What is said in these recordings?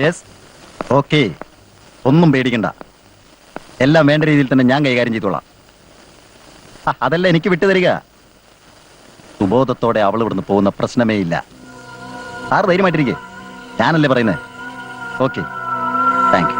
Yes, okay. ഒന്നും പേടിക്കണ്ട, എല്ലാം വേണ്ട രീതിയിൽ തന്നെ ഞാൻ കൈകാര്യം ചെയ്തോളാം. അതല്ല എനിക്ക് വിട്ടുതരിക. സുബോധത്തോടെ അവൾ ഇവിടുന്ന് പോകുന്ന പ്രശ്നമേ ഇല്ല. സാർ ധൈര്യമായിട്ടിരിക്കേ, ഞാനല്ലേ പറയുന്നത്. Okay, thank you.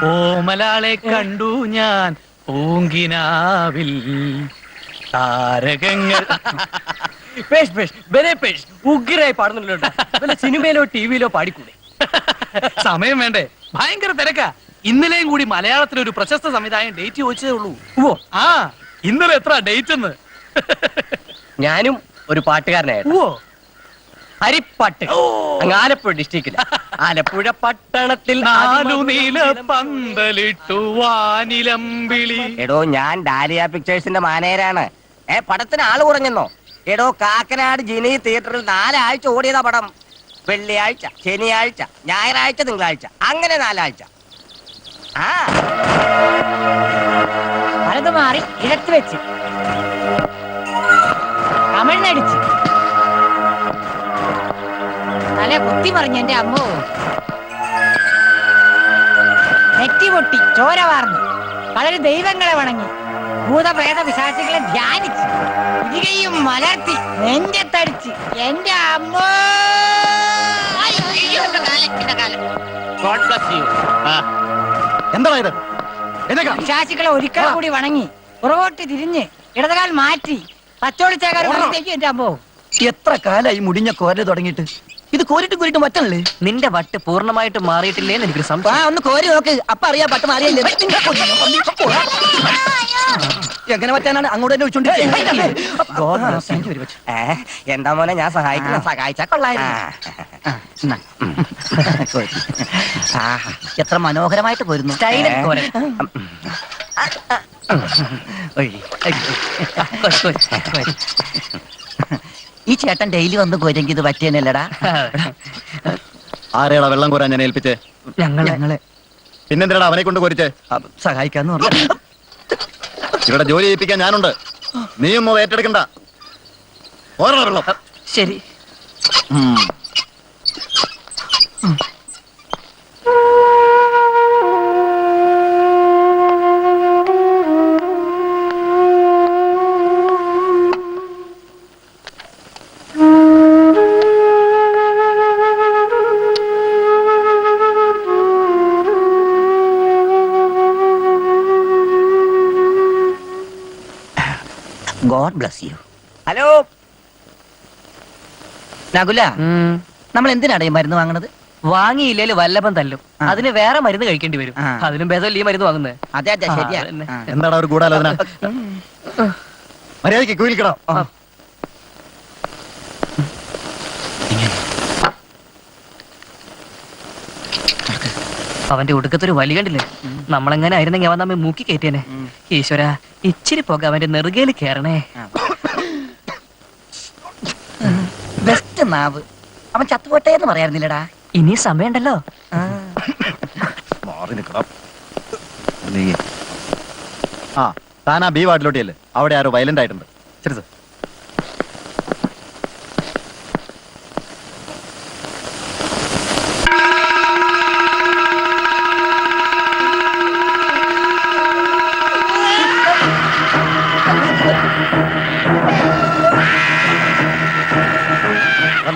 ഓമലാളെ കണ്ടു ഞാൻ പൂങ്കിനാവിൽ താരകങ്ങൾ. ഉഗ്രായി പാടുന്നുണ്ടല്ലോ. സിനിമയിലോ ടിവിയിലോ പാടിക്കൂടെ? സമയം വേണ്ടേ? ഭയങ്കര തിരക്കാ. ഇന്നലെയും കൂടി മലയാളത്തിലെ ഒരു പ്രശസ്ത സംവിധായകൻ ഡേറ്റ് ചോദിച്ചതേ ഉള്ളൂ. ഓ ആ, ഇന്നലെ എത്ര ഡേറ്റ് എന്ന്. ഞാനും ഒരു പാട്ടുകാരനായിരുന്നു. ഓ, ഹരിപ്പാട്ട്. അങ്ങ് ആലപ്പുഴ ഡിസ്ട്രിക്റ്റില് ആലപ്പുഴ പട്ടണത്തിൽ നാലു നീല പന്തലിട്ടു വാനിലമ്പിളി. എടോ, ഞാൻ ഡാലിയ പിക്ചേഴ്സിന്റെ മാനേജരാണ്. പടത്തിന് ആള് കുറഞ്ഞെന്നോ? എടോ, കാക്കനാട് ജിനി തിയേറ്ററിൽ 4 ആഴ്ച ഓടിയതാ പടം. വെള്ളിയാഴ്ച, ശനിയാഴ്ച, ഞായറാഴ്ച, തിങ്കളാഴ്ച, അങ്ങനെ 4 ആഴ്ച. ആ വലത് മാറി ഇടത്ത് വെച്ച് തമിഴ്നടിച്ച് തല കുത്തി മറിഞ്ഞ എന്റെ അമ്മോ. നെറ്റി പൊട്ടി ചോര വാർന്നു കളര് ദൈവങ്ങളെ വണങ്ങി ഭൂതപ്രേത പിശാചുകളെ ധ്യാനിച്ച് ഇരുകയും മലർത്തി നെഞ്ചത്തടിച്ച് എന്റെ അമ്മോ. എന്താ ഇത്? പിശാചുക്കളെ ഒരിക്കൽ കൂടി വണങ്ങി പുറകോട്ട് തിരിഞ്ഞ് ഇടതുകാൽ മാറ്റി തച്ചോടിച്ചേക്കാരും എന്റെ അമ്മോ. എത്ര കാലായി മുടിഞ്ഞ കോര തുടങ്ങിയിട്ട്? ഇത് കോരിട്ട് കോരിട്ട് മറ്റല്ലേ? നിന്റെ വട്ട് പൂർണ്ണമായിട്ട് മാറിയിട്ടില്ലേന്ന് എനിക്കൊരു സംശയം. ഒന്ന് കോരി നോക്ക്, അപ്പൊ അറിയാ പട്ട് മാറിയല്ലേ. എങ്ങനെ പറ്റാനാണ് അങ്ങോട്ട് തന്നെ വിളിച്ചോണ്ടിരിക്കുന്നത്? എന്താ മോനെ, ഞാൻ സഹായിക്കുന്ന സഹായിച്ചാ കൊള്ളായിരുന്നു. എത്ര മനോഹരമായിട്ട് പോരുന്നു. ഈ ചേട്ടൻ ഡെയിലി വന്ന് കോരെങ്കിൽ ഇത് പറ്റിയനല്ലടാ. ആരെയാടാ വെള്ളം കോരാൻ ഞാൻ ഏൽപ്പിച്ചേ? ഞങ്ങളെ പിന്നെന്തിനാടാ അവനെ കൊണ്ട് കോരിച്ചേ? സഹായിക്കാന്ന് പറഞ്ഞു. ഇവിടെ ജോലി ചെയ്യിപ്പിക്കാൻ ഞാനുണ്ട്, നീയും ഏറ്റെടുക്കണ്ട. ഓരോ വെള്ളം. ശരി. God bless you. Hello Nakula, നമ്മൾ എന്തിനാണ് ഈ മരുന്ന് വാങ്ങണത്? വാങ്ങിയില്ലേല് വല്ലഭം തല്ലും. അതിന് വേറെ മരുന്ന് കഴിക്കേണ്ടി വരും. അതിനും ഭേദമല്ല ഈ മരുന്ന് വാങ്ങുന്നത്. അതെ അതെ, ശരിയാ. എന്താടാ ഒരു ഗൂഢാലോചന? മര്യാദയ്ക്ക് കൂലിക്കടോ. അവന്റെ ഒടുക്കത്തൊരു വലി കണ്ടില്ലേ? നമ്മളെങ്ങനെ ആയിരുന്നെങ്കിൽ അവൻ നമ്മെ മൂക്കി കയറ്റിയനെ. ഈശ്വര, ഇച്ചിരി പോക അവന്റെ നെറുകയിൽ കയറണേ. ബെസ്റ്റ് നാവ്. അവൻ ചത്തുപോട്ടെ എന്ന് പറയാറുന്നില്ലടാ. ഇനി സമയമുണ്ടല്ലോ. ആ, താനാ ബി വാർഡിലോട്ടിയല്ലേ? അവിടെ ആരോ വയലന്റ് ആയിട്ടുണ്ട്. ശരി സർ.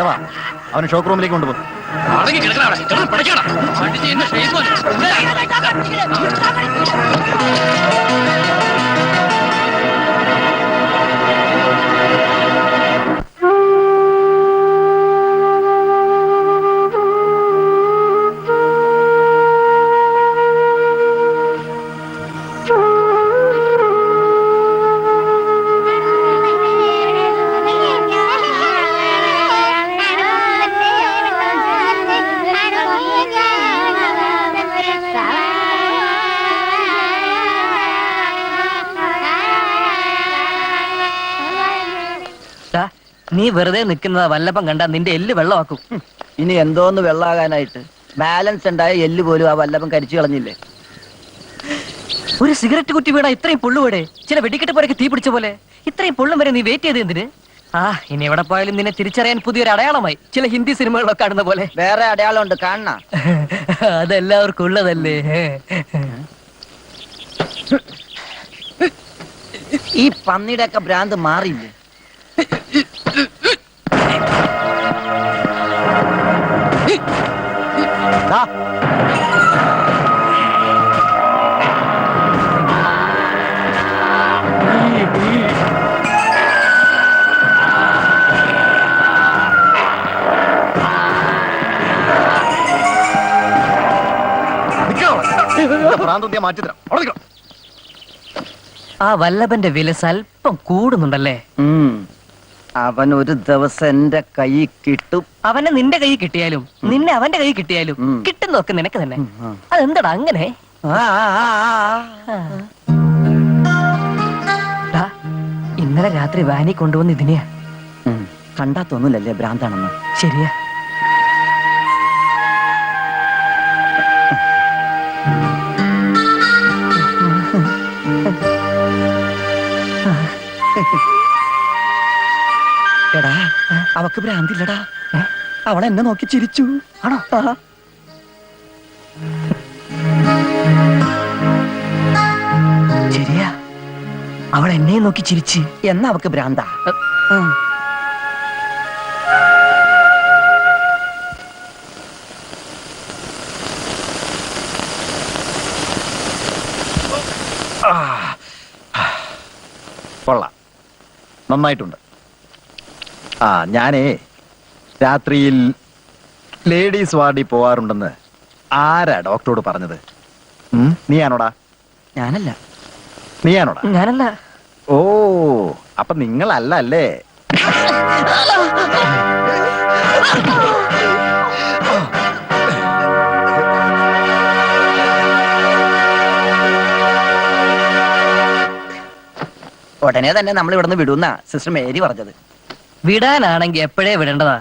പറ, അവന് ഷോക്ക് റൂമിലേക്ക് കൊണ്ടുപോകും. അടങ്ങി കിടക്കണ അവിടെ. കിടന്ന് പിടയ്ക്കടാ. അടിച്ച് എന്നെ ഷെയ്മോൻ. നീ വെറുതെ നിൽക്കുന്നതാ വല്ലപ്പം കണ്ടാ നിന്റെ എല്ല് വെള്ളമാക്കും. ഇനി എന്തോന്ന് വെള്ളാകാനായിട്ട്? ബാലൻസ് ഉണ്ടായ എല്ല് പോലും ആ വല്ലഭം കരിച്ചു കളഞ്ഞില്ലേ? ഒരു സിഗരറ്റ് കുറ്റി വീടാ ഇത്രയും പൊള്ളുവിടെ. ചില വെടിക്കെട്ട് പോരൊക്കെ തീ പിടിച്ച പോലെ. ഇത്രയും പൊള്ളും വരെ നീ വെയിറ്റ് ചെയ്ത് എന്തിന്? ആ ഇനി എവിടെ പോയാലും നിന്നെ തിരിച്ചറിയാൻ പുതിയൊരു അടയാളമായി. ചില ഹിന്ദി സിനിമകളിലൊക്കെ കാണുന്ന പോലെ. വേറെ അടയാളം ഉണ്ട്, കാണണ? അതെല്ലാവർക്കും ഉള്ളതല്ലേ. ഈ പന്നിയുടെ ഒക്കെ ഭ്രാന്ത് മാറിയില്ലേ? ദാ, ഭ്രാന്തുദ്യ മാറ്റിത്തരാം. അവിടെ നിൽക്കണം. ആ വല്ലഭന്റെ വില സ്വല്പം കൂടുന്നുണ്ടല്ലേ? അവൻ ഒരു ദിവസം എന്റെ കൈ കിട്ടും. അവനെ നിന്റെ കൈ കിട്ടിയാലും നിന്നെ അവന്റെ കൈ കിട്ടിയാലും കിട്ടുന്നൊക്കെ നിനക്ക് തന്നെ. അതെന്താടാ അങ്ങനെ? ടാ, ഇന്നലെ രാത്രി വാനി കൊണ്ടുവന്ന് ഇതിനെയാ. കണ്ടാ തോന്നൂലല്ലേ ഭ്രാന്താണെന്ന്? ശരിയാ. എടാ, അവക്ക് ഭ്രാന്തില്ലടാ. അവൾ എന്നെ നോക്കി ചിരിച്ചു. ആണോ? ശരിയാ, അവൾ എന്നെ നോക്കി ചിരിച്ച്. എന്നാ അവക്ക് ഭ്രാന്താ. കൊള്ളാം, നന്നായിട്ടുണ്ട്. ആ ഞാനേ രാത്രിയിൽ ലേഡീസ് വാർഡിൽ പോവാറുണ്ടെന്ന് ആരാ ഡോക്ടറോട് പറഞ്ഞത്? നീയാണോടാ? ഞാനല്ല. നീയാണോടാ? ഞാനല്ല. ഓ, അപ്പൊ നിങ്ങളല്ല അല്ലേ? ഉടനെ തന്നെ നമ്മൾ ഇവിടുന്ന് വിടുന്ന സിസ്റ്റർ മേരി പറഞ്ഞത്. വിടാനാണെങ്കി എപ്പോഴേ വിടേണ്ടതാ.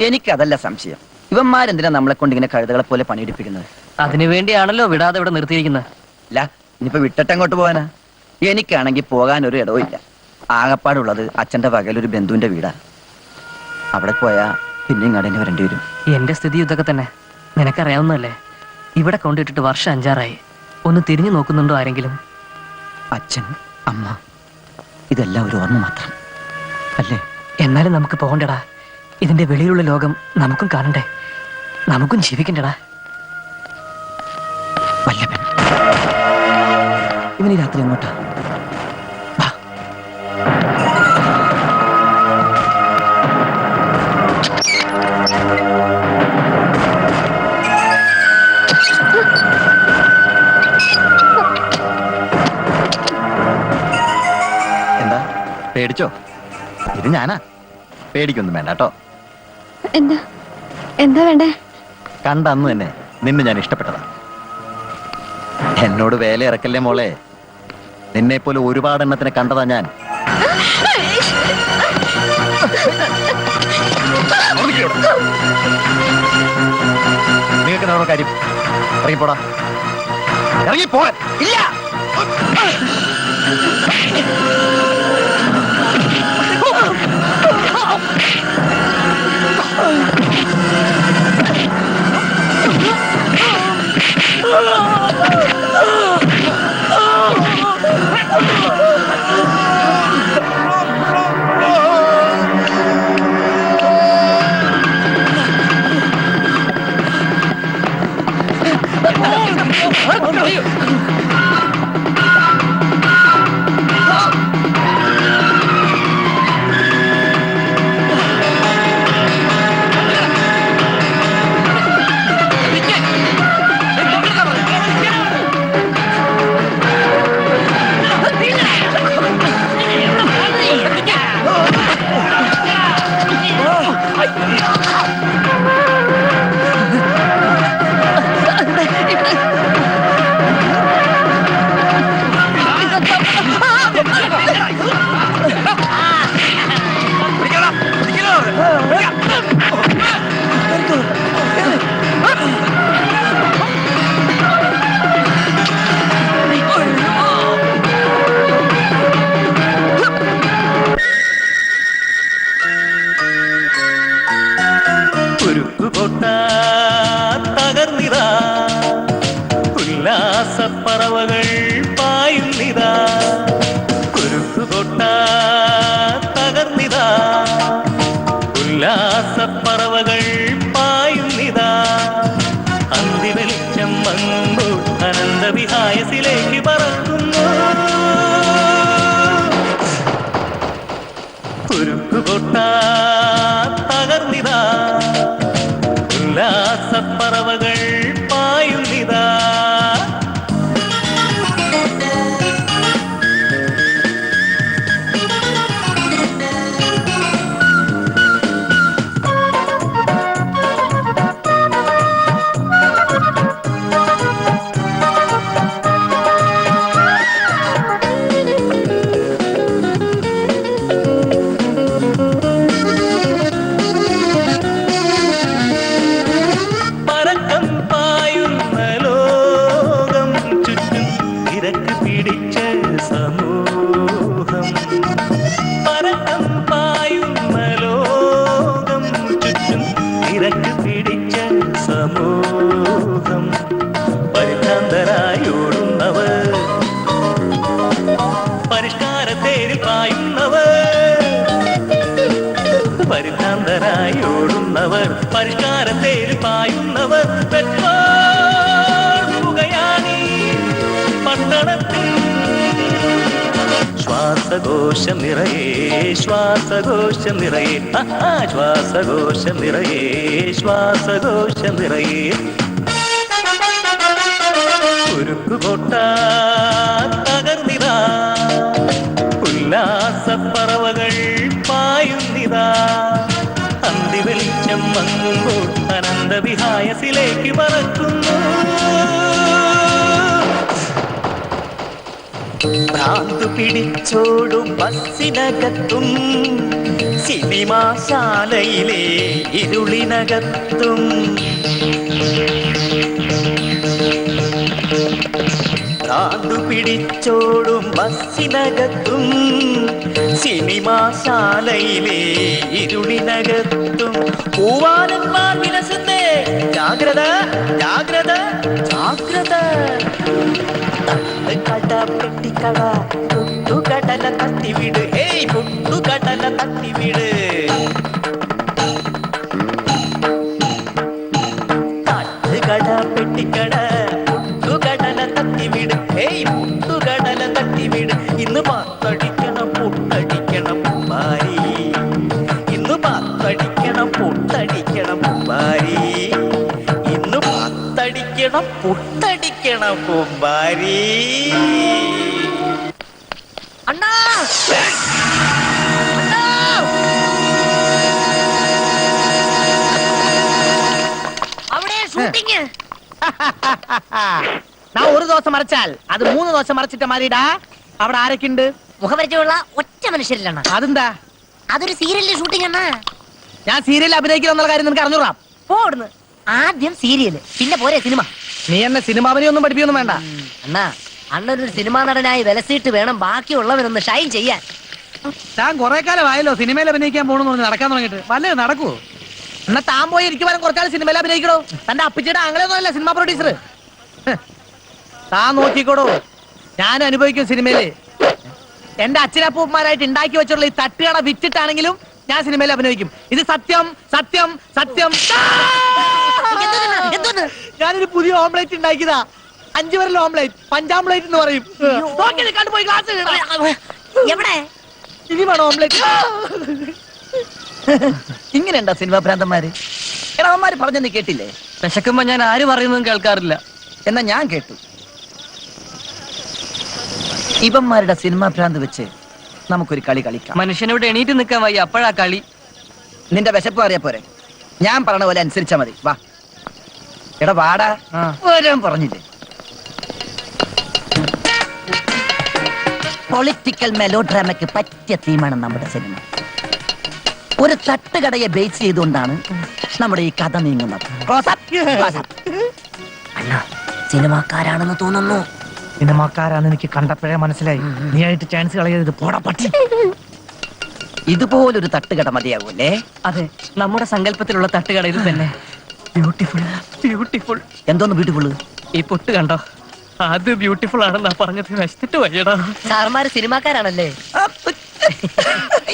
എനിക്കതല്ല സംശയം. ഇവന്മാരെന്തിനാ നമ്മളെ കൊണ്ട് ഇങ്ങനെ കഴുതകളെ പോലെ പണിയെടുപ്പിക്കുന്നത്? അതിനു വേണ്ടിയാണല്ലോ വിടാതെ ഇവിടെ നിർത്തിയിരിക്കുന്നത്. ഇല്ല, ഇനിയിപ്പോ വിട്ടിട്ടെങ്ങോട്ട് പോകാനാ? എനിക്കാണെങ്കിൽ പോകാൻ ഒരു ഇടവും ഇല്ല. ആകപ്പാടുള്ളത് അച്ഛന്റെ പകലൊരു ബന്ധുവിന്റെ വീടാ. അവിടെ പോയാ പിന്നെയും കടന്നു വരേണ്ടി വരും. എന്റെ സ്ഥിതി ഇതൊക്കെ തന്നെ. നിനക്കറിയാവുന്നല്ലേ, ഇവിടെ കൊണ്ടിട്ടിട്ട് വർഷം 5 ഒന്ന് തിരിഞ്ഞു നോക്കുന്നുണ്ടോ ആരെങ്കിലും? അച്ഛൻ, അമ്മ, ഇതെല്ലാം ഒരു ഓർമ്മ മാത്രം അല്ലേ? എന്നാലും നമുക്ക് പോകണ്ടടാ. ഇതിന്റെ വെളിയിലുള്ള ലോകം നമുക്കും കാണണ്ടേ, നമുക്കും ജീവിക്കണ്ടടാ. വല്ലഭൻ, ഇവന് രാത്രി എങ്ങോട്ടാ? എന്താ പേടിച്ചോ? ഇത് ഞാനാ. പേടിക്കൊന്നും വേണ്ട കേട്ടോ. എന്താ എന്താ വേണ്ടേ? കണ്ട അന്ന് തന്നെ നിന്നെ ഞാൻ ഇഷ്ടപ്പെട്ടതാ. എന്നോട് വേല ഇറക്കല്ലേ മോളെ. നിന്നെ പോലെ ഒരുപാട് എണ്ണത്തിനെ കണ്ടതാ ഞാൻ. നിങ്ങൾക്ക് എന്താ കാര്യം? ഇറങ്ങിപ്പോടാ, ഇറങ്ങിപ്പോടാ. ഇല്ല, പിടിച്ച സമൂഹം പരക്കം പായുന്ന ലോകം ചുറ്റും തിരക്ക് പിടിച്ച സമൂഹം പരിഭ്രാന്തരായോടുന്നവർ പരിഷ്കാരത്തേരിൽ പായുന്നവർ പരിഭ്രാന്തരായോടുന്നവർ പരിഷ്കാരത്തേരിൽ പായുന്നവർ പെട്രോളുകയാണീ പട്ടണത്തിൽ ശ്വാസകോശം നിറയെ ശ്വാസകോശം നിറയെ ശ്വാസകോശം നിറയെ ശ്വാസകോശം നിറയെ ഉരുക്കുകോട്ട തകർന്നിതാ ഉല്ലാസപ്പറവകൾ പായുന്നിതാ അന്തിവെളിച്ചം മങ്ങുമ്പോൾ അനന്തവിഹായസിലേക്ക് പറക്കുന്നു ഭ്രാന്തു പിടിച്ചോടും ബസ്സിനകത്തും സിനിമാശാലയിലെ ഇരുളിനകത്തും ഭ്രാന്തു പിടിച്ചോടും ബസ്സിനകത്തും സിനിമാശാലയിലെ ഇരുളിനകത്തും പൂവാലന്മാർ വിലസുന്നേ ജാഗ്രത ജാഗ്രത ജാഗ്രത കട പെട്ടിക്കട പുട്ടുകടല തട്ടിവിട് ഏയ് പുട്ടുകടല തട്ടിവിട് തട്ടുകട പെട്ടിക്കട പുട്ടുകടല തട്ടിവിട് ഏയ് പുട്ടുകടല തട്ടിവിട് ഇന്ന് പത്തടിക്കണം പുട്ടടിക്കണം ഭാരി ഇന്ന് പത്തടിക്കണം പുട്ടടിക്കണം ഭാരി ഇന്ന് പത്തടിക്കണം പുട്ടടിക്കണം കുമ്പാരി അണ്ണാ അവിടെ ഷൂട്ടിങ് ഞാൻ ഒരു ദിവസം മറച്ചാൽ അത് 3 ദിവസം മറച്ചിട്ട മാറിയിടാ. അവിടെ ആരൊക്കെയുണ്ട്? മുഖപരിചയമുള്ള ഒറ്റ മനുഷ്യരില്ലണ്ണ. അതെന്താ? അതൊരു സീരിയലിന്റെ ഷൂട്ടിംഗ് അണ്ണാ. ഞാൻ സീരിയൽ അഭിനയിക്കുന്ന കാര്യം നിനക്ക് അറിഞ്ഞൂടാ. പോടുന്നു. ആദ്യം സീരിയല്, പിന്നെ പോരെ സിനിമ. നീ എന്നെ സിനിമാവിനെയൊന്നും പഠിപ്പിക്കൊന്നും വേണ്ട. അണ്ണാ, അണ്ണനൊരു സിനിമാ നടനായി വിലസിയിട്ട് വേണം ബാക്കിയുള്ളവരൊന്ന് ഷൈൻ ചെയ്യാൻ. താൻ കുറെ കാലമായല്ലോ സിനിമയിൽ അഭിനയിക്കാൻ പോകണമെന്ന് പറഞ്ഞ് നടക്കാൻ തുടങ്ങിയിട്ട്. വല്ലതും നടക്കുവോ? എന്നാ താൻ പോയി ഇരിക്കുവാനും കുറച്ചാൾ സിനിമയിൽ അഭിനയിക്കണോ? തന്റെ അപ്പച്ചിയുടെ ആങ്ങളൊന്നുമല്ല സിനിമ പ്രൊഡ്യൂസർ. താൻ നോക്കിക്കോടോ, ഞാൻ അനുഭവിക്കും സിനിമയില്. എന്റെ അച്ഛനപ്പൂപ്പന്മാരായിട്ട് ഉണ്ടാക്കി വെച്ചുള്ള ഈ തട്ടുകട വിറ്റിട്ടാണെങ്കിലും ഞാൻ സിനിമയിൽ അഭിനയിക്കും. ഇത് സത്യം സത്യം സത്യം. ഞാനൊരു പുതിയ ഓംലേറ്റ് ഉണ്ടാക്കിയതാ. 5 വിരൽ ഓംലേറ്റ്, പഞ്ചാംലേറ്റ് എന്ന് പറയും. പോയി ക്ലാസ് എവിടെ ഇനി വേണം ഓംലേറ്റ്. ഇങ്ങനെയുണ്ടാ സിനിമാ ഭ്രാന്തന്മാര്? എടാവന്മാര് പറഞ്ഞ നീ കേട്ടില്ലേ? വിശക്കുമ്പോ ഞാൻ ആര് പറയുന്നതും കേൾക്കാറില്ല. എന്നാ ഞാൻ കേട്ടു. ഇവന്മാരുടെ സിനിമാ ഭ്രാന്ത് വെച്ച് നമുക്കൊരു കളി കളിക്കാം. മനുഷ്യനോട് എണീറ്റ് നിൽക്കാൻ വയ്യ, അപ്പോഴാ കളി. നിന്റെ വിശപ്പ് അറിയാ പോരെ, ഞാൻ പറഞ്ഞ പോലെ അനുസരിച്ചാ മതി. വാ എടാ വാടാ. വരാൻ പറഞ്ഞില്ലേ? പൊളിറ്റിക്കൽ മെലോഡ്രാമയ്ക്ക് പറ്റിയ തീമാണ് നമ്മുടെ സിനിമ. ഒരു തട്ടുകടയെ ബേസ് ചെയ്തുകൊണ്ടാണ് നമ്മുടെ ഈ കഥ നീങ്ങുന്നത്. അണ്ണാ, സിനിമാക്കാരാണെന്ന് തോന്നുന്നു. സിനിമാക്കാരാന്ന് എനിക്ക് കണ്ടപ്പോഴേ മനസ്സിലായി. നീ ആയിട്ട് ചാൻസ് കളയരുത്, പോടാ പട്ടി. ഇതുപോലൊരു തട്ടുകട മതിയാവൂല്ലേ? അതെ, നമ്മുടെ സങ്കല്പത്തിലുള്ള തട്ടുകട ഇത് തന്നെ. Beautiful, beautiful. എന്തോന്ന് ബ്യൂട്ടിഫുൾ? ഈ പൊട്ട് കണ്ടോ? അത് ബ്യൂട്ടിഫുൾ ആണെന്നാ പറഞ്ഞത്. നശിച്ചിട്ട് വയ്യടാ. സാറന്മാര് സിനിമാക്കാരാണല്ലേ?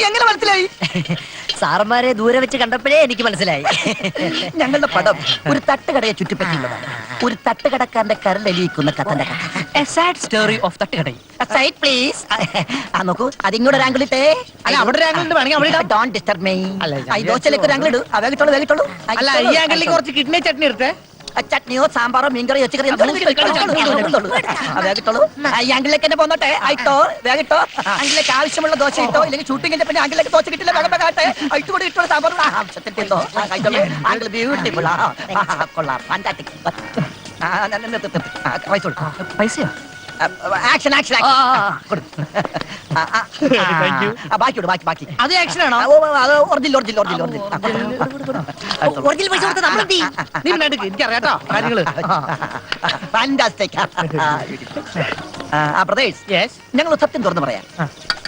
എങ്ങനെ മനസ്സിലായി? സാറന്മാരെ ദൂരെ വെച്ച് കണ്ടപ്പോഴേ എനിക്ക് മനസ്സിലായി. ഞങ്ങളുടെ പടം ഒരു തട്ടുകടയെ ചുറ്റിപ്പറ്റിയുള്ളതാണ്. ഒരു തട്ടുകടക്കാരന്റെ കരലലിയിക്കുന്ന കഥന്റെ കഥ. A sad story of തട്ടുകട. Side please. നോക്കൂ, അതിങ്ങോട്ട് ഒരു ആംഗിൾ ഇട്ടേ. അല്ല അവിടെ ഒരു ആംഗിൾ ഉണ്ട്, വേണമെങ്കിൽ അവിടെ ഇടാം. Don't disturb me. ഈ ദോശയിലേക്ക് ഒരു ആംഗിൾ ഇടൂ. വേഗിട്ടോളൂ, വേഗിട്ടോളൂ. അല്ല, ഈ ആംഗിളിലേക്ക് കുറച്ച് കിഡ്നി ചട്നി എടുത്തേ. ചട്നിയോ സാമ്പാറോ മീൻകറിയോ ഒച്ചക്കറിയോ വേഗിട്ടോളൂ. ഈ ആംഗിളിലേക്ക് തന്നെ പോന്നോട്ടെ. ആയിട്ടോ, വേഗിട്ടോ. ആംഗിളിലേക്ക് ആവശ്യമുള്ള ദോശ ഇട്ടോ. ഇല്ലെങ്കിൽ ഷൂട്ടിങ്ങിന്റെ പിന്നെ ആംഗിളിലേക്ക് ദോശ കിട്ടില്ല, വേഗം വേഗാട്ടെ. ആയിട്ട് കൂടി ഇട്ടോ സാമ്പാറും ആവശ്യത്തിട്ടോ. Angle beautiful. കൊള്ളാം, ഫാന്റാസ്റ്റിക്. പൈസയോ? ആക്ഷൻ ആക്ഷൻ ബാക്കിയോട് ബാക്കി ബാക്കി. അത് ആക്ഷൻ ആണോ? ഒറിജിനൽ ഒറിജിനൽ ഒറിജിനൽ ഒറിജിനൽ പൈസ കൊടുത്ത് നമ്മൾ എന്ത് ചെയ്യും? എനിക്കറിയാട്ടോ കാര്യങ്ങള്. ഫാന്റാസ്റ്റിക്. യെസ് ഞങ്ങൾ സത്യം തുറന്നു പറയാം. ആ.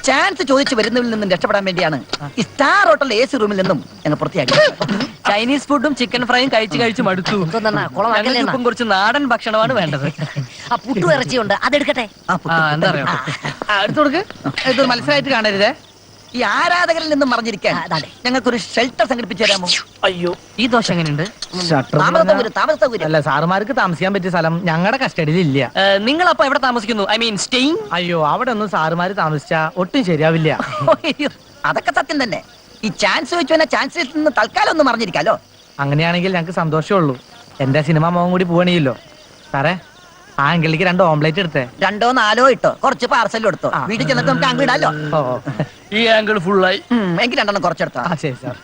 ചാൻസ് ചോദിച്ചു വരുന്നതിൽ നിന്നും രക്ഷപ്പെടാൻ വേണ്ടിയാണ് ഈ സ്റ്റാർ ഹോട്ടൽ AC റൂമിൽ നിന്നും ഞങ്ങൾ പുറത്തിയാക്കി. ചൈനീസ് ഫുഡും ചിക്കൻ ഫ്രൈയും കഴിച്ച് മടുത്തു. ഞങ്ങൾക്ക് ഇപ്പം കുറച്ച് നാടൻ ഭക്ഷണമാണ് വേണ്ടത്. ആ പുട്ടു ഇറച്ചിയുണ്ട് അതെടുക്കട്ടെ. എന്താ പറയാ, എടുത്തു കൊടുക്ക്. ഇത് മത്സരമായിട്ട് കാണരുതേ. ഈ ആരാധകരിൽ നിന്നും മറിഞ്ഞിരിക്കാൻ ഞങ്ങൾക്കൊരു ഷെൽട്ടർ സംഘടിപ്പിച്ചു തരാമോ? അയ്യോ, ഈ ദോശ എങ്ങനെയുണ്ട്? താമസ സൗകര്യം. അല്ല, സാറുമാർക്ക് താമസിക്കാൻ പറ്റിയ സ്ഥലം ഞങ്ങളുടെ കസ്റ്റഡിയിൽ ഇല്ല. നിങ്ങൾ അപ്പൊ എവിടെ താമസിക്കുന്നു? I mean staying? അയ്യോ, അവിടെ ഒന്നും സാറുമാര് താമസിച്ചാ ഒട്ടും ശരിയാവില്ല. അതൊക്കെ സത്യം തന്നെ. ഈ ചാൻസ് വെച്ചു തന്നെ ചാൻസിൽ നിന്ന് തൽക്കാലം ഒന്ന് മറിഞ്ഞിരിക്കാലോ. അങ്ങനെയാണെങ്കിൽ ഞങ്ങൾക്ക് സന്തോഷമുള്ളൂ. എന്റെ സിനിമ മോഹം കൂടി പോവണില്ലോ. സാറേ, ആ അങ്കിളിക്ക് 2 ഓംപ്ലേറ്റ് എടുത്തേ. 2 4 ഇട്ടോ, കുറച്ച് പാർസലും എടുത്തോ. വീട്ടിൽ ചെന്നിട്ട് നമുക്ക് അങ്ങ് ഇടാലോ. ഓ, ഈ ആംഗിൾ ഫുള്ളായി. എനിക്ക് 2 കുറച്ചെടുത്തോ. ആ ശരി സാർ.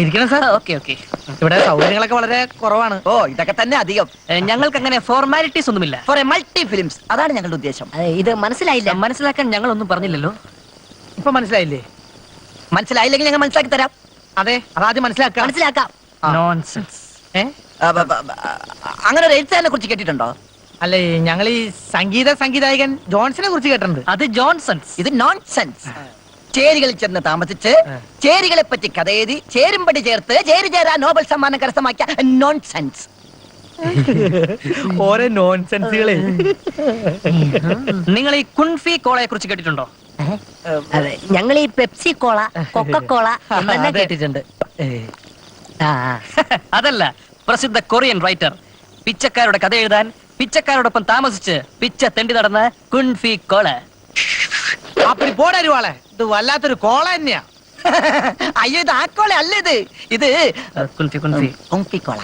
ഇരിക്കണം സാർ. Okay okay. ഇവിടെ സൗകര്യങ്ങളൊക്കെ വളരെ കുറവാണ്. ഓ, ഇതൊക്കെ തന്നെ അധികം. ഞങ്ങൾക്ക് അങ്ങനെ ഫോർമാലിറ്റീസ് ഒന്നുമില്ല. ഫോർ എ മൾട്ടി ഫിലിംസ്, അതാണ് ഞങ്ങളുടെ ഉദ്ദേശം. ഇത് മനസ്സിലായില്ല. മനസ്സിലാക്കാൻ ഞങ്ങൾ ഒന്നും പറഞ്ഞില്ലല്ലോ. ഇപ്പൊ മനസ്സിലായില്ലേ? മനസ്സിലായില്ലെങ്കിൽ ഞങ്ങൾ മനസ്സിലാക്കി തരാം. അതെ, അതാദ്യം മനസ്സിലാക്കാം. മനസ്സിലാക്കാം. നോൺസെൻസ്. അങ്ങനെ ഒരു എഴുത്തുകാരനെ കുറിച്ച് കേട്ടിട്ടുണ്ടോ? അല്ലേ, ഞങ്ങൾ ഈ സംഗീതനായകൻ ജോൺസനെ കുറിച്ച് കേട്ടിട്ടുണ്ട്. അത് ജോൺസൺസ്. ഇത് നോൺസെൻസ്. ചേരികളിൽ ചെന്ന് താമസിച്ച് ചേരികളെ പറ്റി കഥ എഴുതി ചേരുംപടി ചേർത്ത് ചേരാ നോബൽ സമ്മാനം കരസ്ഥമാക്കിയ നോൺസെൻസ്. ഓരോ നോൺസെൻസുകളെ. നിങ്ങൾ ഈ കുൻഫി കോളയെ കുറിച്ച് കേട്ടിട്ടുണ്ടോ? ഞങ്ങൾ ഈ പെപ്സി കോള കൊക്കക്കോള തന്നെ കേട്ടിട്ടുണ്ട്. അതല്ല, പ്രസിദ്ധ കൊറിയൻ റൈറ്റർ. പിച്ചക്കാരുടെ കഥ എഴുതാൻ പിച്ചക്കാരോടൊപ്പം താമസിച്ച് പിച്ച തെണ്ടി നടന്ന കുൻഫി കോള. അപ്പടി പോടരുവാളെ, ഇത് വല്ലാത്തൊരു കോള തന്നെയാ. അയ്യോ, ഇത് ആ കോള അല്ല. ഇത് കുൻഫി കുൻഫി കുംഫിക്കോള.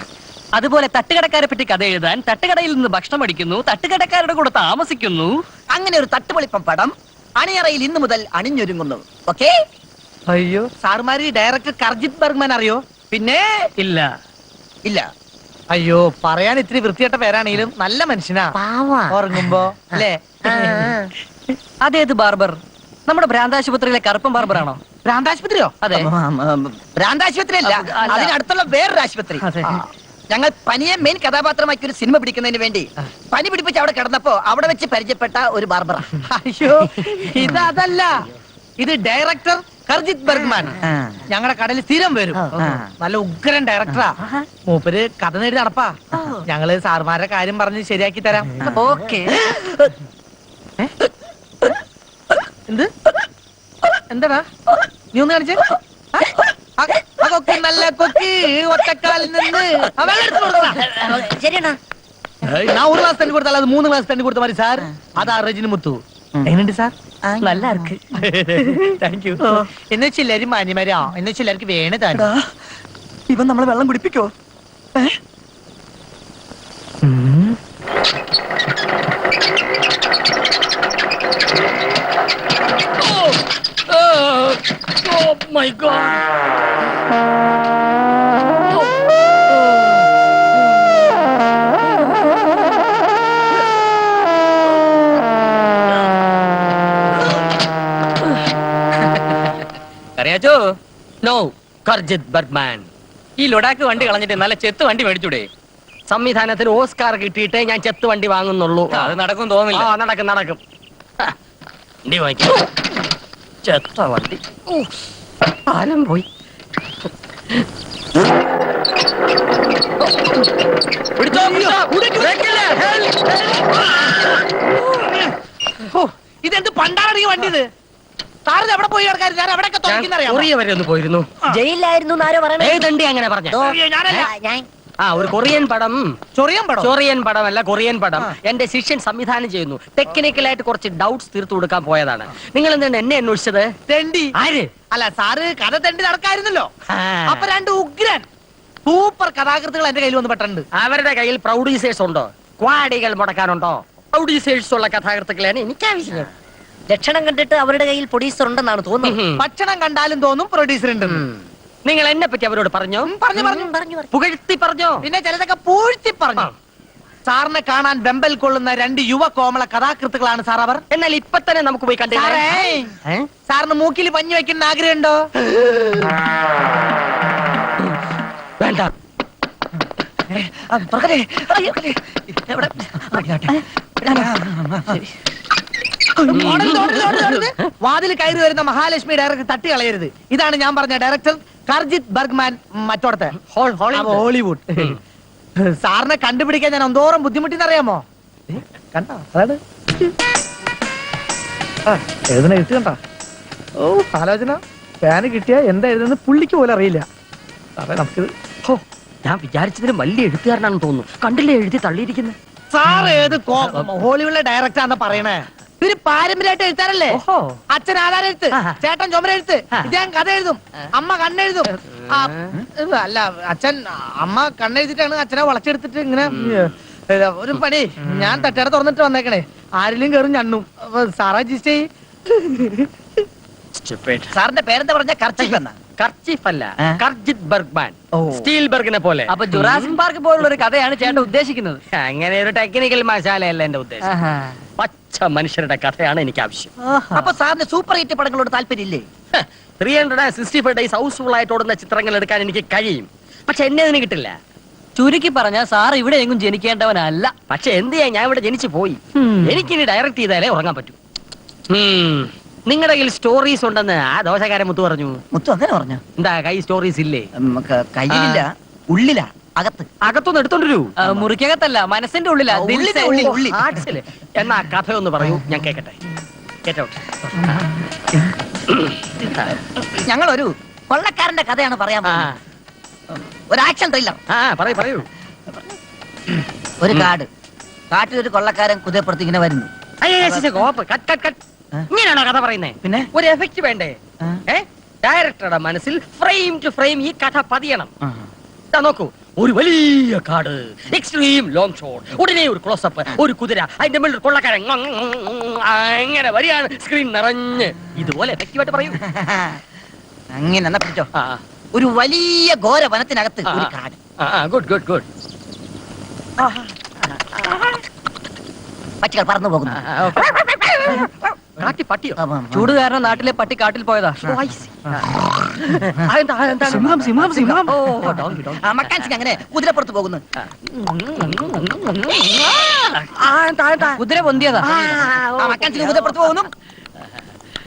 അതുപോലെ തട്ടുകടക്കാരെ പറ്റി കഥ എഴുതാൻ തട്ടുകടയിൽ നിന്ന് ഭക്ഷണം അടിക്കുന്നു, തട്ടുകടക്കാരുടെ കൂടെ താമസിക്കുന്നു. അങ്ങനെ ഒരു തട്ടുപൊളിപ്പം പടം അണിയറയിൽ ഇന്നു മുതൽ അണിഞ്ഞൊരുങ്ങുന്നു. ഓക്കേ? അയ്യോ, സാറുമാര് ഡയറക്ടർ കർജിത് ബർഗ്മാൻ അറിയോ? പിന്നെ ഇല്ല. ഇല്ല. അയ്യോ, പറയാൻ ഇത്തിരി വൃത്തികെട്ട പേരാണെങ്കിലും നല്ല മനുഷ്യനാ. ഉറങ്ങുമ്പോ അല്ലേ? അതേത് ബാർബർ? നമ്മുടെ ഭ്രാന്താശുപത്രിയിലെ കറുപ്പൻ ബാർബറാണോ? ഭ്രാന്താശുപത്രിയോ? അതെ. ഭ്രാന്താശുപത്രി അല്ല, അല്ല. അതിനടുത്തുള്ള വേറൊരു ആശുപത്രി. അതെ. ഞങ്ങൾ പനിയെ മെയിൻ കഥാപാത്രമാക്കി ഒരു സിനിമ പിടിക്കുന്നതിന് വേണ്ടി പനി പിടിപ്പിച്ച് അവിടെ കിടന്നപ്പോ അവിടെ വെച്ച് പരിചയപ്പെട്ട ഒരു ബാർബറ. അയ്യോ, ഇതല്ല. ഇത് ഡയറക്ടർ കർജിത് ബർഗ്മാൻ. ഞങ്ങളുടെ കടയിൽ സ്ഥിരം വരും. നല്ല ഉഗ്രൻ ഡയറക്ടറാ. മൂപ്പര് കഥ നേടി നടപ്പാ. ഞങ്ങള് സാറുമാരുടെ കാര്യം പറഞ്ഞ് ശരിയാക്കി തരാം. ഓക്കെ. എന്ത്? എന്താടാ നീ ഒന്ന് കാണിച്ചേ. ആ കൊക്ക് നല്ല കൊക്ക് ഒറ്റക്കാലിൽ നിന്ന് ആ വെള്ളം എടുത്ത് കൊടുക്കടാ. ശരിയാണ്. ഞാൻ 1 ഗ്ലാസ് തണ്ണി കൊടുത്താൽ അത് 3 ഗ്ലാസ് തണ്ണി കൊടുത്ത മതി സാർ. അതാ റജിന് മുത്തു. എങ്ങനെയുണ്ട് സാർ? നല്ല ആർക്ക്. Thank you. എന്ന് വെച്ചില്ലാരും മാന്യമാരാ, എന്ന് വെച്ചില്ലാർക്ക് വേണ താൻ. ഇവൻ നമ്മളെ വെള്ളം കുടിപ്പിക്കോ? My god. അറിയാച്ചോ? No, Karjith Bergman. ഈ ലൊഡാക്ക് വണ്ടി കളഞ്ഞിട്ട് നല്ല ചെത്ത് വണ്ടി മേടിച്ചൂടെ? സംവിധാനത്തിന് ഓസ്കാർ കിട്ടിയിട്ടേ ഞാൻ ചെത്ത് വണ്ടി വാങ്ങുന്നുള്ളൂ. അത് നടക്കും തോന്നില്ല. നടക്കും. വണ്ടി വാങ്ങിക്കും. ചെത്ത വണ്ടി. ആരം പോയി. പിടിച്ചോ, ഇതെന്ത് പണ്ടാണ് ഈ വണ്ടി? ഇത് സാറിന് എവിടെ പോയി കിടക്കാൻ? ഞാൻ എവിടെയൊക്കെ തുറക്കുന്നറിയാം. കൊറിയ വരെ ഒന്ന് പോയിരുന്നു. ജയിലിലായിരുന്നു ആരോ പറയണേ. ഏതണ്ടി അങ്ങനെ പറഞ്ഞ? ഞാൻ ഒരു കൊറിയൻ പടം. ചൊറിയാൻ പടം? ചൊറിയൻ പടം അല്ല, കൊറിയൻ പടം. എന്റെ ശിഷ്യൻ സംവിധാനം ചെയ്യുന്നു. ടെക്നിക്കലായിട്ട് കുറച്ച് ഡൗട്ട്സ് തീർത്തു കൊടുക്കാൻ പോയതാണ്. നിങ്ങൾ എന്താണ് എന്നെ അന്വേഷിച്ചത്? തെണ്ടി. ആര്? അല്ല, സാറ് കഥ തെണ്ടി നടക്കായിരുന്നല്ലോ. അപ്പൊ 2 ഉഗ്രൻ സൂപ്പർ കഥാകൃത്തുകൾ എന്റെ കയ്യിൽ വന്ന് പെട്ടുണ്ട്. അവരുടെ കയ്യിൽ പ്രൊഡ്യൂസേഴ്സ് ഉണ്ടോ? ക്വാഡികൾ മുടക്കാനുണ്ടോ? പ്രൊഡ്യൂസേഴ്സ് ഉള്ള കഥാകൃത്തുക്കളാണ് എനിക്ക് ആവശ്യം. ലക്ഷണം കണ്ടിട്ട് അവരുടെ കയ്യിൽ പ്രൊഡ്യൂസർ ഉണ്ടെന്നാണ് തോന്നുന്നത്. ഭക്ഷണം കണ്ടാലും തോന്നും പ്രൊഡ്യൂസർ ഉണ്ട്. നിങ്ങൾ എന്നെ പറ്റി അവരോട് പറഞ്ഞോ? പറഞ്ഞു. പുകഴ്ത്തി പറഞ്ഞോ? പിന്നെ ചിലതൊക്കെ പൂഴ്ത്തി പറഞ്ഞു. സാറിനെ കാണാൻ വെമ്പൽ കൊള്ളുന്ന 2 യുവ കോമള കഥാകൃത്തുക്കളാണ് സാർ അവർ. എന്നാൽ ഇപ്പൊ തന്നെ നമുക്ക് പോയി കണ്ടേ. സാറിന് മൂക്കിൽ പഞ്ഞു വെക്കുന്ന ആഗ്രഹമുണ്ടോ? വേണ്ട. തുറക്കല്ലേ? അയ്യോ, എവിടെ? വാതിൽ കയറി വരുന്ന മഹാലക്ഷ്മി ഡയറക്ടർ തട്ടി കളയരുത്. ഇതാണ് ഞാൻ പറഞ്ഞ ഡയറക്ടർ കർജിത് ബർഗ്മാൻ, മറ്റോടത്തെ ഹോളിവുഡ്. സാറിനെ കണ്ടുപിടിക്കാൻ ഞാൻ എന്തോരം ബുദ്ധിമുട്ടിന്നറിയാമോ? കണ്ടോ? അതാണ് എഴുതുന്ന എഴുത്ത് കണ്ട. ഓ ആലോചന. ഫാന് കിട്ടിയ എന്താ എഴുതുന്നത് പുള്ളിക്ക് പോലും അറിയില്ല. സാറേ നമുക്കിത് ഞാൻ വിചാരിച്ചതിന് വലിയ എഴുത്തുകാരനാണെന്ന് തോന്നുന്നു. കണ്ടില്ലേ എഴുതി തള്ളിയിരിക്കുന്നത്. സാർ ഏത് ഹോളിവുഡിലെ ഡയറക്ടറാന്ന് പറയണേ? ഇവര് പാരമ്പര്യമായിട്ട് എഴുത്താറല്ലേ? ഓഹോ. അച്ഛൻ ആധാരം എഴുത്ത്, ചേട്ടൻ ചുമരെഴുത്ത്, ഇദ്ദേഹം കഥ എഴുതും, അമ്മ കണ്ണെഴുതും. അല്ല അച്ഛൻ അമ്മ കണ്ണെഴുതിട്ടാണ് അച്ഛനെ വളച്ചെടുത്തിട്ട് ഇങ്ങനെ ഒരു പണി. ഞാൻ തട്ടേടെ തുറന്നിട്ട് വന്നേക്കണേ. ആരിലും കയറും ഞണ്ണും. സാറാ ജിസ്റ്റേ. സാറിന്റെ പേരെന്താ പറഞ്ഞ? കർച്ചീഫ് എന്നാ? കർച്ചീഫ് അല്ല, കർജിത് ബർഗ്മാൻ. ഓ. സ്റ്റീൽബർഗിനെ പോലെ. അപ്പൊ ജുറാസിക് പാർക്ക് പോലുള്ള ഒരു കഥയാണ് ചേട്ടൻ ഉദ്ദേശിക്കുന്നത്. അങ്ങനെ ഒരു ടെക്നിക്കൽ മസാലയല്ല എന്റെ ഉദ്ദേശം. പച്ച മനുഷ്യരുടെ കഥയാണ് എനിക്ക് ആവശ്യം. അപ്പൊ സാറിന് സൂപ്പർ ഹിറ്റ് പടങ്ങളോട് താല്പര്യമില്ലേ? 365 ഡേയ്സ് ഹൗസ്ഫുൾ ആയിട്ട് ഓടുന്ന ചിത്രങ്ങൾ എടുക്കാൻ എനിക്ക് കഴിയും. പക്ഷെ എന്നെ അതിന് കിട്ടില്ല. ചുരുക്കി പറഞ്ഞ സാർ ഇവിടെ എങ്ങും ജനിക്കേണ്ടവനല്ല. പക്ഷെ എന്ത് ചെയ്യാൻ, ഞാൻ ഇവിടെ ജനിച്ചു പോയി. എനിക്കിനി ഡയറക്ട് ചെയ്താലേ ഉറങ്ങാൻ പറ്റൂ. നിങ്ങളുടെ കയ്യിൽ സ്റ്റോറീസ് ഉണ്ടെന്ന് ആ ദോശക്കാരൻ മുത്തു പറഞ്ഞു. മുത്തു അങ്ങനെ പറഞ്ഞു? എന്താ കൈ സ്റ്റോറീസ് ഇല്ലേ? കയ്യിലില്ല, ഉള്ളിലാ, അകത്ത്. അകത്തൊന്ന് എടുത്തോണ്ടൊരു മുറിക്കകത്തല്ല, മനസ്സിന്റെ ഉള്ളിലാ. ഉള്ളിലെ ഉള്ളി, ഉള്ളി. എന്നാ കഥ ഒന്ന് പറയൂ, ഞാൻ കേക്കട്ടെ. ഞങ്ങളൊരു കൊള്ളക്കാരന്റെ കഥയാണ് പറയാൻ പോകുന്നത്. ഒരു ആക്ഷൻ ത്രില്ലർ. പറയൂ. ഒരു കാട്ടിലൊരു കൊള്ളക്കാരൻ കുതിരപ്പുറത്ത് ഇങ്ങനെ വരുന്നു. ഇങ്ങനെയാണോ കഥ പറയുന്നത്? പിന്നെ ഒരു എഫക്ട് വേണ്ടേ? ഡയറക്ടറുടെ മനസ്സിൽ ഫ്രെയിം ടു ഫ്രെയിം ഈ കഥ പതിയണം. നോക്കൂ, ഒരു വലിയ കാട്, എക്സ്ട്രീം ലോങ് ഷോട്ട്, ഉടനെ ഒരു ക്ലോസപ്പ്, ഒരു കുതിര, അതിന്റെ മേളിൽ ഒരു കൊള്ളക്കാരൻ അങ്ങനെ വരികയാണ്, സ്ക്രീൻ നിറഞ്ഞ്. ഇതുപോലെ എഫക്റ്റീവായിട്ട് പറയൂ. അങ്ങനെ എന്നാ പിടിച്ചോ. ഒരു വലിയ ഘോര വനത്തിനകത്ത് ഒരു കാട്. Good good good. പക്ഷികൾ പറന്നു പോകുന്നു. പട്ടിയോ? ചൂട് കാരണം നാട്ടിലെ പട്ടി കാട്ടിൽ പോയതാ. സിംഹം സിംഹം സിംഹം. മക്കാൻ സിംഗ് അങ്ങനെ കുതിരപ്പുറത്ത് പോകുന്നു. കുതിര പൊന്തിയതാ. മക്കാൻ സിംഗ് കുതിരപ്പുറത്ത് പോകുന്നു.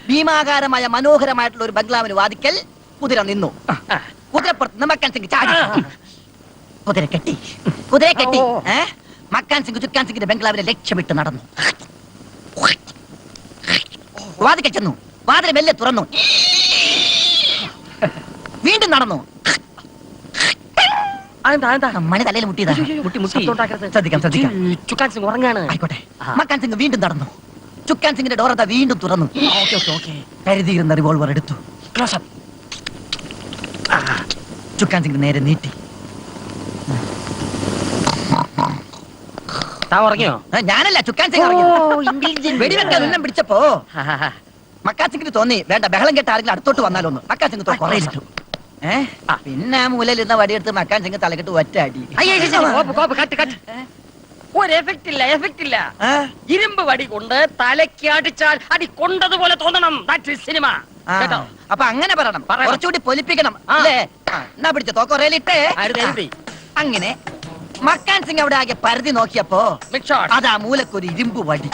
ഭീമാകാരമായ മനോഹരമായിട്ടുള്ള ഒരു ബംഗ്ലാവിന് വാതിക്കൽ കുതിര നിന്നു. കുതിരപ്പുറത്ത് മക്കാൻ സിംഗ് ചാടി. കുതിര കെട്ടി. മക്കാൻ സിംഗ് ചുക്കാൻ സിംഗിന്റെ ബംഗ്ലാവിനെ ലക്ഷ്യമിട്ട് നടന്നു. വാതിക്കൽ ചെന്നു. വാതിൽ മെല്ലെ തുറന്നു. വീണ്ടും നടന്നു. മണി തലയിൽ മുട്ടിയതാ. ശ്രദ്ധിക്കാം. ചുക്കാൻ സിംഗ് ഉറങ്ങാണ്. ആയിക്കോട്ടെ. മക്കാൻ സിംഗ് വീണ്ടും നടന്നു. ചുക്കാൻ സിംഗിന്റെ ഡോർ വീണ്ടും തുറന്നു. കരുതിയിരുന്ന റിവോൾവർ എടുത്തു. ചുക്കാൻ സിംഗ് നേരെ നീട്ടി. ഉറങ്ങിയോ? ഞാനല്ല, ചുക്കാൻ സിംഗ് വെടിവെക്കാൻ ഉന്നം പിടിച്ചപ്പോ മക്കാൻ സിംഗിന് തോന്നി വേണ്ട, ബഹളം കേട്ട ആരെങ്കിലും അടുത്തോട്ട് വന്നാലോന്ന്. മക്കാൻ സിംഗ് കുറയിലിട്ടു. പിന്നെ ആ മൂലയിൽ ഇരുന്ന വടിയെടുത്ത് മക്കാൻ സിംഗ് തലക്കെട്ട് ഒറ്റ അടി. ഒരു എഫക്ട് ഇല്ല. ഇരുമ്പ് വടി കൊണ്ട് തലയ്ക്ക് അടിച്ചാൽ അടി കൊണ്ടതുപോലെ തോന്നണം. സിനിമ. അപ്പൊ അങ്ങനെ പറയണം, കുറച്ചുകൂടി പൊലിപ്പിക്കണം അല്ലേ? എന്നാ പിടിച്ച തോക്കൊറയിലിട്ടേ. അങ്ങനെ മക്കാൻ സിംഗ് അവിടെ ആകെ പരിധി നോക്കിയപ്പോ അതാ മൂലക്കൊരു ഇരുമ്പ് വടി.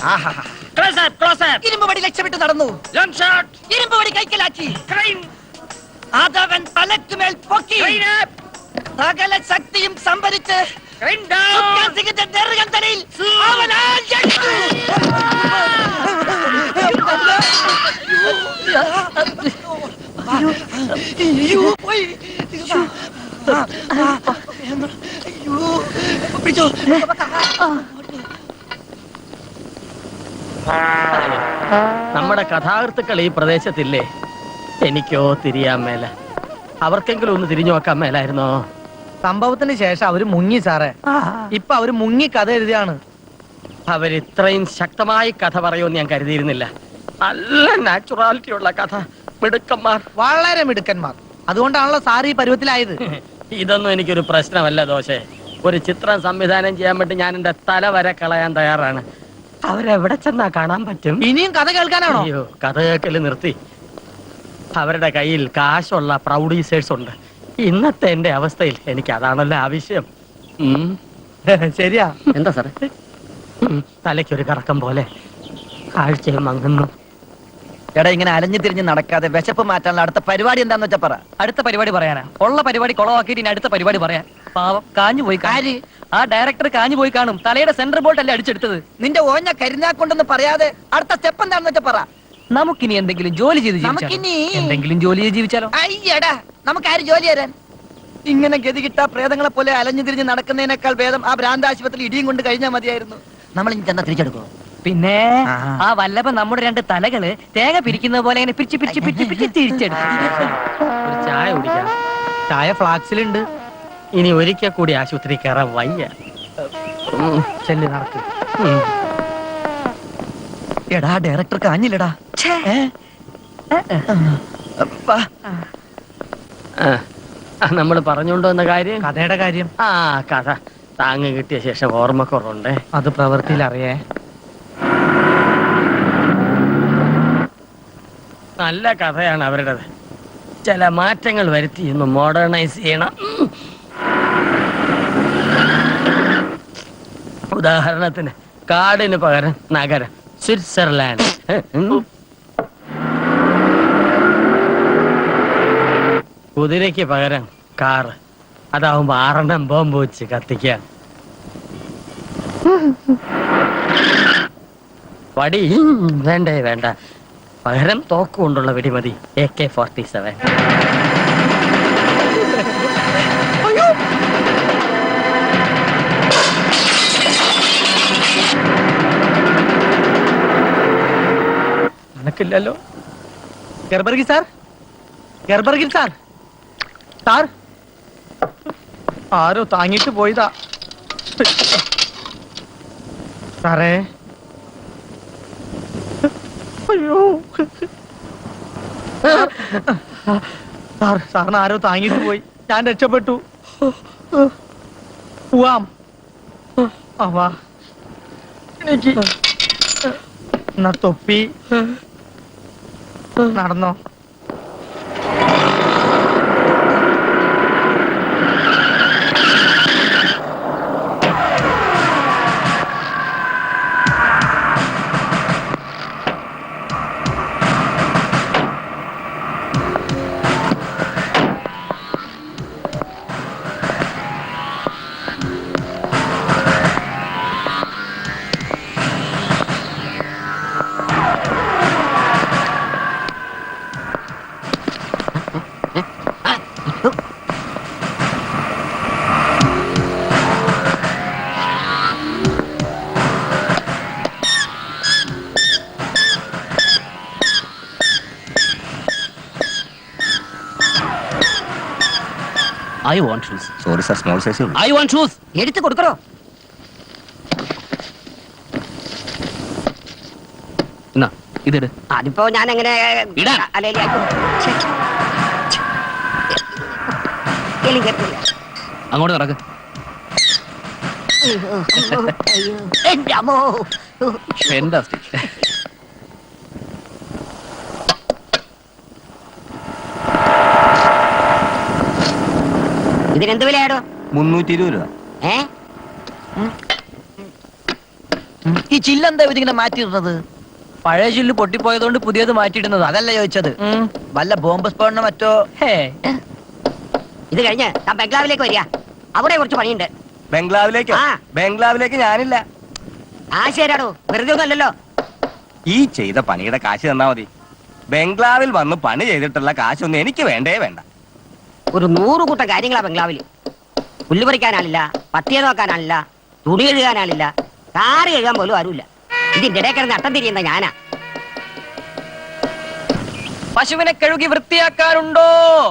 ഇരുമ്പ് വടി ലക്ഷ്യമിട്ട് നടന്നു. ഇരുമ്പ് വടി കൈക്കലാക്കി അതവൻ തലക്കുമേൽ പൊക്കി. സകല ശക്തിയും സംഭരിച്ച് ചുക്കാൻ സിംഗിന്റെ നെറുകന്തലയിൽ അവൻ ആഞ്ഞടിച്ചു. നമ്മുടെ കഥാകൃത്തുക്കൾ ഈ പ്രദേശത്തില്ലേ? എനിക്കോ തിരിയാൻ മേല. അവർക്കെങ്കിലും ഒന്ന് തിരിഞ്ഞു നോക്കാൻ മേലായിരുന്നോ? സംഭവത്തിന് ശേഷം അവര് മുങ്ങി സാറേ. ഇപ്പൊ അവര് മുങ്ങി കഥ എഴുതിയാണ്. അവരിത്രയും ശക്തമായി കഥ പറയുമെന്ന് ഞാൻ കരുതിയിരുന്നില്ല. നല്ല നാച്ചുറാലിറ്റി ഉള്ള കഥ. മിടുക്കന്മാർ, വളരെ മിടുക്കന്മാർ. അതുകൊണ്ടാണല്ലോ സാർ ഈ പരുവത്തിലായത്. ഇതൊന്നും എനിക്കൊരു പ്രശ്നമല്ല ദോശേ. ഒരു ചിത്രം സംവിധാനം ചെയ്യാൻ വേണ്ടി ഞാൻ എന്റെ തല വരെ കളയാൻ തയ്യാറാണ്. അവരെവിടെ ചെന്നാ കാണാൻ പറ്റും? ഇനിയും കഥ കേൾക്കാനാണോ? അയ്യോ, കഥ കേൾക്കല് നിർത്തി. അവരുടെ കയ്യിൽ കാശുള്ള പ്രൊഡ്യൂസേഴ്സ് ഉണ്ട്. ഇന്നത്തെ എന്റെ അവസ്ഥയിൽ എനിക്ക് അതാണല്ലോ ആവശ്യം. ശരിയാ. എന്താ സാറേ? തലയ്ക്കൊരു കറക്കം പോലെ കാഴ്ചയും മങ്ങുന്നു. എടാ ഇങ്ങനെ അലഞ്ഞു തിരിഞ്ഞ് നടക്കാതെ വിശപ്പ് മാറ്റാനുള്ള അടുത്ത പരിപാടി എന്താന്ന് വെച്ചാ പറ. അടുത്ത പരിപാടി പറയാനാ? ഉള്ള പരിപാടി കുളവാക്കിയിട്ട് ഇനി അടുത്ത പരിപാടി പറയാൻ. പാവം കാഞ്ഞു പോയി. ആ ഡയറക്ടർ കാഞ്ഞു പോയി കാണും. തലയുടെ സെന്റർ ബോൾട്ട് അല്ലേ അടിച്ചെടുത്തത്. നിന്റെ ഓഞ്ഞ കരിഞ്ഞാക്കൊണ്ടെന്ന് പറയാതെ അടുത്ത സ്റ്റെപ്പ് എന്താന്ന് വെച്ചാ പറ. നമുക്കിനി എന്തെങ്കിലും ജോലി ചെയ്ത് ജീവിച്ചാലോ? നമുക്കിനി- എന്തെങ്കിലും ജോലി ചെയ്ത് ജീവിച്ചാലോ? അയ്യടാ നമുക്ക് ആര് ജോലി തരാൻ? ഇങ്ങനെ ഗതി കിട്ടാ പ്രേതങ്ങളെ പോലെ അലഞ്ഞു തിരിഞ്ഞ് നടക്കുന്നതിനേക്കാൾ ഭേദം ആ ഭ്രാന്ത ആശുപത്രി ഇടിയും കൊണ്ട് കഴിഞ്ഞാൽ മതിയായിരുന്നു. നമ്മൾ ഇനി ചെന്നാ തിരിച്ചെടുക്കോ? പിന്നെ ആ. ആ വല്ലഭൻ നമ്മുടെ രണ്ട് തലകള് തേങ്ങ പിരിക്കുന്ന പോലെ ഇങ്ങനെ പിരിച്ച് പിരിച്ച് പിരിച്ച് പിരിച്ച് തിരിച്ചെടുക്കും. ഒരു ചായ കുടിക്കാം. ചായ ഫ്ലാക്സിലുണ്ട്. ഇനി ഒരിക്കൽ കൂടി ആശുപത്രി കയറാൻ വയ്യ. ചെല്ലി നടക്ക്. എടാ ഡയറക്ടർ കാഞ്ഞില്ലടാ. നമ്മൾ പറഞ്ഞുകൊണ്ട് വന്ന കാര്യം കഥയുടെ കാര്യം ആ കഥ താങ്ങ് കിട്ടിയ ശേഷം ഓർമ്മക്കുറവുണ്ടേ. അത് പ്രവൃത്തിയിൽ അറിയേ. നല്ല കഥയാണ് അവരുടേത്. ചില മാറ്റങ്ങൾ വരുത്തി ഒന്ന് മോഡേണൈസ് ചെയ്യണം. ഉദാഹരണത്തിന് കാടിന് പകരം നഗരം, സ്വിറ്റ്സർലാൻഡ്. കുതിരയ്ക്ക് പകരം കാറ്. അതാവുമ്പോ 6 ബോംബ് വെച്ച് കത്തിക്കാൻ. വടി വേണ്ടേ വേണ്ട, പകരം തോക്ക് കൊണ്ടുള്ള വെടിമതി AK-47. നിനക്കില്ലല്ലോ. ഗർബർഗി സാർ, ഗർബർഗി സാർ, സാർ ആരോ താങ്ങിട്ട് പോയതാ സാറേ. അയ്യോ സാർ, സാറിന് ആരോ താങ്ങിട്ട് പോയി. ഞാൻ രക്ഷപ്പെട്ടു. പോവാം. വാ എനിക്ക് എന്നാ തൊപ്പി നടന്നോ. I want shoes. Sorry sir, small size ഉള്ളൂ. I want shoes. എടുത്തു കൊടുക്കണോ? എന്നാ ഇതിട്. അതിപ്പോ ഞാൻ എങ്ങനെ ഇടാൻ. അങ്ങോട്ട് നടക്ക്. Fantastic. ഇതിനെന്ത് വിലയാടോ? 320 രൂപ. ഈ ചില്ലെന്താ ഇതിങ്ങനെ മാറ്റിയിടുന്നത്? പഴയ ചില്ല് പൊട്ടിപ്പോയതുകൊണ്ട് പുതിയത് മാറ്റിയിടുന്നത്. അതല്ല ചോദിച്ചത്. വല്ല ബോംബ് സ്ഫോടനോ മറ്റോ? ഇത് കഴിഞ്ഞ് ഞാൻ ബംഗ്ലാവിലേക്ക് വരിക. അവിടെ കുറച്ച് പണിയുണ്ട്. ബംഗ്ലാവിലേക്കോ? ആ. ബംഗ്ലാവിലേക്ക് ഞാനില്ല. ആ ശരിയാടോ, വെറുതെ ഒന്നല്ലല്ലോ. ഈ ചെയ്ത പണിയുടെ കാശ് തന്നാ മതി. ബംഗ്ലാവിൽ വന്ന് പണി ചെയ്തിട്ടുള്ള കാശൊന്നും എനിക്ക് വേണ്ടേ വേണ്ട. ഒരു 100 കൂട്ടം കാര്യങ്ങളാ ബംഗ്ലാവില്. പുല്ല് പറിക്കാനാളില്ല, പട്ടിയെ നോക്കാനാളില്ല, തുണി കഴുകാനാളില്ല, കാറ് കഴുകാൻ പോലും ആരുമില്ല. ഇതിന്റെ ഇടയിൽ കിടന്ന് അട്ടം തിരിയുന്ന ഞാനാ. പശുവിനെ കഴുകി വൃത്തിയാക്കാനുണ്ടോ?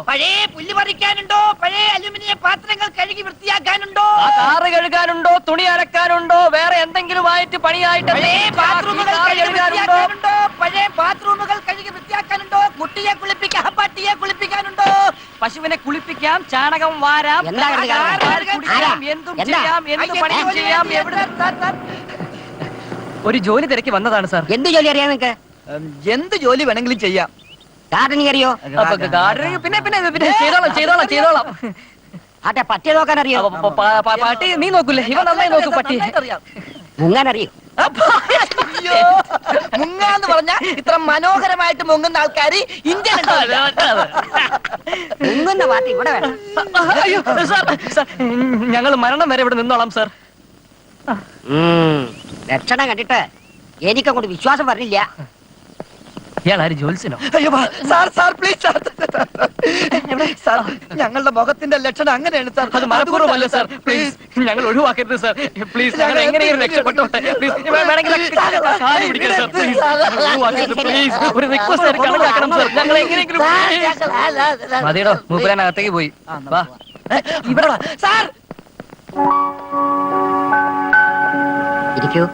പഴയ പുല്ല് പറിക്കാനുണ്ടോ? പഴയ അലുമിനിയം പാത്രങ്ങൾ കഴുകി വൃത്തിയാക്കാനുണ്ടോ? കാറ് കഴുകാനുണ്ടോ? തുണി അലക്കാനുണ്ടോ? വേറെ എന്തെങ്കിലും ആയിട്ട് പണിയായിട്ട് പഴയ ബാത്റൂമുകൾ കഴുകി വൃത്തിയാക്കാനുണ്ടോ? പഴയ ബാത്റൂമുകൾ കഴുകി വൃത്തിയാക്കാനുണ്ടോ? കുട്ടിയെ കുളിപ്പിക്കാൻ, പട്ടിയെ കുളിപ്പിക്കാനുണ്ടോ? പശുവിനെ കുളിപ്പിക്കാം, ചാണകം വാരാം, എന്താ കിടന്ന് പാൽ കിടന്ന്? കുടിക്കാം, ആരാ? എന്തും എന്താ? ചെയ്യാം, എന്ത് പണിയും ചെയ്യാം. എവിടെ ഒരു ജോലി തിരക്കി വന്നതാണ് സാർ. എന്ത് ജോലി അറിയാം നിങ്ങക്ക്? എന്ത് ജോലി വേണമെങ്കിലും ചെയ്യാം. ഗാർഡനിങ് അറിയോ? അപ്പൊ ഗാർഡനിങ് പിന്നെ ചെയ്തോളാം. ആട്ടെ പട്ടിയെ നോക്കാൻ അറിയോ? പട്ടി നീ നോക്കൂലേ? ഇവ നന്നായി നോക്കും പട്ടി. മുങ്ങാൻ അറിയോ? അയ്യോ, മുങ്ങാന്ന് പറഞ്ഞ ഇത്ര മനോഹരമായിട്ട് മുങ്ങുന്ന ആൾക്കാര് ഇന്ത്യൻ മുങ്ങുന്ന പാർട്ടി ഇവിടെ വേണം. അയ്യോ സാർ, ഞങ്ങൾ മരണം വരെ ഇവിടെ നിന്നോളാം സാർ. ലക്ഷണം കണ്ടിട്ട് എനിക്കങ്ങോട്ട് വിശ്വാസം വരില്ല. ഇയാളാര് ജോത്സ്യനോ? അയ്യോ സാർ പ്ലീസ് സാർ ഞങ്ങളുടെ മുഖത്തിന്റെ ലക്ഷണം അങ്ങനെയാണ് സാർ. അത് മനഃപൂർവ്വമല്ല സാർ. പ്ലീസ് ഞങ്ങൾ ഒഴിവാക്കരുത് സാർ. പ്ലീസ് ഞങ്ങൾ എങ്ങനെയും രക്ഷപ്പെട്ടോട്ടെ. പ്ലീസ് വേണമെങ്കിൽ കാല് പിടിക്കാം സാർ. പ്ലീസ് ഒഴിവാക്കരുത്. പ്ലീസ് ഒരു റിക്വസ്റ്റ് കണക്കാക്കണം സാർ. ഞങ്ങൾ എങ്ങനെയെങ്കിലും മതിയോ? മൂപ്പരാൻ അകത്തേക്ക് പോയി. വാ ഇവിടെ വാ സാർ. ഇരിക്കൂ.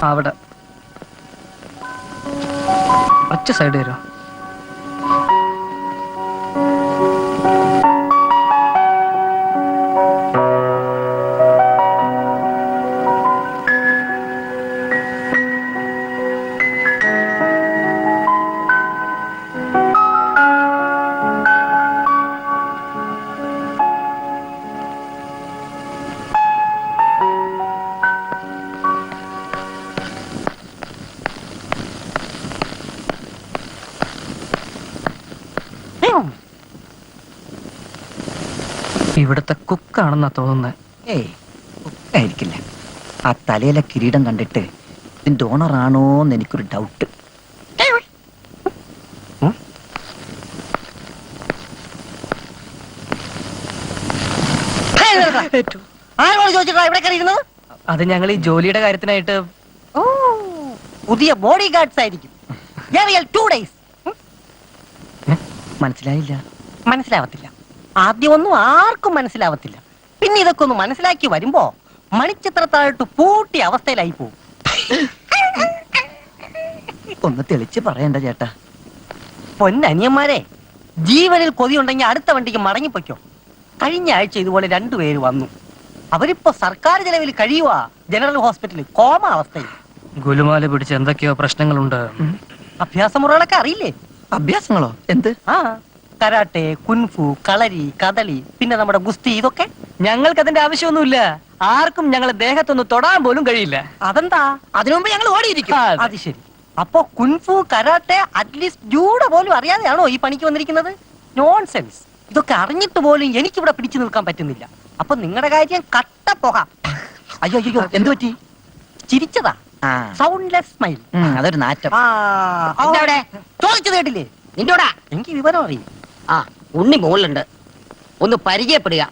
അവിടെ ഒറ്റ സൈഡ് വരും. ഇവിടുത്തെ കുക്കാണെന്നാ തോന്നുന്നത്. ഏയ് ആയിരിക്കില്ല. ആ തലയിലെ കിരീടം കണ്ടിട്ട് ഇതിന്റെ ഓണർ ആണോന്ന് എനിക്കൊരു ഡൗട്ട്. ആരോട് ചോദിച്ചിട്ടാ ഇവിടെ കയറിയിരുന്നത്? അത് ഞങ്ങൾ ഈ ജോലിയുടെ കാര്യത്തിനായിട്ട്. ഓ, പുതിയ ബോഡി ഗാർഡ്സ് ആയിരിക്കും. 2 days. മനസ്സിലായില്ല. മനസ്സിലാവത്തില്ല. ആദ്യമൊന്നും ആർക്കും മനസ്സിലാവത്തില്ല. പിന്നെ ഇതൊക്കെ ഒന്ന് മനസ്സിലാക്കി വരുമ്പോ മണിച്ചിത്രത്തായിട്ട് പൂട്ടിയ അവസ്ഥയിലായി പോകും. ഒന്ന് തെളിച്ച് പറയണ്ട ചേട്ടാ. പൊന്നനിയന്മാരെ, ജീവനിൽ കൊതിയുണ്ടെങ്കിൽ അടുത്ത വണ്ടിക്ക് മടങ്ങിപ്പോയ്ക്കോ. കഴിഞ്ഞ ആഴ്ച ഇതുപോലെ 2 പേര് വന്നു. അവരിപ്പോ സർക്കാർ ചെലവിൽ കഴിയുവാ ജനറൽ ഹോസ്പിറ്റലിൽ കോമ അവസ്ഥയിൽ. ഗുലുമാല പിടിച്ച് എന്തൊക്കെയോ പ്രശ്നങ്ങളുണ്ട്. അഭ്യാസമുറകളൊക്കെ അറിയില്ലേ? അഭ്യാസങ്ങളോ? എന്ത്? ആ, കരാട്ടെ, കുൻഫു, കളരി, കദളി, പിന്നെ നമ്മുടെ ഗുസ്തി, ഇതൊക്കെ. ഞങ്ങൾക്ക് അതിന്റെ ആവശ്യമൊന്നുമില്ല. ആർക്കും ഞങ്ങളെ ദേഹത്തൊന്ന് തൊടാൻ പോലും കഴിയില്ല. അതെന്താ? അതിനു മുമ്പ് ഞങ്ങൾ ഓടിയിരിക്കും. അത് ശരി. അപ്പൊ കുൻഫു, കരാട്ടെ, അറ്റ്ലീസ്റ്റ് ജൂഡോ പോലും അറിയാതെയാണോ ഈ പണിക്ക് വന്നിരിക്കുന്നത്? നോൺസെൻസ്. ഇതൊക്കെ അറിഞ്ഞിട്ട് പോലും എനിക്കിവിടെ പിടിച്ചു നിൽക്കാൻ പറ്റുന്നില്ല. അപ്പൊ നിങ്ങളുടെ കാര്യം കട്ട പോക. അയ്യോ അയ്യോ എന്ത് പറ്റി? ചിരിച്ചതാ. Soundless smile. അതൊരു നാറ്റം. അവിടെ ചോദിച്ചത് കേട്ടില്ലേ? നിന്റോടാ എനിക്ക് വിവരം അറിയും. ആ, ഉണ്ണി മുകളിലുണ്ട്. ഒന്ന് പരിചയപ്പെടുക.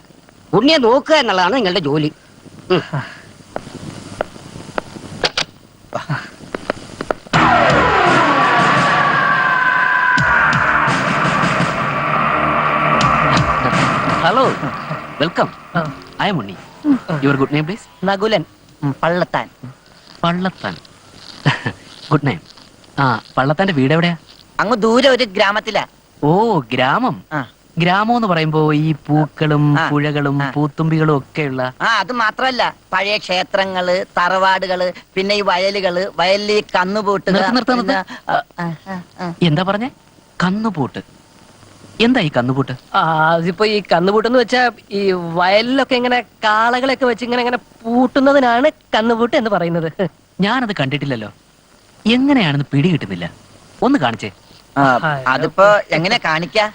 ഉണ്ണിയെ നോക്കുക എന്നുള്ളതാണ് നിങ്ങളുടെ ജോലി. Hello, welcome. I am Unni. Your good name please? Nakulan. Pallathan. Pallathan. Good name. ആ, പള്ളത്താന്റെ വീട് എവിടെയാ? അങ്ങ് ദൂരെ ഒരു ഗ്രാമത്തിലാ. ഓ, ഗ്രാമം. ആ. ഗ്രാമം എന്ന് പറയുമ്പോ ഈ പൂക്കളും പുഴകളും പൂത്തുമ്പികളും ഒക്കെയുള്ള. അത് മാത്രല്ല, പഴയ ക്ഷേത്രങ്ങള്, തറവാടുകള്, പിന്നെ ഈ വയലിൽ കന്നുപൂട്ടുക. എന്താ പറഞ്ഞേ? കന്നുപൂട്ട്. എന്താ ഈ കന്നുപൂട്ട്? അതിപ്പോ ഈ കന്നുപൂട്ടെന്ന് വെച്ചാ ഈ വയലിലൊക്കെ ഇങ്ങനെ കാളകളൊക്കെ വെച്ച് ഇങ്ങനെ പൂട്ടുന്നതിനാണ് കന്നുപൂട്ട് എന്ന് പറയുന്നത്. ഞാനത് കണ്ടിട്ടില്ലല്ലോ. എങ്ങനെയാണെന്ന് പിടി കിട്ടുന്നില്ല. ഒന്ന് കാണിച്ചേ. അതിപ്പോ എങ്ങനെ കാണിക്കാ?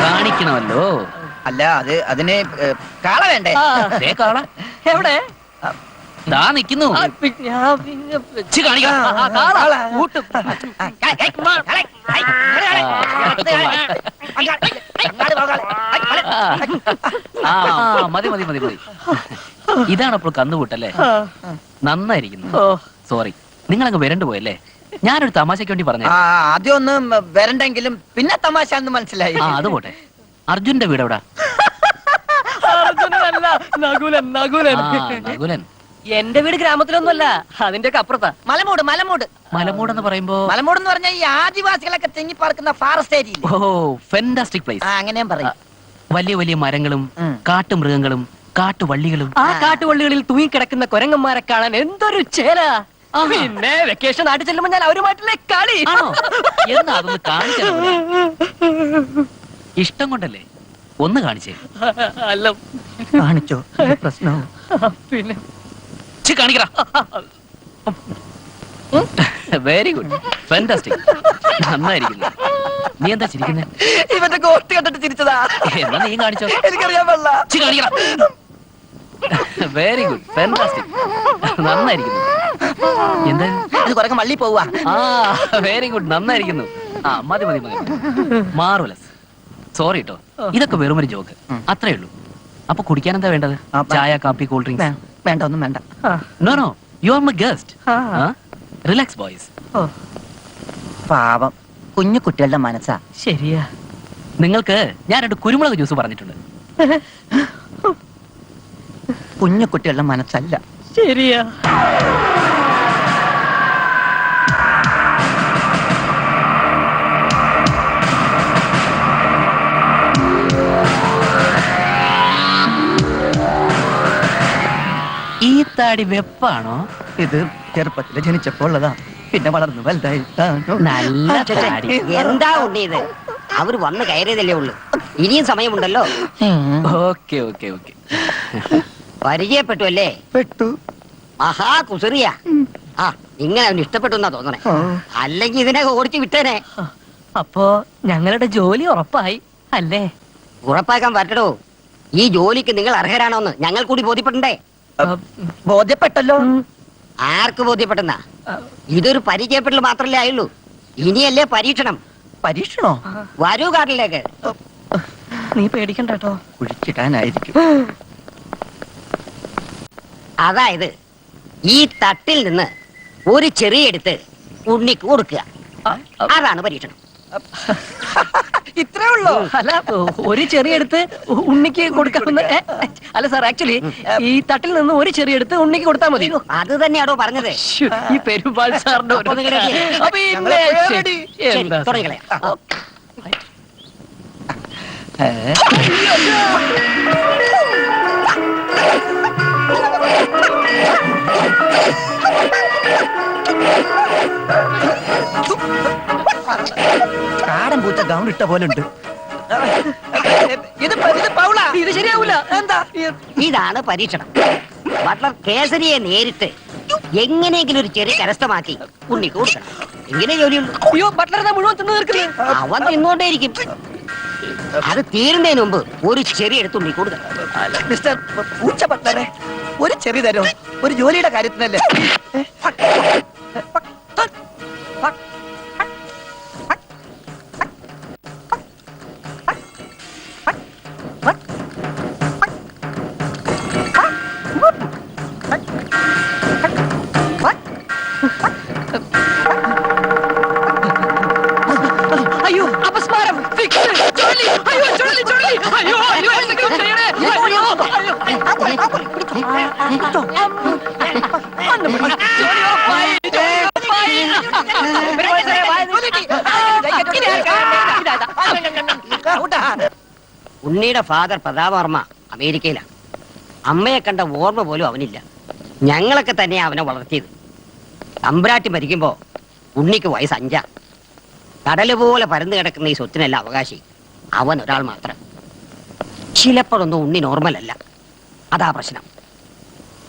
കാണിക്കണമല്ലോ. അല്ല, അതിന് കാള വേണ്ടേ? കാള എവിടെ? ദാ നിക്കുന്നു. മതി മതി മതി മതി. ഇതാണപ്പോൾ കന്നുകൂട്ടല്ലേ? നന്നായിരിക്കുന്നു. സോറി, നിങ്ങളങ്ങ് വരണ്ടു പോയല്ലേ? ഞാനൊരു തമാശയ്ക്ക് വേണ്ടി പറഞ്ഞു. ആദ്യം ഒന്നും വരണ്ടെങ്കിലും പിന്നെ തമാശ എന്ന് മനസ്സിലായി. അത് പോട്ടെ. അർജുന്റെ വീട് എവിടാ? നകുലൻ. നകുലൻ. എന്റെ വീട് ഗ്രാമത്തിലൊന്നുമല്ല, അതിന്റെ ഒക്കെ അപ്പുറത്താ. മലമൂട്. മലമൂട് എന്ന് പറയുമ്പോ? മലമൂട് എന്ന് പറഞ്ഞാൽ ഈ ആദിവാസികളൊക്കെ തിങ്ങി പാർക്കുന്ന ഫോറസ്റ്റ് ഏരിയ. ഓ, ഫെന്റാസ്റ്റിക് പ്ലേസ്. അങ്ങനെയും പറയും. വലിയ വലിയ മരങ്ങളും കാട്ടുമൃഗങ്ങളും കാട്ടുവള്ളികളും. ആ കാട്ടുവള്ളികളിൽ തൂങ്ങിക്കിടക്കുന്ന കൊരങ്ങന്മാരെ കാണാൻ എന്തൊരു ചേല. പിന്നെ വെക്കേഷൻ നാട്ടിൽ ചെല്ലുമ്പോ ഞാൻ അവരുമായിട്ടില്ലേ കളി. ആണോ? എന്നാ അതൊന്ന് കാണിച്ചത്. ഇഷ്ടം കൊണ്ടല്ലേ? ഒന്ന് കാണിച്ചേ. അല്ല കാണിച്ചോ പ്രശ്നം? പിന്നെ കാണിക്കറ. വെരി ഗുഡ്, ഫാന്റാസ്റ്റിക്, നന്നായിരിക്കുന്നു. നീ എന്താ ചിരിക്കുന്നേ? ഇവന്റെ ഗോഷ്ടി കണ്ടിട്ട് ചിരിച്ചതാ. എന്നാ നീ കാണിച്ചോ. എനിക്കറിയാൻ പാടില്ല. കാണിക്കറ. വെരി ഗുഡ്, ഫാന്റാസ്റ്റിക്, നന്നായിരിക്കുന്നു. എന്താ ഇത് കുറെ മള്ളി പോവാ. ആ, വെരി ഗുഡ്, നന്നായിരിക്കുന്നു. ആ, മതി മതി മതി, മാർവലസ്. സോറി കേട്ടോ, ഇതൊക്കെ വെറും ഒരു ജോക്ക്, അത്രേ ഉള്ളൂ. അപ്പൊ കുടിക്കാൻ എന്താ വേണ്ടത്? ചായ, കാപ്പി, കൂൾ ഡ്രിങ്ക്സ്? വേണ്ട, ഒന്നും വേണ്ട. No no, you are my guest. Relax boys. പാവം കുഞ്ഞു കുട്ടികളുടെ മനസ്സാ. ശരിയാ. നിങ്ങൾക്ക് ഞാൻ 2 കുരുമുളക് ജ്യൂസ് പറഞ്ഞിട്ടുണ്ട്. കുഞ്ഞു കുട്ടികളുടെ മനസ്സല്ല. ശരിയാ. ഈ താടി വെപ്പാണോ? ഇത് ചെറുപ്പത്തിൽ ജനിച്ചപ്പോൾ ഉള്ളതാ, പിന്നെ വളർന്നു വലുതായി. നല്ല താടി. എന്താ ഉണ്ണി ഇത്? അവര് വന്ന് കയറിയതല്ലേ ഉള്ളു, ഇനിയും സമയമുണ്ടല്ലോ. Okay okay okay. പരിചയപ്പെട്ടു അല്ലേ? പെട്ടു. മഹാ കുസറിയ. ആ, ഇങ്ങനെ അവന് ഇഷ്ടപ്പെട്ടു എന്നാ തോന്നണേ. അല്ലെങ്കിൽ ഇതിനൊക്കെ ഓടിച്ചു വിട്ടേനെ. അപ്പോ ഞങ്ങളുടെ ജോലി ഉറപ്പായി അല്ലേ? ഉറപ്പാക്കാൻ പറ്റടോ. ഈ ജോലിക്ക് നിങ്ങൾ അർഹരാണോന്ന് ഞങ്ങൾ കൂടി ബോധ്യപ്പെടണ്ടേ? ബോധ്യപ്പെട്ടല്ലോ. ആർക്ക് ബോധ്യപ്പെട്ടെന്നാ? ഇതൊരു പരിചയപ്പെടൽ മാത്രല്ലേ ആയുള്ളൂ. ഇനിയല്ലേ പരീക്ഷണം. പരീക്ഷണോ? വരൂ കാട്ടിലേക്ക്. നീ പേടിക്കണ്ട കേട്ടോ. കുഴിച്ചിടാനായിരിക്കും. അതായത് ഈ തട്ടിൽ നിന്ന് ഒരു ചെറിയ എടുത്ത് ഉണ്ണിക്ക് കൊടുക്കുക. അതാണ് പരീക്ഷണം. ഇത്രേ ഉള്ളൂ. അല്ല, ഒരു ചെറിയ എടുത്ത് ഉണ്ണിക്ക് കൊടുക്കാവുന്ന. അല്ല സാർ, ആക്ച്വലി ഈ തട്ടിൽ നിന്ന് ഒരു ചെറിയ എടുത്ത് ഉണ്ണിക്ക് കൊടുത്താൽ മതി. അത് തന്നെയാണോ പറഞ്ഞത്? ഈ പെരുമ്പാൽ സാറിന്റെ അപ്പൊ നിങ്ങൾ ready? ശരി, തുടങ്ങിക്കളയാം. കാടൻ പൂച്ച ഗൗൺ ഇട്ട പോലെ ഉണ്ട്. ഇത് ശരിയാവൂല. എന്താ? ഇതാണ് പരീക്ഷണം. ബട്ട്ലർ കേസരിയെ നേരിട്ട് എങ്ങനെയെങ്കിലും ഒരു ചെറിയ കരസ്ഥമാക്കി ഉണ്ണിക്ക് കൊടുക്കണം. എങ്ങനെ ജോലിയുള്ളൂ. അയ്യോ, ബട്ട്ലർ മുഴുവൻ തിന്നു തീർക്കുന്നത്. അവൻ തിന്നോണ്ടേയിരിക്കും. അത് തീരുന്നതിന് മുമ്പ് ഒരു ചെറിയ എടുത്ത് ഉണ്ണിക്ക് കൊടുക്കണം. മിസ്റ്റർ പൂച്ച പട്ടരെ, ഒരു ചെറിയ തരോ? ഒരു ജോലിയുടെ കാര്യത്തിനല്ലേ? അയ്യോ, അപസ്മാരം. ഫിക്സ്. ജോലി. അയ്യോ, ജോലി, ജോലി. അയ്യോ, അയ്യോ, എന്തെങ്കിലും ചെയ്യണേ. അയ്യോ, അയ്യോ. ജോലി ഉറപ്പായി. ജോലി ഉറപ്പായി. ഉണ്ണിയുടെ ഫാദർ പ്രതാപവർമ്മ അമേരിക്കയിലാണ്. അമ്മയെ കണ്ട ഓർമ്മ പോലും അവനില്ല. ഞങ്ങളൊക്കെ തന്നെയാ അവനെ വളർത്തിയത്. തമ്പുരാട്ടി മരിക്കുമ്പോ ഉണ്ണിക്ക് വയസ്സ് 5. കടല് പോലെ പരന്നു കിടക്കുന്ന ഈ സ്വത്തിനെല്ലാം അവകാശി അവൻ ഒരാൾ മാത്രം. ചിലപ്പോഴൊന്നും ഉണ്ണി നോർമലല്ല. അതാ പ്രശ്നം.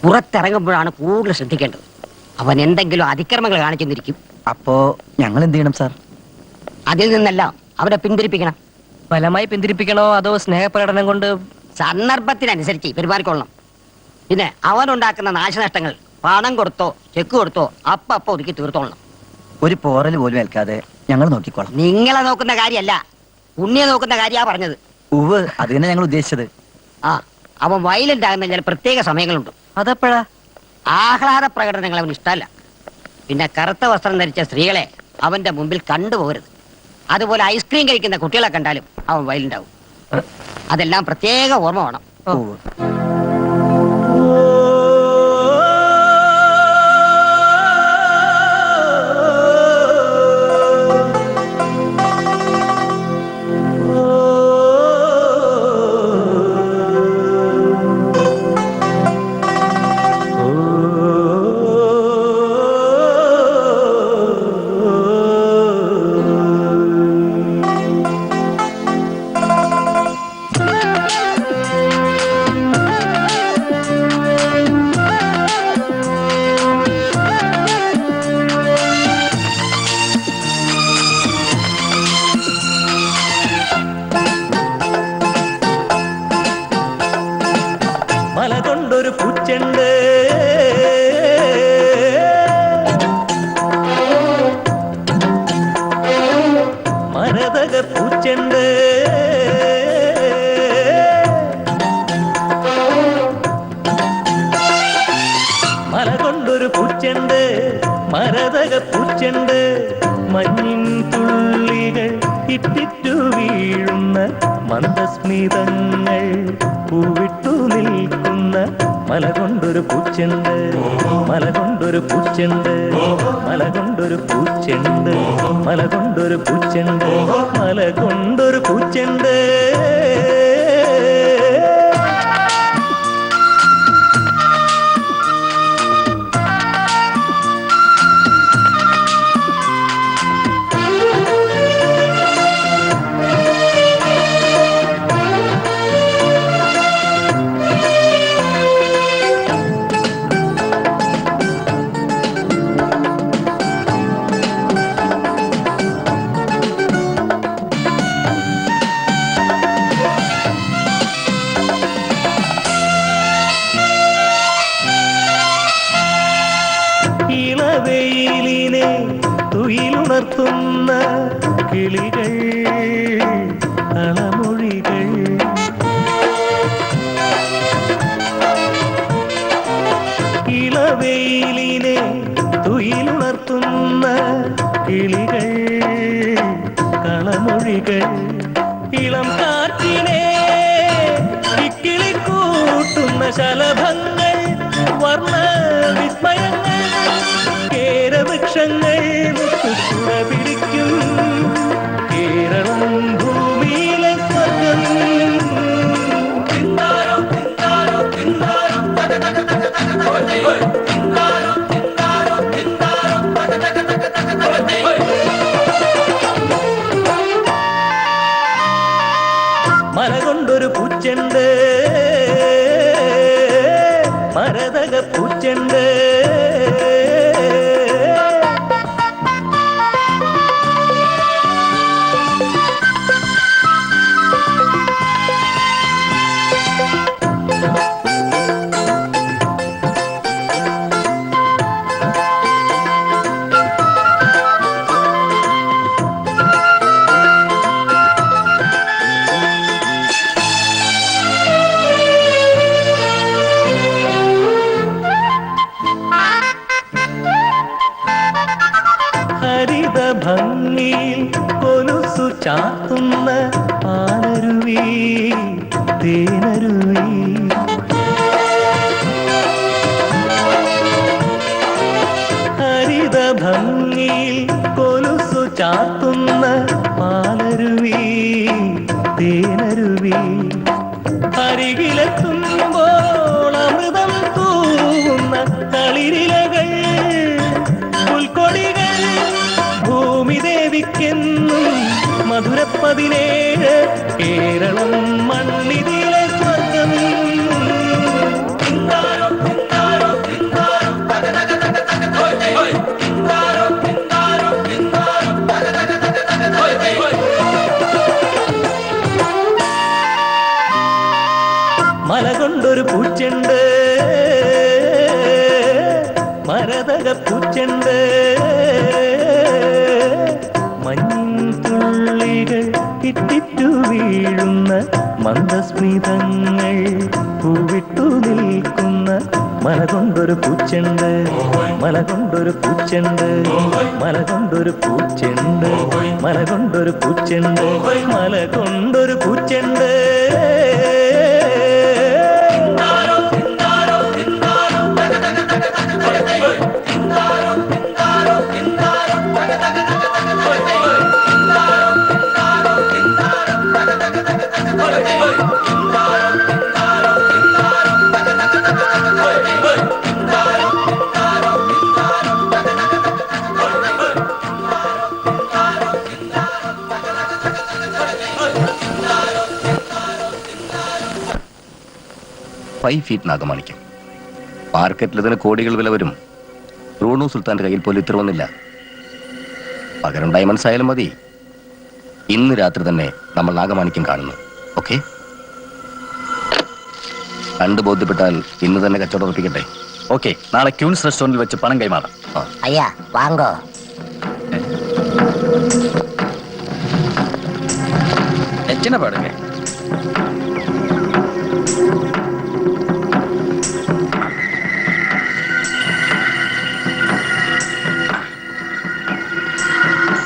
പുറത്തിറങ്ങുമ്പോഴാണ് കൂടുതൽ ശ്രദ്ധിക്കേണ്ടത്. അവൻ എന്തെങ്കിലും അതിക്രമങ്ങൾ കാണിച്ചെന്നിരിക്കും. അപ്പോ ഞങ്ങൾ എന്ത് ചെയ്യണം സാർ? അതിൽ നിന്നെല്ലാം അവനെ പിന്തിരിപ്പിക്കണം. ബലമായി പിന്തിരിപ്പിക്കണോ അതോ സ്നേഹപ്രകടനം കൊണ്ട്? സന്ദർഭത്തിനനുസരിച്ച് പെരുമാറിക്കൊള്ളണം. പിന്നെ അവനുണ്ടാക്കുന്ന നാശനഷ്ടങ്ങൾ പണം കൊടുത്തോ ചെക്ക് കൊടുത്തോ അപ്പ ഒതുക്കി തീർത്തോളണം. ഒരു പോറൽ പോലും ഏൽക്കാതെ ഞങ്ങൾ നോക്കിക്കോളാം. നിങ്ങളെ നോക്കുന്ന കാര്യമല്ല, ഉണ്ണിയെ നോക്കുന്ന കാര്യാ പറഞ്ഞത്. ഉവ്, അത് തന്നെ ഞങ്ങൾ ഉദ്ദേശിച്ചത്. ആ, അവൻ വയലന്റ് ആകുന്ന ചില പ്രത്യേക സമയങ്ങളുണ്ട്. അതെപ്പോഴാ? ആഹ്ലാദ പ്രകടനങ്ങൾ അവന് ഇഷ്ടമല്ല. പിന്നെ കറുത്ത വസ്ത്രം ധരിച്ച സ്ത്രീകളെ അവന്റെ മുമ്പിൽ കണ്ടുപോകരുത്. അതുപോലെ ഐസ്ക്രീം കഴിക്കുന്ന കുട്ടികളെ കണ്ടാലും അവൻ വയലന്റ് ആവും. അതെല്ലാം പ്രത്യേക ഓർമ്മ വേണം. ഉവ്. മലകൊണ്ടൊരു പൂച്ചെണ്ട് മരതക പൂച്ചെണ്ട് മലകൊണ്ടൊരു പൂച്ചെണ്ട് മരതക പൂച്ചെണ്ട് മഞ്ഞിൻ തുള്ളികൾ ഇറ്റിറ്റു വീഴുന്ന മന്ദസ്മിതങ്ങൾ പൂവിട്ടു നിൽക്കുന്ന മലകൊണ്ടൊരു പൂച്ചെണ്ട് മലകൊണ്ടൊരു പൂച്ചെണ്ട് മലകൊണ്ടൊരു പൂച്ചെണ്ട് മലകൊണ്ടൊരു പൂച്ചെണ്ട് മലകൊണ്ടൊരു പൂച്ചെണ്ട് ഇളവെയിലിനെ തുയിലുണർത്തുന്ന കിളികൾ കളമൊഴികൾ ഇളവെയിലിനെ തുയിലുണർത്തുന്ന കിളികൾ കളമൊഴികൾ ഇളം കാറ്റിനെ കിക്കിളി കൂട്ടുന്ന ശലഭങ്ങൾ വർണ്ണ വിസ്മയങ്ങൾ കേരവൃക്ഷങ്ങൾ മുത്തുകുട പിടിക്കും കേരളം ഭൂമിയിലെ സ്വർഗം മലകൊണ്ടൊരു പൂച്ചെണ്ട് മരതക പൂച്ചെണ്ട് ഹരിത ഭംഗിയിൽ കൊലുസു ചാത്തുന്ന പാലരുവി തേനരുവി ഹരിത ഭംഗിയിൽ കൊലുസു ചാത്തുന്ന പാലരുവി തേനരുവി അരികിലെത്തുമ്പോൾ അമൃതം തൂവുന്ന കളിരിലകൾ പുൽക്കൊടികൾ ഭൂമിദേവിക്കെന്നും മധുരപ്പതിനേഴ് കേരളം മണ്ണിതിലെ സ്വർഗം മലകൊണ്ടൊരു പൂച്ചെണ്ട് മരതക പൂച്ചെണ്ട് മഞ്ഞിൻ തുള്ളികൾ ഇറ്റിറ്റു വീഴുന്ന മന്ദസ്മിതങ്ങൾ പൂവിട്ടു നിൽക്കുന്ന മലകൊണ്ടൊരു പൂച്ചെണ്ട് മലകൊണ്ടൊരു പൂച്ചെണ്ട് മലകൊണ്ടൊരു പൂച്ചെണ്ട് മലകൊണ്ടൊരു പൂച്ചെണ്ട് മലകൊണ്ടൊരു പൂച്ചെണ്ട് ഫൈവ് ഫീറ്റ് നാഗമാണിക്യം. മാർക്കറ്റിൽ ഇതിന് കോടികൾ വില വരും. റൂണു സുൽത്താന്റെ കയ്യിൽ പോലും ഇത്ര ഒന്നില്ല. പകരം ഡയമണ്ട്സ് ആയാലും മതി. ഇന്ന് രാത്രി തന്നെ നമ്മൾ നാഗമാണിക്യം കാണുന്നു. ഓക്കെ? കണ്ടു ബോധ്യപ്പെട്ടാൽ ഇന്ന് തന്നെ കച്ചവടം ഉറപ്പിക്കട്ടെ. ഓക്കെ, നാളെ ക്യൂൻസ് റെസ്റ്റോറന്റിൽ വെച്ച് പണം കൈമാറാം. അയ്യാ വാങ്ങോ. എച്ചിനെ പാടല്ലേ?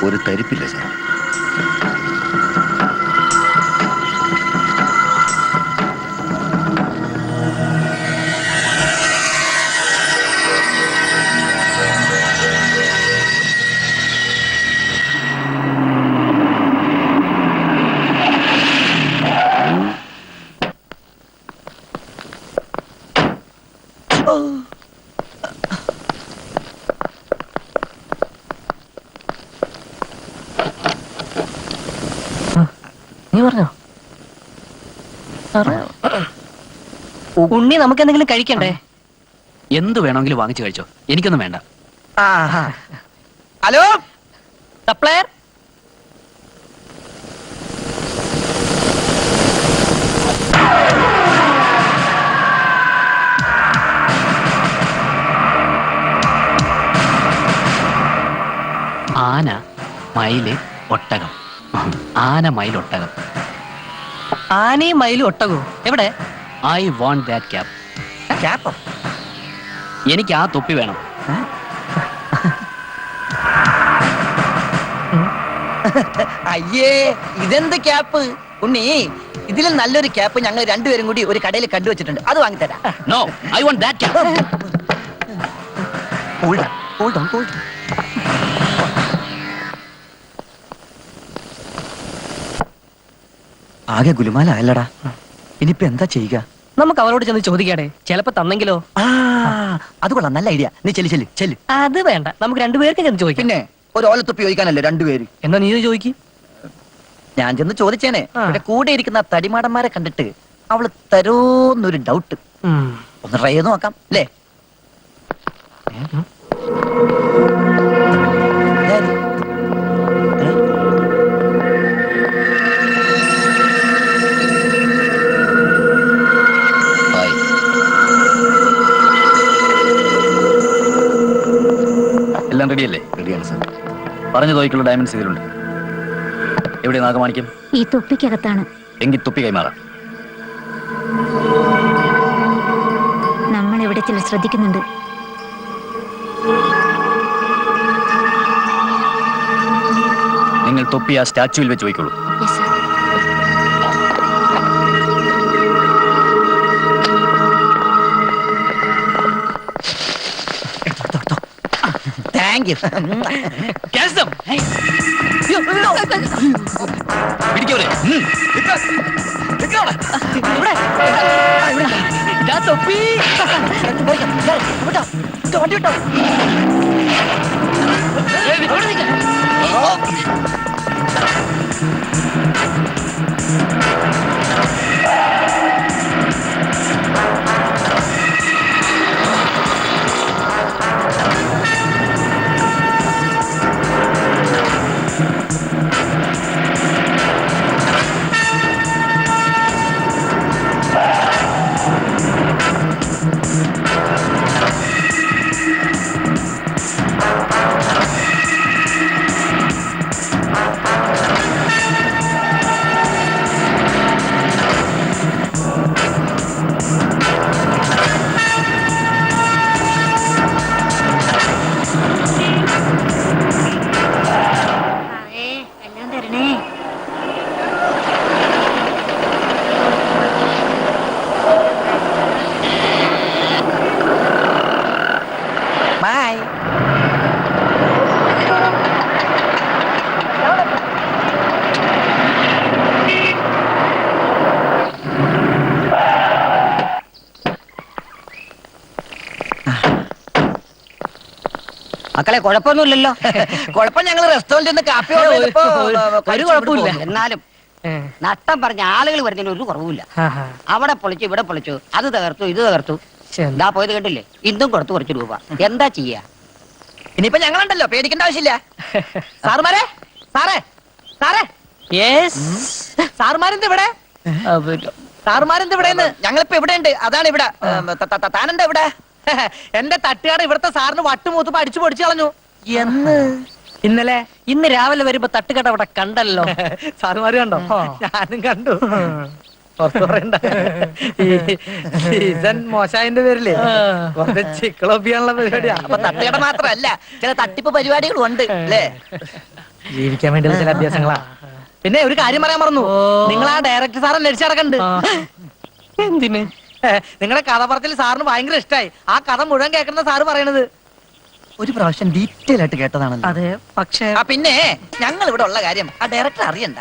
ഒരു തരിപ്പില്ല സാർ. നീ പറഞ്ഞോ? ഉണ്ണി നമുക്ക് എന്തെങ്കിലും കഴിക്കണ്ടേ? എന്ത് വേണമെങ്കിലും വാങ്ങിച്ചു കഴിച്ചോ, എനിക്കൊന്നും വേണ്ട. ഹലോ സപ്ലയർ, ആന, മയില്, ഒട്ടകം. ആന, മയിൽ, ഒട്ടകം. ആനയും മയിലും ഒട്ടകവും എവിടെ? I want that cap. ക്യാപ്പോ? എനിക്ക് ആ തൊപ്പി വേണം. അയ്യേ, ഇതെന്ത് ക്യാപ്പ് ഉണ്ണി? ഇതിലും നല്ലൊരു ക്യാപ്പ് ഞങ്ങൾ രണ്ടുപേരും കൂടി ഒരു കടയിൽ കണ്ടുവച്ചിട്ടുണ്ട്, അത് വാങ്ങിത്തരാം. No, I want that cap. ആകെ ഗുലുമാല അല്ലടാ, ഇനിയിപ്പോ എന്താ ചെയ്യുക? നമുക്ക് അവരോട് ചെന്ന് ചോദിക്കാടെ, ചിലപ്പോ തന്നെങ്കിലോ? അത് കൊള്ളാം, നല്ല ഐഡിയ. നീ ചെല്ലു. അത് വേണ്ട, നമുക്ക് രണ്ടുപേർക്ക് ചെന്ന് ചോദിക്കാം. പിന്നെ ഒരു ഓലത്തൊപ്പി ചോദിക്കാനല്ലേ രണ്ടുപേര്? എന്നാ നീ ചോദിക്ക്. ഞാൻ ചെന്ന് ചോദിച്ചേനെ. ആ. ഇവിടെ കൂടെ ഇരിക്കുന്ന തടിമാടന്മാരെ കണ്ടിട്ട് അവള് തരോന്നൊരു ഡൗട്ട്. ഒന്ന് ട്രൈ ചെയ്ത് നോക്കാം അല്ലേ? എല്ലാം റെഡിയല്ലേ? റെഡിയാണ് സാർ. പറഞ്ഞു തോയ്ക്കുള്ള ഡയമണ്ട്സ് ഇതിലുണ്ട്. എവിടെ നാഗമാണിക്യം? ഈ തൊപ്പിക്കകത്താണ്. എങ്കിൽ തൊപ്പി കൈമാറാം. നമ്മൾ ഇവിടെ ചിലർ ശ്രദ്ധിക്കുന്നുണ്ട്. നിങ്ങൾ തൊപ്പി ആ സ്റ്റാച്യുവിൽ വെച്ച് പോയിക്കോളൂ. Yes, sir. Thank you. പിടിക്കവരെ. തൊപ്പി വണ്ടി വിട്ടോ. എല്ലാം തരണേ. ബൈ. മക്കളെ കുഴപ്പമൊന്നുമില്ലല്ലോ. കുഴപ്പം ഞങ്ങൾ റെസ്റ്റോറന്റിൽ നിന്ന് കാപ്പി ഒരു കുഴപ്പമില്ല. എന്നാലും നട്ടം പറഞ്ഞ ആളുകൾ വരുന്നതിന് ഒരു കുറവുമില്ല. അവിടെ പൊളിച്ചു ഇവിടെ പൊളിച്ചു, അത് തകർത്തു ഇത് തകർത്തു. എന്താ പോയത് കേട്ടില്ലേ? ഇന്നും കൊടുത്തു കുറച്ച് രൂപ. എന്താ ചെയ്യാ? ഇനിയിപ്പോ ഞങ്ങളുണ്ടല്ലോ, പേടിക്കേണ്ട ആവശ്യമില്ല. സാറുമാരെ, സാറേ, സാറേ, യെസ്. സാറുമാരെന്ത് ഇവിടെ? സാറുമാരെന്ത് ഇവിടെ ഞങ്ങളിപ്പോ ഇവിടെ ഉണ്ട്. അതാണ് ഇവിടെ. താനെന്താ ഇവിടെ? എന്റെ തട്ടുകാട് ഇവിടുത്തെ സാറിന് വട്ടുമൂത്തുമ്പോ അടിച്ചു പൊടിച്ചു കളഞ്ഞു. എന്ന്? ഇന്നലെ ഇന്ന് രാവിലെ വരുമ്പോ തട്ടുകട അവിടെ കണ്ടല്ലോ. സാറുമാര് കണ്ടോ? ഞാനും കണ്ടു. പുറത്ത് പറയണ്ട. ഈ സീസൺ മോശായതിന്റെ പേരില് വെറുതെ ചിക്കളൊപ്പിയാനുള്ള പരിപാടിയാ. അപ്പൊ തട്ടുകട മാത്രല്ല, ചില തട്ടിപ്പ് പരിപാടികളും ഉണ്ട് അല്ലേ? ജീവിക്കാൻ വേണ്ടിയുള്ള ചില അഭ്യാസങ്ങളാ. പിന്നെ ഒരു കാര്യം പറയാൻ മറന്നു. നിങ്ങൾ ആ ഡയറക്ടർ സാറെ അടിച്ചടക്കണ്ട്. എന്തിന്? നിങ്ങളുടെ കഥ പറച്ചിൽ സാറിന് ഭയങ്കര ഇഷ്ടായി. ആ കഥ മുഴുവൻ കേൾക്കുന്ന സാറ് പറയണത്. ഒരു പ്രാവശ്യം ഡീറ്റെയിൽ ആയിട്ട് കേട്ടതാണല്ലോ. അതെ, പക്ഷേ പിന്നെ ഞങ്ങൾ ഇവിടെ ഉള്ള കാര്യം ആ ഡയറക്ടർ അറിയണ്ട.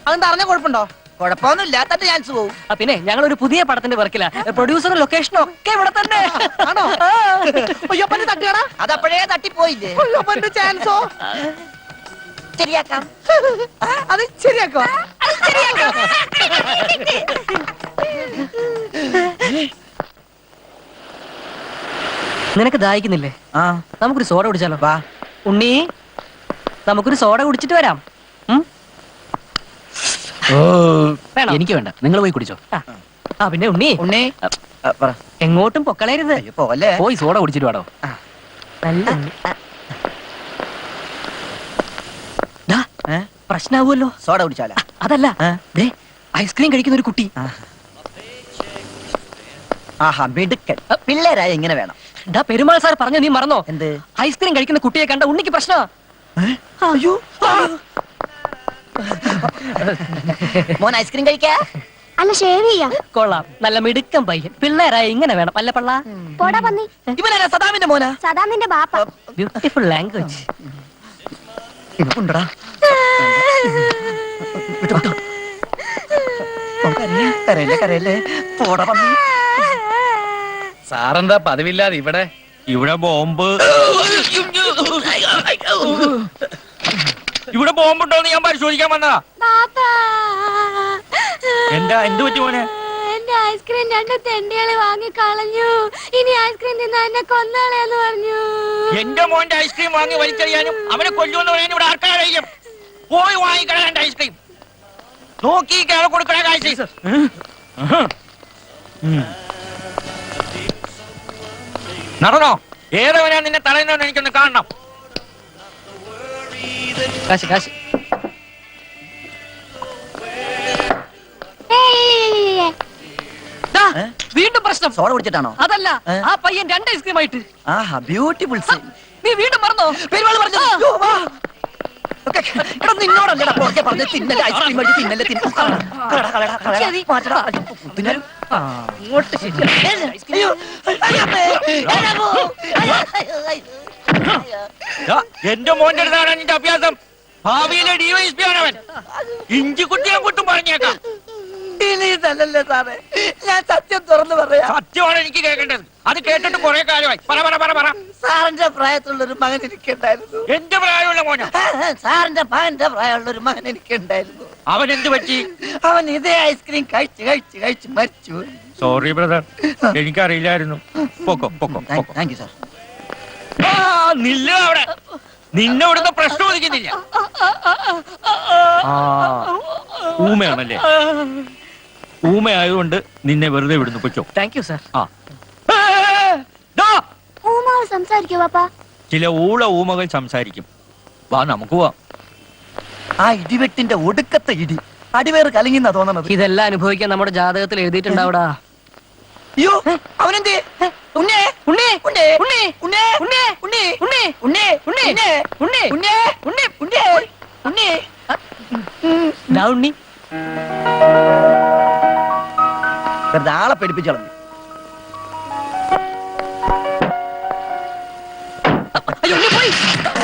അതെന്താ അറിഞ്ഞ കുഴപ്പമുണ്ടോ? കുഴപ്പമൊന്നുമില്ല, തന്റെ ചാൻസ് പോവും. പിന്നെ ഞങ്ങൾ ഒരു പുതിയ പടത്തിന്റെ വർക്കില്ല. പ്രൊഡ്യൂസറും ലൊക്കേഷനും ഒക്കെ ഇവിടെ തന്നെ. ആണോ? അയ്യോപ്പന്റെ തട്ടുകട അതപ്പോഴേ തട്ടിപ്പോയില്ലേ? അയ്യോപ്പന്റെ ചാൻസോ? ശരിയാക്കാം. അത് ശരിയാക്കോ? നിനക്ക് ദാഹിക്കുന്നില്ലേ? ആ, നമുക്കൊരു സോഡ കുടിച്ചാലോ? വാ. ഉണ്ണി, നമുക്കൊരു സോഡ കുടിച്ചിട്ട് വരാം. വേണോ? എനിക്ക് വേണ്ട, നിങ്ങൾ പോയി കുടിച്ചോ. ആ പിന്നെ ഉണ്ണി, ഉണ്ണി പറ. എങ്ങോട്ടും പൊക്കളയരുത്. അയ്യോ, പോലെ പോയി സോഡ കുടിച്ചിട്ട് വാടോ. നല്ല ഉണ്ണി. ദാ, പ്രശ്നാവുമല്ലോ. സോഡ കുടിച്ചാല? അതല്ല, ദേ ഐസ്ക്രീം കഴിക്കുന്ന ഒരു കുട്ടി. ആഹാ, മിടുക്കൻ. പിള്ളേരായ ഇങ്ങനെ വേണം. ഡാ, പെരുമാൾ സാർ പറഞ്ഞ നീ മറന്നോ? എന്ത്? ഐസ്ക്രീം കഴിക്കുന്ന കുട്ടിയെ കണ്ട ഉണ്ണിക്ക് പ്രശ്നമാ. അയ്യോ, മോൻ ഐസ്ക്രീം കഴിക്കാ? അല്ല ഷേവ് ചെയ്യാ. കൊള്ളാം, നല്ല മിടുക്കം പയ്യൻ. പിള്ളേരായ ഇങ്ങനെ വേണം, അല്ല പള്ള? പോടാ പന്നി. ഇവനാ സദാമിന്റെ മോനാ? സദാമിന്റെ ബാപ്പ. Beautiful language. ഇവക്കുണ്ടടാ. കരയല്ലേ, പോടാ പന്നി. സാറെന്താ പതിവില്ലാതെ ഇവിടെ? ഇവിടെ ബോംബ് ഇവിടെ ബോംബുണ്ടോന്ന് ഞാൻ പരിശോധിക്കാൻ വന്നതാ. എന്താ, എന്ത് പറ്റി മോനെ? എന്റെ ഐസ്ക്രീം രണ്ട് തെണ്ടികള് വാങ്ങി കളഞ്ഞു. ഇനി ഐസ്ക്രീം തിന്നാ എന്നെ കൊന്നാളെന്ന് പറഞ്ഞു. എന്റെ മോന്റെ ഐസ്ക്രീം വാങ്ങി വലിച്ചെറിയാനും അവനെ കൊല്ലുമെന്ന് പറയാനും ഇവിടെ ആർക്കാണ് ധൈര്യം? പോയി വാങ്ങിക്കണ എന്റെ ഐസ്ക്രീം. നോക്കി കേള കൊടുക്കണ ഐസ്ക്രീം. നടന്നോ? ഏതവനാ നിന്നെ തടയുന്നതെന്ന് എനിക്കൊന്ന് കാണണം. കാശ് കാശ്. ദാ, വീണ്ടും പ്രശ്നം. സോഡ കുടിച്ചിട്ടാണോ? അതല്ല, ആ പയ്യൻ രണ്ട് ഐസ്ക്രീം ആയിട്ട്. ആഹാ, ബ്യൂട്ടിഫുൾ സീൻ. നീ വീണ്ടും മറന്നോ? പെരുമാൾ പറഞ്ഞു. അയ്യോ, വാ. ഒക്കെ, എടാ, നിന്നോടല്ലടാ പുറകെ പറഞ്ഞ് തിന്നല്ലേ, ഐസ്ക്രീം അടിച്ച് തിന്നല്ലേ, ശരി. തിന്നലും. ഇങ്ങോട്ട് ശരി. അയ്യോ, അയ്യപ്പേ, അയ്യപ്പോ, ദാ, എന്റെ മോന്റെ അടുത്താണ് നിന്റെ അഭ്യാസം. ഭാവിയിലെ ഡിവൈഎസ്പി ആണവൻ. ഇഞ്ചിക്കുട്ടിയെ കുട്ടും പറഞ്ഞേക്കാം. ഇനി ഇതല്ലല്ലേ സാറേ, ഞാൻ സത്യം തുറന്നു പറയാം. സത്യമാണ് എനിക്ക് കേൾക്കേണ്ടത്. അത് കേട്ടിട്ട് കുറെ കാലമായി. പറ പറ പറ പറ. സാറിന്റെ പ്രായത്തിലുള്ള ഒരു മകൻ എനിക്കുണ്ടായിരുന്നു. എന്റെ പ്രായമുള്ള മോന? സാറിന്റെ മകന്റെ പ്രായമുള്ള ഒരു മകൻ എനിക്കുണ്ടായിരുന്നു. അവൻ എന്ത് പറ്റി? അവൻ ഇതേ ഐസ്ക്രീം കഴിച്ച് മരിച്ചു. സോറി ബ്രദർ, എനിക്കറിയില്ലായിരുന്നു. പൊക്കോ പൊക്കോ പൊക്കോ. Thank you sir. നില്ല അവിടെ. നിന്നെ ഇവിടുത്തെ പ്രശ്നം ഒതുക്കുന്നില്ല. ഊമയാണല്ലേ? ഊമയായതുകൊണ്ട് നിന്നെ വെറുതെ വിടുന്നു. പൊയ്ക്കോ. Thank you sir. ഊമാവ് സംസാരിക്കോ പാപ്പ? ചില ഊമകൾ സംസാരിക്കും. വാ, നമുക്ക് പോവാം. ആ ഇടിവെട്ടിന്റെ ഒടുക്കത്തെ ഇടി അടിവേറ് കലങ്ങിന്നാ തോന്നണത്. ഇതെല്ലാം അനുഭവിക്കാൻ നമ്മുടെ ജാതകത്തിൽ എഴുതിയിട്ടുണ്ടാവടാ. അയ്യോ, അവനെന്തേ? ഉണ്ണേ, ഉണ്ണേ, ഉണ്ണേ, ഉണ്ണേ, ഉണ്ണേ, ഉണ്ണേ, ഉണ്ണേ, ഉണ്ണേ, ഉണ്ണേ, ഉണ്ണേ, ഉണ്ണേ, ഉണ്ണേ, ഉണ്ണേ, ഉണ്ണേ, ഉണ്ണേ. ദാ ഉണ്ണി. വെറുതെ ആളെ പേടിപ്പിച്ചു കളഞ്ഞു. അയ്യോ, ഉണ്ണി പോയി.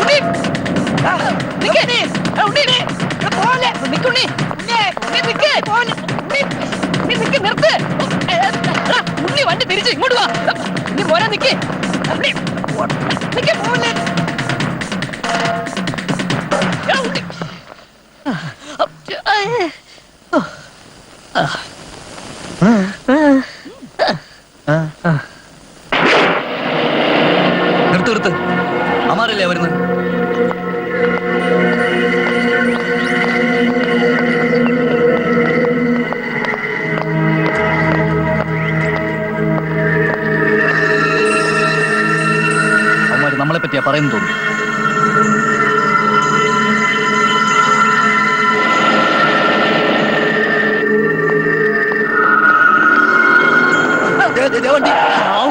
ഉണ്ണി, നിക്ക്. ഉണ്ണി, പോലെ. നിക്ക് ഉണ്ണി. ഉണ്ണി, നിക്ക്. ഉണ്ണി, നിക്ക്, നിർത്ത്. എടാ, ഉണ്ണി വണ്ടി തിരിച്ച് ഇങ്ങോട്ട് വാ. ഉണ്ണി പോരാ, നിക്ക്. ഉണ്ണി, നിക്ക്. എടാ, ഉണ്ണി. നിർത്ത്. അമാരല്ലേ വരുന്നത്? എന്തൊക്കെയാ പറയുന്നു തോന്നുന്നു.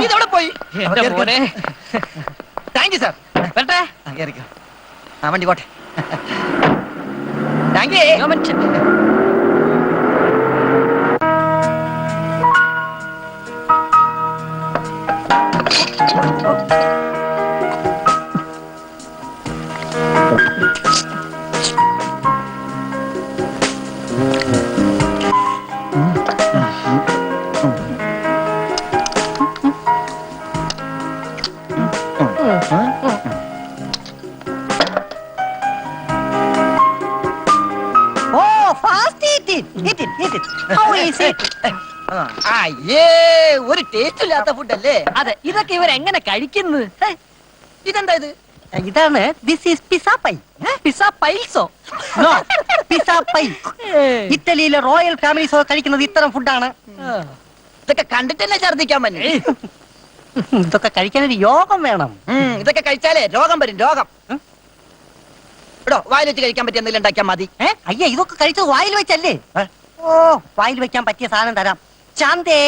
ഇതവിടെ പോയി. എന്റെ മോനെ. Thank you sir. വരട്ടെ. കേറിക്കോ. ആ വണ്ടി പോട്ടെ. Thank you. No mention. Oh fast eat it. Eat it, eat it. How is it? അയ്യേ, ഒരു ടേസ്റ്റ് ഇല്ലാത്ത ഫുഡല്ലേ അതെ, ഇതൊക്കെ ഇവരെങ്ങനെ കഴിക്കുന്നു? ഇതെന്താ ഇത്? ഇതാണ് this is pizza pie. Pizza പൈൽസോ? No, pizza pie. ഇറ്റലിയിലെ റോയൽ ഫാമിലീസോ കഴിക്കുന്നത് ഇത്തരം ഫുഡാണ്. ഇതൊക്കെ കണ്ടിട്ട് തന്നെ ഛർദിക്കാൻ പറ്റും. ഇതൊക്കെ കഴിക്കാൻ ഒരു യോഗം വേണം. ഇതൊക്കെ കഴിച്ചാലേ രോഗം വരും, രോഗം. എടോ, വായിൽ വെച്ച് കഴിക്കാൻ പറ്റിയ എന്തെങ്കിലും ഉണ്ടാക്കിയാൽ മതി. അയ്യ, ഇതൊക്കെ കഴിച്ചത് വായിൽ വെച്ചല്ലേ? ഓ, വായിൽ വെക്കാൻ പറ്റിയ സാധനം തരാം. ചാന്തേ,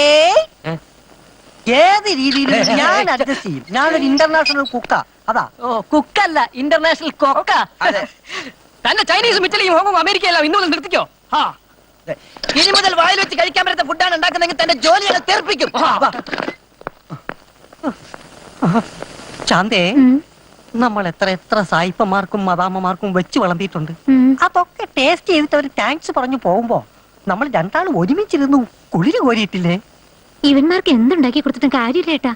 ഏത് രീതിയിലും ഞാൻ അഡ്ജസ്റ്റ് ചെയ്യും. ഞാനൊരു ഇന്റർനാഷണൽ കുക്കാ. അതാ. ഓ, കുക്കല്ല, ഇന്റർനാഷണൽ കൊക്ക. തന്നെ ചൈനീസും ഇറ്റലിയും ഹോങ്കോങ് അമേരിക്കയെല്ലാം ഇന്നു മുതൽ നിർത്തിക്കോ. ഇനി മുതൽ വായിൽ വെച്ച് കഴിക്കാൻ പറ്റുന്ന ഫുഡാണ് ഉണ്ടാക്കുന്നെങ്കിൽ തന്റെ ജോലികളെ തീർപ്പിക്കും. ചാന്തേ, നമ്മൾ എത്ര എത്ര സായിപ്പന്മാർക്കും മദാമ്മമാർക്കും വെച്ച് വിളമ്പിയിട്ടുണ്ട്. അതൊക്കെ ടേസ്റ്റ് ചെയ്തിട്ട് അവർ താങ്ക്സ് പറഞ്ഞു പോകുമ്പോ നമ്മൾ രണ്ടാളും ഒരുമിച്ചിരുന്നു കുളിര് കോരിയിട്ടില്ലേ? ഇവന്മാർക്ക് എന്തുണ്ടാക്കി കൊടുത്തിട്ടും കാര്യമില്ലേട്ടാ.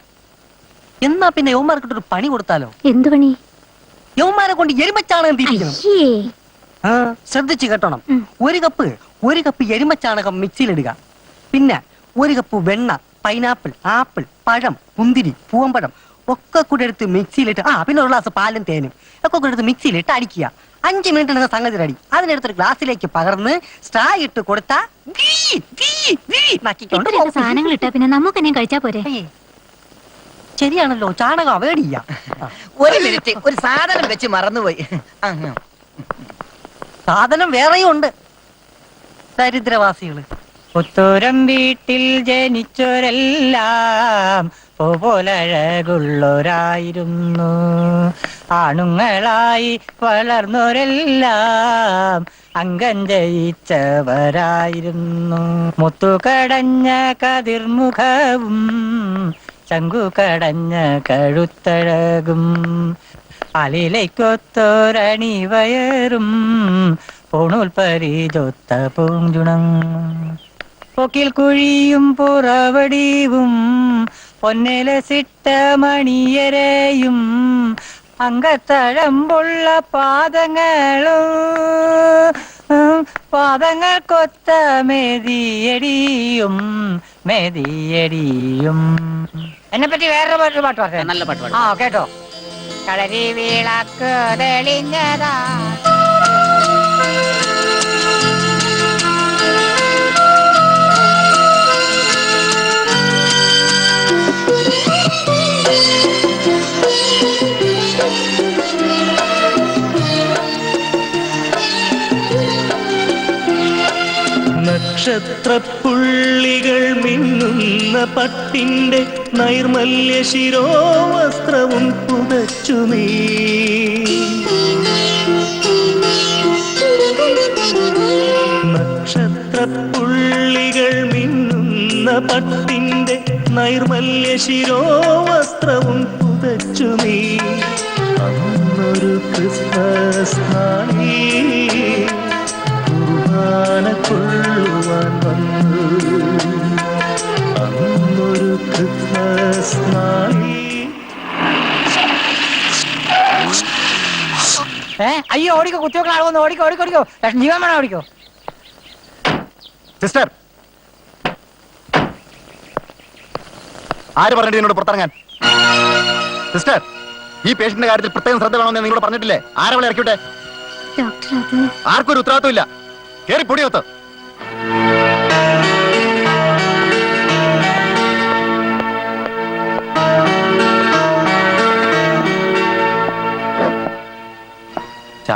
എന്നാ പിന്നെ യവന്മാർക്കിട്ടൊരു പണി കൊടുത്താലോ? എന്തു പണി? യവന്മാരെ കൊണ്ട് എരുമച്ചാണകം തീറ്റിക്കണം. ശ്രദ്ധിച്ചു കേട്ടോണം. ഒരു കപ്പ് എരുമച്ചാണകം മിക്സിയിലിടുക. പിന്നെ ഒരു കപ്പ് വെണ്ണ, പൈനാപ്പിൾ, ആപ്പിൾ, പഴം, മുന്തിരി, പൂവമ്പഴം ഒക്കെ കൂടെ എടുത്ത് മിക്സിയിലിട്ട്, പിന്നെ ഒരു ഗ്ലാസ് പാലും തേനും ഒക്കെ കൂടെ എടുത്ത് മിക്സിയിലിട്ട് അടിക്കുക. 5 മിനിറ്റ് സംഗതി റെഡി. അതിനെടുത്തൊരു ഗ്ലാസ്സിലേക്ക് പകർന്ന് സ്ട്രാ ഇട്ട് കൊടുത്താ സാധനങ്ങൾ ഇട്ടാ പിന്നെ നമുക്ക് തന്നെ കഴിച്ചാ പോരെ? ശരിയാണല്ലോ, ചാണകം അവോയ്ഡ് ചെയ്യാം. ഒരു മിനിറ്റ്, ഒരു സാധനം വെച്ച് മറന്നുപോയി. സാധനം വേറെയും ഉണ്ട്. ദരിദ്രവാസികള്. പുത്തൂരം വീട്ടിൽ ജനിച്ചവരെല്ലാം പോലഴകുള്ളവരായിരുന്നു. ആണുങ്ങളായി വളർന്നവരെല്ലാം അംഗം ജയിച്ചവരായിരുന്നു. മുത്തുകടഞ്ഞ കതിർമുഖവും ചങ്കുകടഞ്ഞ കഴുത്തഴകും അലിലയ്ക്കൊത്തൊരണിവയറും പൂണൂൽ പരിചൊത്ത പൂഞ്ചുണം. പൊക്കിൽ കുഴിയും പുറവടിവും പൊന്നിലസിട്ട മണിയരെയും അങ്കത്തഴമ്പുള്ള പാദങ്ങൾക്കൊത്ത മെതിയടിയും മെതിയടിയും. എന്നെ പറ്റി വേറൊരു പാട്ട് പാട്ട്. നല്ല പാട്ട് പാട്ട്. കേട്ടോ. കളരി വിളക്ക് തെളിഞ്ഞതാ. നക്ഷത്രപ്പുള്ളികൾ മിന്നുന്ന പട്ടിന്റെ നൈർമല്യ ശിരോവസ്ത്രവും പുതച്ചു നീ. നക്ഷത്രപ്പുള്ളികൾ മിന്നുന്ന പട്ടിന്റെ നൈർമല്യ ശിരോവസ്ത്രവും പുതച്ചു നീ. അന്നൊരു ക്രിസ്മസ് നാളിൽ കൊള്ളുവാൻ വന്നു. അന്നൊരു ക്രിസ്മസ് നാളിൽ. അയ്യോ, ഓടിക്കോ, കുത്തിവെക്കണ ആളൊന്ന് ഓടിക്കോ, ഓടിക്കോ, ഓടിക്കോ. ജീവൻ വേണം, ഓടിക്കോ. സിസ്റ്റർ, ആര് പറഞ്ഞിട്ട് എന്നോട് പുറത്തിറങ്ങാൻ? സിസ്റ്റർ, ഈ പേഷ്യന്റിന്റെ കാര്യത്തിൽ പ്രത്യേകം ശ്രദ്ധ വേണമെന്ന് നിങ്ങളോട് പറഞ്ഞിട്ടില്ലേ? ആരവളെ ഇറക്കിവിട്ടെ? ആർക്കും ഒരു ഉത്തരവാദിത്വം ഇല്ല. കേറി പൊടിയൊത്ത്.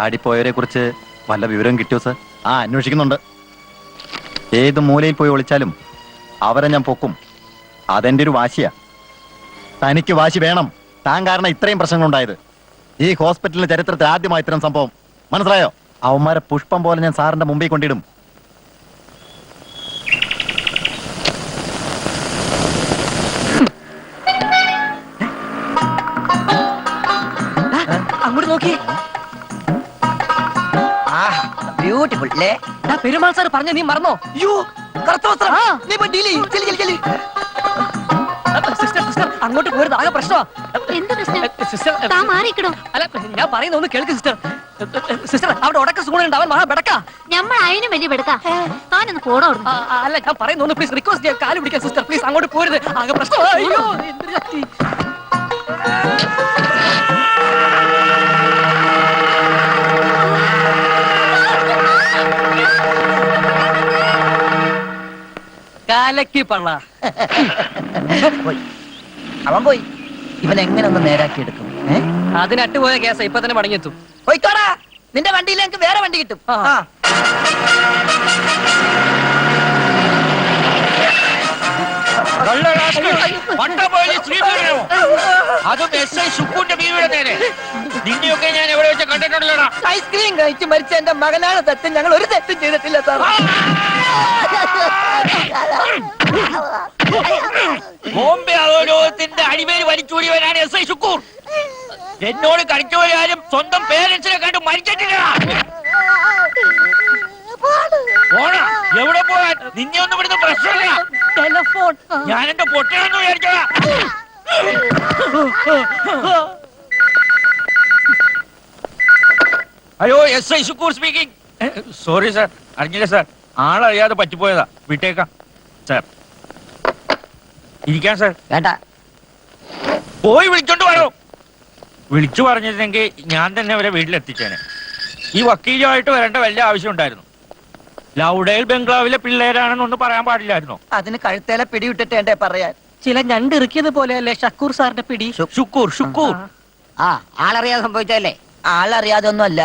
ചാടിപ്പോയവരെ കുറിച്ച് വല്ല വിവരം കിട്ടിയോ സർ? ആ, അന്വേഷിക്കുന്നുണ്ട്. ഏത് മൂലയിൽ പോയി ഒളിച്ചാലും അവരെ ഞാൻ പൊക്കും. അതെന്റെ ഒരു വാശിയാ. തനിക്ക് വാശി വേണം. താൻ കാരണം ഇത്രയും പ്രശ്നങ്ങളുണ്ടായത്. ഈ ഹോസ്പിറ്റലിന്റെ ചരിത്രത്തിൽ ആദ്യമായി ഇത്തരം സംഭവം. മനസ്സിലായോ? അവന്മാരെ പുഷ്പം പോലെ ഞാൻ സാറിന്റെ മുമ്പിൽ കൊണ്ടിടും. അങ്ങോട്ട് നോക്കി. ബ്യൂട്ടിഫുൾ അല്ലേ? പെരുമാൾ സാർ പറഞ്ഞ നീ മറന്നോ? യ്യോ, കറുത്ത വസ്ത്രം. നീ ഇപ്പൊ ഡീൽ ചെയ്യ്. ചെല്ല്, ചെല്ല്, ചെല്ല്. സിസ്റ്റർ സിസ്റ്റർ അങ്ങോട്ട് പോരുത്, ആകെ പ്രശ്നമാ. എന്ത് പ്രശ്നം? സിസ്റ്റർ താൻ മാറിക്കണോ? അല്ല, ഞാൻ പറയുന്ന ഒന്ന് കേൾക്ക് സിസ്റ്റർ. സിസ്റ്റർ അവിടെ ഉടക്ക സ്കൂളുണ്ട്, അവൻ മഹാ ബെടക്കാ. നമ്മൾ അതിനും വലിയ പെടുക്കാം. താനൊന്ന് പോടോ. അല്ല, ഞാൻ പറയുന്ന ഒന്ന് പ്ലീസ് റിക്വസ്റ്റ് ചെയ്യാൻ, കാല് പിടിക്കാൻ സിസ്റ്റർ പ്ലീസ്. അങ്ങോട്ട് പോരുത്, ആകെ പ്രശ്നമാ. അയ്യോ, എന്തൊരു ശക്തി. കാലക്കി പള്ള. പോയി. അവൻ പോയി. ഇവൻ എങ്ങനെ ഒന്ന് നേരാക്കി എടുക്കും? അതിനട്ട് പോയ കേസാ, ഇപ്പൊ തന്നെ മടങ്ങിയെത്തും. പോയിക്കോടാ, നിന്റെ വണ്ടിയിൽ എനിക്ക് വേറെ വണ്ടി കിട്ടും. ആ. അതും SI സുക്കൂന്റെ ബീവിയുടെ നേരെ. നിന്നെയൊക്കെ ഞാൻ എവിടെ വെച്ച് കണ്ടിട്ടുള്ളടാ. ഐസ്ക്രീം കഴിച്ച് മരിച്ച എന്റെ മകനാണ് തെറ്റ്. ഞങ്ങൾ ഒരു തെറ്റും ചെയ്തിട്ടില്ല സാർ. ബോംബെ അധോലോകത്തിന്റെ അടിമേൽ വലിച്ചൂടിയവനാണ് SI സുക്കൂർ. എന്നോട് കളിച്ചവരാരും സ്വന്തം പേരൻസിനെ കണ്ട് മരിച്ചിട്ടില്ല. എവിടെ പോവാൻ? നിന്നെ ഒന്നും ഇവിടുന്ന് പ്രശ്നമില്ല. ടെലഫോൺ. ഞാൻ എന്റെ പൊട്ടണെന്ന് വിചാരിച്ചതാ. Hello, SI Sukkur speaking. Sorry sir, അറിഞ്ഞില്ല സാർ. ആളറിയാതെ പറ്റിപ്പോയതാ. വിട്ടേക്കാം സാർ. ഇരിക്കാം സാർ. വേണ്ട. പോയി വിളിച്ചോണ്ട് വരോ. വിളിച്ചു പറഞ്ഞിരുന്നെങ്കിൽ ഞാൻ തന്നെ അവരെ വീട്ടിലെത്തിച്ചേനെ. ഈ വക്കീലുമായിട്ട് വരേണ്ട വല്ല ആവശ്യം ഉണ്ടായിരുന്നു. ലൗഡേൽ ബംഗ്ലാവിലെ പിള്ളേരാണെന്നൊന്നും പറയാൻ പാടില്ലായിരുന്നോ? അതിന് കഴുത്തേലെ പിടിവിട്ടിട്ട് എന്റെ പറയാൻ. ചില ഞണ്ട് ഇറുക്കിയത് പോലെയല്ലേ ഷക്കൂർ സാറിന്റെ പിടി? ശുക്കൂർ ശുക്കൂർ. ആ, ആളറിയാതെ സംഭവിച്ചതല്ലേ? ആളറിയാതെ ഒന്നും അല്ല.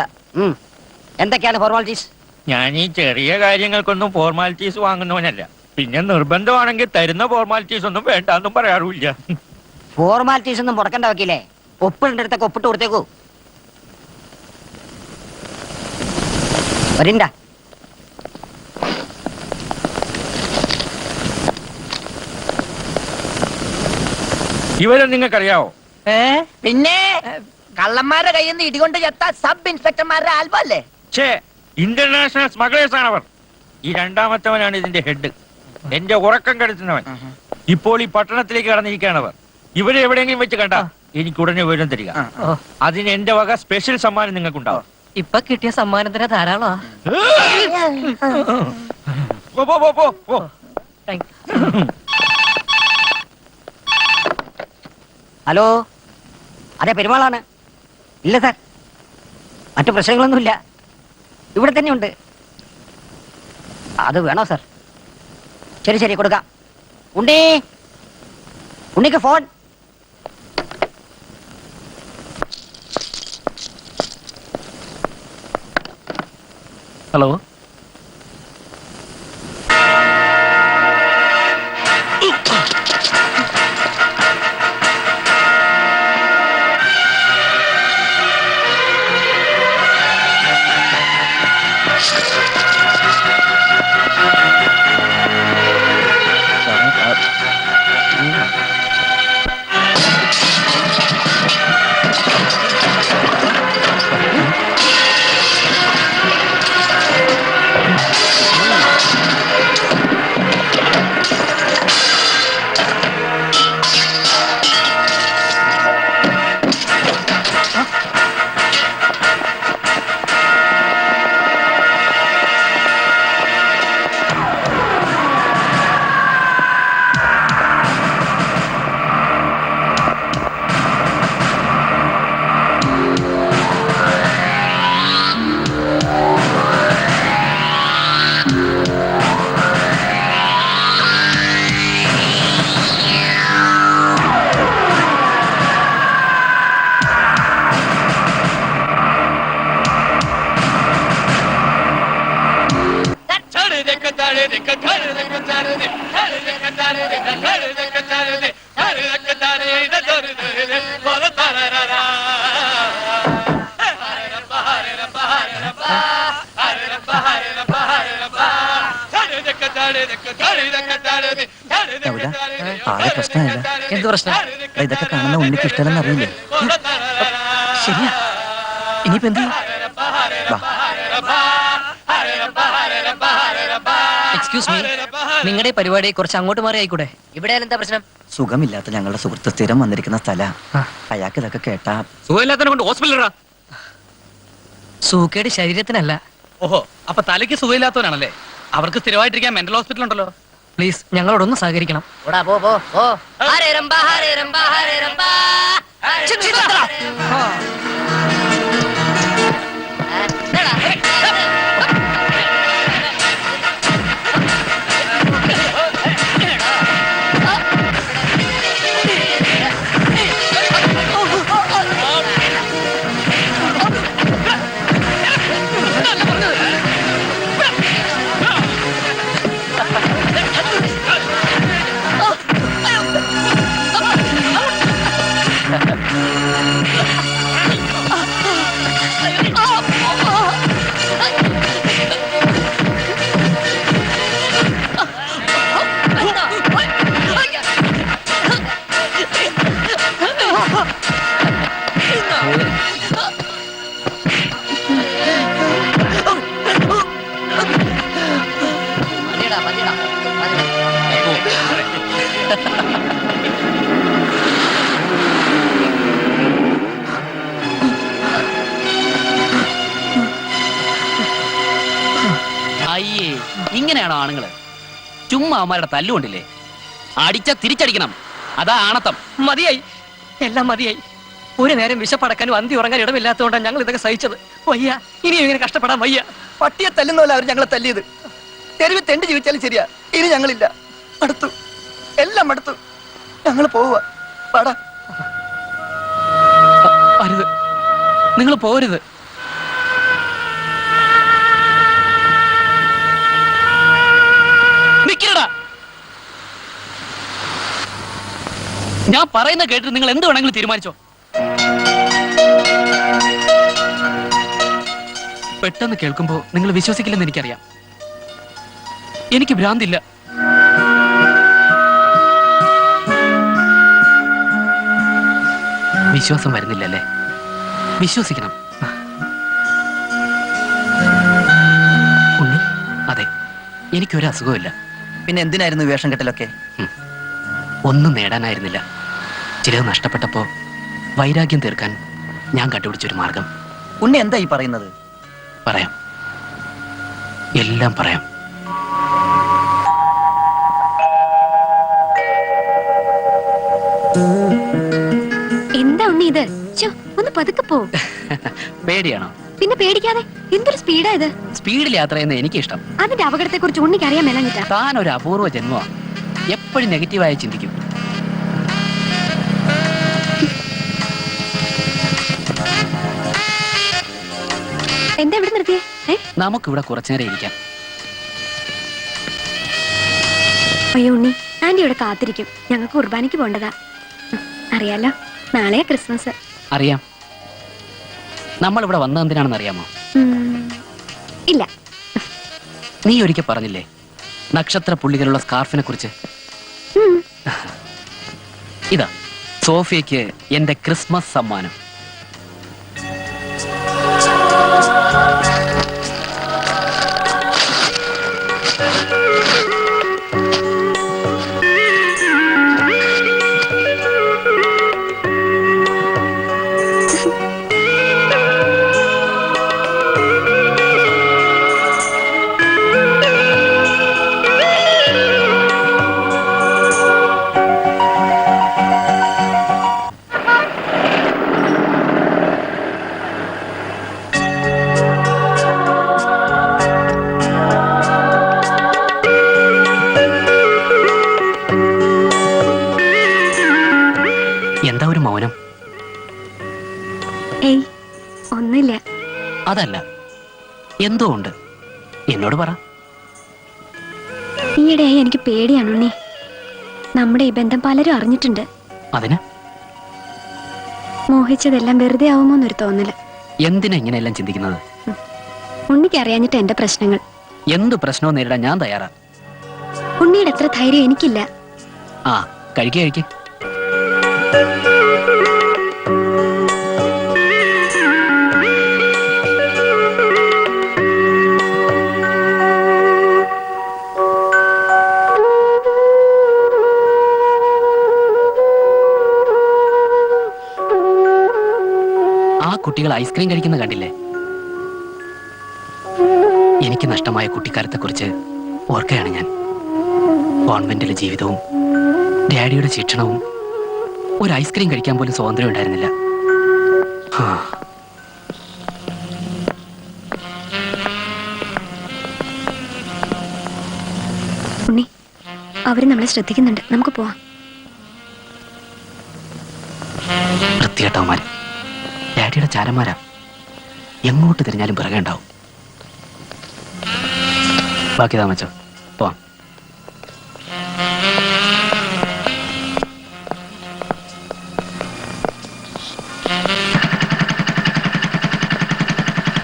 എന്തൊക്കെയാണ് ഫോർമാലിറ്റീസ്? ഞാൻ ഈ ചെറിയ കാര്യങ്ങൾക്കൊന്നും ഫോർമാലിറ്റീസ് വാങ്ങുന്നവനല്ല. പിന്നെ നിർബന്ധമാണെങ്കിൽ തരുന്ന ഫോർമാലിറ്റീസ് ഒന്നും വേണ്ടെന്നും പറയാറുമില്ല. ഫോർമാലിറ്റീസ് ഒന്നും മുടക്കണ്ട വക്കീലേ. ഒപ്പിടേണ്ടടുത്തൊക്കെ ഒപ്പിട്ട് കൊടുത്തേക്കൂ. വരിണ്ട. ഇവരെ നിങ്ങൾക്കറിയാവോ? പിന്നെ കള്ളന്മാരുടെ കയ്യിൽ നിന്ന് ഇടികൊണ്ട് ചത്ത സബ് ഇൻസ്പെക്ടർമാരുടെ ആൽബം അല്ലേ? ഇന്റർനാഷണൽ സ്മഗ്ലേഴ്സ് ആണ് അവർ. ഈ രണ്ടാമത്തവനാണ് ഇതിന്റെ ഹെഡ്. എന്റെ ഉറക്കം കെടുത്തുന്നവൻ. ഇപ്പോൾ ഈ പട്ടണത്തിലേക്ക് കടന്നിരിക്കുകയാണവർ. ഇവരെ എവിടെയെങ്കിലും വെച്ച് കണ്ട എനിക്ക് ഉടനെ വിവരം തരിക. അതിന് എന്റെ വക സ്പെഷ്യൽ സമ്മാനം നിങ്ങൾക്കുണ്ടാവും. ഇപ്പൊ കിട്ടിയ സമ്മാനത്തിന് ധാരാളമാ. ഹലോ, അതെ പെരുമാളാണ്. ഇല്ല സാർ, മറ്റു പ്രശ്നങ്ങളൊന്നുമില്ല. ഇവിടെ തന്നെ ഉണ്ട്. അത് വേണോ സാർ? ശരി ശരി, കൊടുക്കാം. ഉണ്ണിക്ക് ഫോൺ. ഹലോ, ആകെ പ്രശ്നമില്ല. എന്ത് പ്രശ്നം? ഇതൊക്കെ കാണുന്ന ഉണ്ണിക്ക് ഇഷ്ടമല്ലെന്ന് അറിയില്ലേ? ശരിയാ, ഇനിയിപ്പോ എന്ത്? എക്സ്ക്യൂസ് മീ, നിങ്ങളുടെ പരിപാടി കുറച്ച് അങ്ങോട്ട് മാറി ആയിക്കൂടെ? ഇവിടെ എന്താ പ്രശ്നം? സുഖമില്ലാത്ത ഞങ്ങളുടെ സുഹൃത്ത് സ്ഥിരം വന്നിരിക്കുന്ന സ്ഥല. അയാൾക്ക് ഇതൊക്കെ കേട്ടാ സുഖമില്ലാത്തതിനെ കൊണ്ട് ഹോസ്പിറ്റലിലാ. സൂക്കേട് ശരീരത്തിനല്ല. ഓഹോ, അപ്പൊ തലയ്ക്ക് സുഖമില്ലാത്തവനാണല്ലേ? അവർക്ക് സ്ഥിരമായിട്ടിരിക്കാൻ മെന്റൽ ഹോസ്പിറ്റൽ ഉണ്ടല്ലോ. പ്ലീസ് ഞങ്ങളോടൊന്ന് സഹകരിക്കണം. ഓടാ പോ പോ പോ. ഹരേ രംബ ഹരേ രംബ ഹരേ രംബ. അയ്യേ, ഇങ്ങനെയാണോ ആണുങ്ങള്? ചുമ്മാ അവന്മാരുടെ തല്ലുകൊണ്ടില്ലേ? അടിച്ച തിരിച്ചടിക്കണം, അതാ ആണത്തം. മതിയായി, എല്ലാം മതിയായി. ഒരു നേരം വിശപ്പടക്കാനും അന്തി ഉറങ്ങാൻ ഇടമില്ലാത്തതുകൊണ്ടാണ് ഞങ്ങൾ ഇതൊക്കെ സഹിച്ചത്. വയ്യ, ഇനിയും ഇങ്ങനെ കഷ്ടപ്പെടാൻ വയ്യ. പട്ടിയെ തല്ലുന്നല്ല അവർ ഞങ്ങളെ തല്ലിയത്. തെരുവ് തെണ്ടി ജീവിച്ചാലും ശരിയാ, ഇനി ഞങ്ങളില്ല. അടുത്തു, എല്ലാം അടുത്തു. ഞങ്ങൾ പോവുക. പാടാ. അരുത്, നിങ്ങൾ പോരുത്. നിക്കടാ, ഞാൻ പറയുന്ന കേട്ടിട്ട് നിങ്ങൾ എന്ത് വേണമെങ്കിലും തീരുമാനിച്ചോ. പെട്ടെന്ന് കേൾക്കുമ്പോ നിങ്ങൾ വിശ്വസിക്കില്ലെന്ന് എനിക്കറിയാം. എനിക്ക് ഭ്രാന്തില്ല. വിശ്വാസം വരുന്നില്ലല്ലേ? വിശ്വസിക്കണം. ഉണ്ണി, അതെ, എനിക്കൊരു അസുഖമില്ല. പിന്നെ എന്തിനായിരുന്നു വേഷം കെട്ടലൊക്കെ? ഒന്നും നേടാനായിരുന്നില്ല. ചിലത് നഷ്ടപ്പെട്ടപ്പോ വൈരാഗ്യം തീർക്കാൻ ഞാൻ കണ്ടുപിടിച്ചൊരു മാർഗം. ഉണ്ണി എന്താ ഈ പറയുന്നത്? പറയാം, എല്ലാം പറയാം. എന്താ ഉണ്ണി ഇത്? ഒന്ന് പതുക്കെ പോ. പേടിയാണോ? പിന്നെ പേടിക്കാതെ. എന്തൊരു സ്പീഡാ ഇത്. സ്പീഡിൽ യാത്ര ചെയ്യുന്നത് എനിക്കിഷ്ടം. അതിന്റെ അപകടത്തെ കുറിച്ച് ഉണ്ണിക്ക് അറിയാൻ മേലാഞ്ഞിട്ടാ. താൻ ഒരു അപൂർവ ജന്മമാ. എപ്പോഴും നെഗറ്റീവായി ചിന്തിക്കും. എന്താ ഇവിടെ നിർത്തിയേ? നമുക്കിവിടെ കുറച്ചുനേരം ഇരിക്കാം. അയ്യോ ഉണ്ണി, ആന്റി ഇവിടെ കാത്തിരിക്കും. ഞങ്ങൾക്ക് കുർബാനയ്ക്ക് പോണ്ടതാ. അറിയാലോ, നാളെയാ ക്രിസ്മസ്. അറിയാം. നമ്മൾ ഇവിടെ വന്നത് എന്തിനാണെന്ന് അറിയാമോ? ഇല്ല. നീ ഒരിക്കൽ പറഞ്ഞില്ലേ നക്ഷത്ര പുള്ളികളുള്ള സ്കാർഫിനെ കുറിച്ച്? ഇതാ സോഫിയക്ക് എന്റെ ക്രിസ്മസ് സമ്മാനം. എന്താ ഒരു മൗനം? ഏയ്, ഒന്നുമില്ല. അതല്ല, എന്തോ ഉണ്ട്. എന്നോട് പറ. ഈ ഈയിടെയായി എനിക്ക് പേടിയാണ് ഉണ്ണി. നമ്മുടെ ഈ ബന്ധം പലരും അറിഞ്ഞിട്ടുണ്ട്. അതിന് മോഹിച്ചതെല്ലാം വെറുതെ ആവുമോന്നൊരു തോന്നല്. എന്തിനാ ഇങ്ങനെയെല്ലാം ചിന്തിക്കുന്നത്? ഉണ്ണിക്ക് അറിയാഞ്ഞിട്ട് എന്റെ പ്രശ്നങ്ങൾ. എന്ത് പ്രശ്നവും നേരിടാൻ ഞാൻ തയ്യാറാ. ഉണ്ണിയുടെ അത്ര ധൈര്യം എനിക്കില്ല. ആ കഴിക്കേ. ആ കുട്ടികൾ ഐസ്ക്രീം കഴിക്കുന്ന കണ്ടില്ലേ? എനിക്ക് നഷ്ടമായ കുട്ടിക്കാലത്തെക്കുറിച്ച് ഓർക്കുകയാണ് ഞാൻ. കോൺവെന്റിലെ ജീവിതവും ഡാഡിയുടെ ശിക്ഷണവും. ഒരു ഐസ്ക്രീം കഴിക്കാൻ പോലും സ്വാതന്ത്ര്യം ഉണ്ടായിരുന്നില്ല. ഉണ്ണി, അവര് നമ്മളെ ശ്രദ്ധിക്കുന്നുണ്ട്. നമുക്ക് പോവാം. വൃത്തികെട്ടവന്മാര്, ഡാഡിയുടെ ചാരന്മാരാ. എങ്ങോട്ട് തിരിഞ്ഞാലും പിറകെ ഉണ്ടാവും. ബാക്കി താമച്ചോ, പോവാം.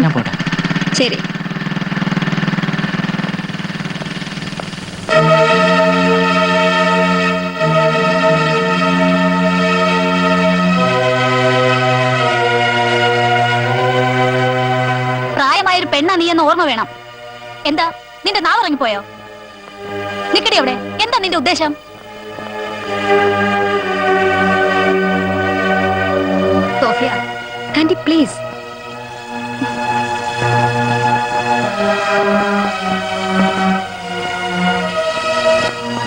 ഞാൻ പോട്ടെ. ശരി. പ്രായമായൊരു പെണ്ണാ നീ എന്ന് ഓർമ്മ വേണം. എന്താ നിന്റെ നാവിറങ്ങിപ്പോയോ? നിക്കടി അവിടെ. എന്താ നിന്റെ ഉദ്ദേശം? Sophia, aunty please.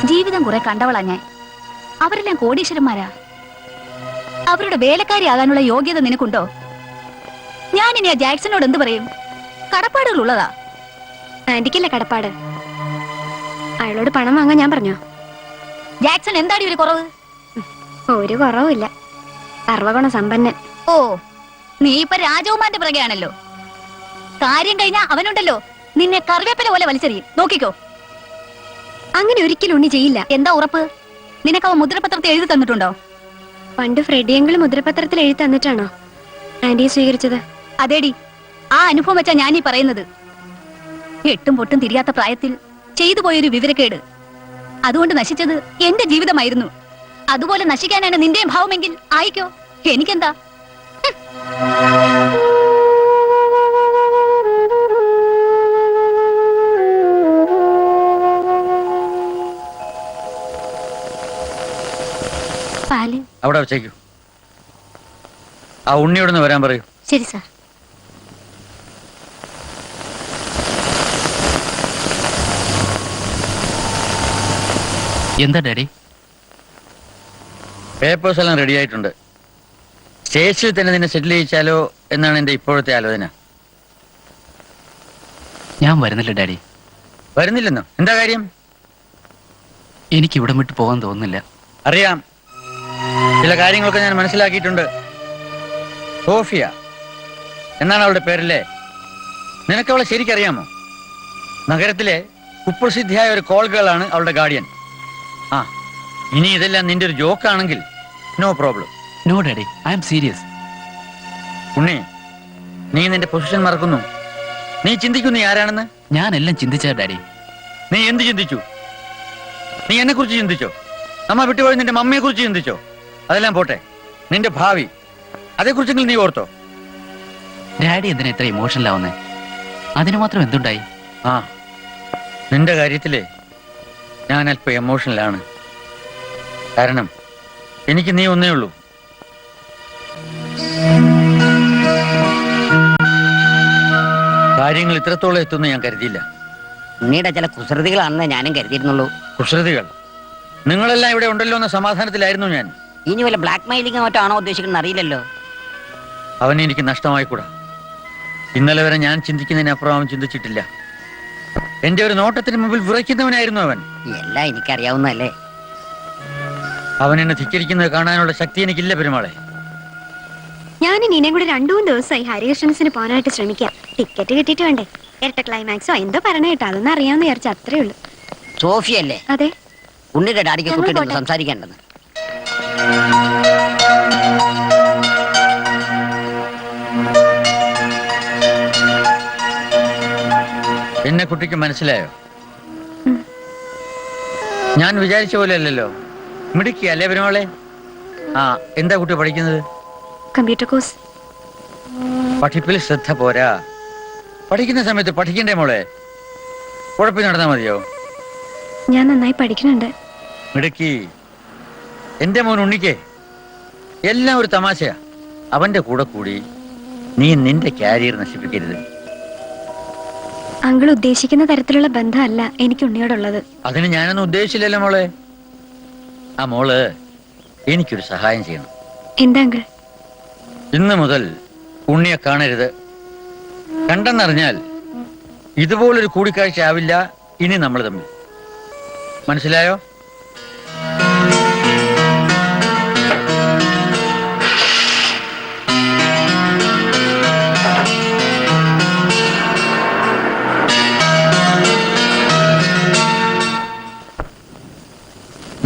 ജീവിതം കുറെ കണ്ടവളാ ഞാൻ. അവരെല്ലാം കോടീശ്വരന്മാരാ. അവരുടെ വേലക്കാരിയാകാനുള്ള യോഗ്യത നിനക്കുണ്ടോ? ഞാനിനി ആ ജാക്സനോട് എന്ത് പറയും? കടപ്പാടുകൾ ഉള്ളതാ. ആന്റിക്കല്ലേ കടപ്പാട്. അയാളോട് പണം വാങ്ങാൻ ഞാൻ പറഞ്ഞോ? ജാക്സൺ എന്താടി ഒരു കുറവ്? ഒരു കുറവുമില്ല. സർവഗുണ സമ്പന്നൻ. ഓ, നീ ഇപ്പൊ രാജകുമാരന്റെ പിറകെയാണല്ലോ. കാര്യം കഴിഞ്ഞാ അവനുണ്ടല്ലോ നിന്നെ കറിവേപ്പില പോലെ വലിച്ചെറിയും. നോക്കിക്കോ. അങ്ങനെ ഒരിക്കലും ഉണ്ണി ചെയ്യില്ല. എന്താ ഉറപ്പ്? നിനക്ക് അവൻ മുദ്രപത്രത്തിൽ എഴുതി തന്നിട്ടുണ്ടോ? പണ്ട് ഫ്രെഡിയെങ്കിലും മുദ്രപത്രത്തിൽ എഴുതി തന്നിട്ടാണോ ആന്റിയെ സ്വീകരിച്ചത്? അതേടി, ആ അനുഭവം വെച്ചാ ഞാനീ പറയുന്നത്. എട്ടും പൊട്ടും തിരിയാത്ത പ്രായത്തിൽ ചെയ്തു പോയൊരു വിവരക്കേട്. അതുകൊണ്ട് നശിച്ചത് എന്റെ ജീവിതമായിരുന്നു. അതുപോലെ നശിക്കാനാണ് നിന്റെയും ഭാവമെങ്കിൽ ആയിക്കോ. എനിക്കെന്താ? പാല് അവിടെ വെച്ചേക്കൂ. ആ ഉണ്ണിയോടൊന്ന് വരാൻ പറയൂ. ശരി സാർ. എന്താ ഡാഡി? പേപ്പേഴ്സ് എല്ലാം റെഡി ആയിട്ടുണ്ട്. സ്റ്റേഷനിൽ തന്നെ നിന്നെ സെറ്റിൽ ചെയ്യിച്ചാലോ എന്നാണ് എന്റെ ഇപ്പോഴത്തെ ആലോചന. ഞാൻ വരുന്നില്ല ഡാഡി. വരുന്നില്ലെന്നോ? എന്താ കാര്യം? എനിക്ക് ഇവിടം വിട്ട് പോകാൻ തോന്നുന്നില്ല. അറിയാം, ചില കാര്യങ്ങളൊക്കെ ഞാൻ മനസ്സിലാക്കിയിട്ടുണ്ട്. സോഫിയ എന്നാണ് അവളുടെ പേരല്ലേ? നിനക്ക് അവളെ ശരിക്കറിയാമോ? നഗരത്തിലെ കുപ്രസിദ്ധിയായ ഒരു കോൾ ഗേളാണ് അവളുടെ ഗാർഡിയൻ. ആ, ഇനി ഇതെല്ലാം നിന്റെ ഒരു ജോക്കാണെങ്കിൽ no problem. No daddy, I am serious. Unni, നീ നിന്റെ പൊസിഷൻ മറക്കുന്നു. നീ ചിന്തിക്കുന്നു ആരാണെന്ന്? ഞാനെല്ലാം ചിന്തിച്ചാ ഡാഡി. നീ എന്ത് ചിന്തിച്ചു? നീ എന്നെ കുറിച്ച് ചിന്തിച്ചോ? നമ്മ വിട്ടുപോയി നിന്റെ മമ്മിയെ കുറിച്ച് ചിന്തിച്ചോ? അതെല്ലാം പോട്ടെ, നിന്റെ ഭാവി അതേക്കുറിച്ചെങ്കിലും നീ ഓർത്തോ? ഡാഡി എന്തിനാ ഇത്ര ഇമോഷണൽ ആവുന്നേ? അതിന് മാത്രം എന്തുണ്ടായി? ആ, നിന്റെ കാര്യത്തില് ഞാൻ അല്പം എമോഷണലാണ്. കാരണം എനിക്ക് നീ ഒന്നേ ഉള്ളൂ. കാര്യങ്ങൾ ഇത്രത്തോളം എത്തുമെന്ന് ഞാൻ കരുതിയില്ല. ഉണ്ണിയുടെ ചില കുസൃതികളാണെന്ന് ഞാനും കരുതിയിരുന്നുള്ളൂ. കുസൃതികൾ? നിങ്ങളെല്ലാം ഇവിടെ ഉണ്ടല്ലോ എന്ന സമാധാനത്തിലായിരുന്നു ഞാൻ. ഇനി വല്ല ബ്ലാക്ക് മെയിലിംഗ് മറ്റോ ആണോ ഉദ്ദേശിക്കുന്നത് അറിയില്ലല്ലോ. അവനെ എനിക്ക് നഷ്ടമായിക്കൂടാ. ഇന്നലെ വരെ ഞാൻ ചിന്തിക്കുന്നതിനപ്പുറം അവൻ ചിന്തിച്ചിട്ടില്ല. എന്റെ ഒരു നോട്ടത്തിന് മുമ്പിൽ വിറയ്ക്കുന്നവനായിരുന്നു അവൻ. എല്ലാം എനിക്കറിയാവുന്നതല്ലേ. അവൻ എന്നെ ധിക്കരിക്കുന്നത് കാണാനുള്ള ശക്തി എനിക്കില്ല പെരുമാളെ. ഞാൻ ഇനിയും കൂടെ 2-3 ദിവസമായി ഹരികൃഷ്ണൻസിന് പോകാനായിട്ട് ശ്രമിക്കാം. ടിക്കറ്റ് കിട്ടിയിട്ട് വേണ്ടേ? ഇരട്ട ക്ലൈമാക്സോ എന്തോ പറഞ്ഞ കേട്ടോ, അതൊന്നും അറിയാമെന്ന് വിചാരിച്ച അത്രേ ഉള്ളൂ. സോഫിയല്ലേ? അതെ. ഉണ്ണിയുടെ ഡാഡിക്ക് ഞങ്ങൾ കുട്ടിയുടെ പോട്ടെ. സംസാരിക്കേണ്ടത്. എന്നെ കുട്ടിക്ക് മനസ്സിലായോ? ഞാൻ വിചാരിച്ച പോലെ അല്ലല്ലോ. മിടുക്കി അല്ലേ പെരുമാളെ? ആ, എന്താ കുട്ടി പഠിക്കുന്നത്? Computer course. പഠിപ്പിൽ ശ്രദ്ധ പോരാ. പഠിക്കുന്ന സമയത്ത് പഠിക്കണ്ടേ മോളെ? കുഴപ്പം നടന്നാ മതിയോ? ഞാൻ നന്നായി പഠിക്കുന്നുണ്ട്. മിടുക്കി. എന്റെ മോൻ ഉണ്ണിക്കേ എല്ലാം ഒരു തമാശയാ. അവന്റെ കൂടെ കൂടി നീ നിന്റെ കാരിയർ നശിപ്പിക്കരുത്. അങ്കിൾ ഉദ്ദേശിക്കുന്ന തരത്തിലുള്ള ബന്ധമല്ല എനിക്ക് ഉണ്ണിയോടുള്ളത്. അതിന് ഞാനൊന്നും ഉദ്ദേശിച്ചില്ലല്ലോ മോളെ. ആ മോള് എനിക്കൊരു സഹായം ചെയ്യണം. എന്താ അങ്കിൾ? ഇന്ന് മുതൽ ഉണ്ണിയെ കാണരുത്. കണ്ടെന്നറിഞ്ഞാൽ ഇതുപോലൊരു കൂടിക്കാഴ്ച ആവില്ല ഇനി നമ്മൾ തമ്മിൽ. മനസ്സിലായോ?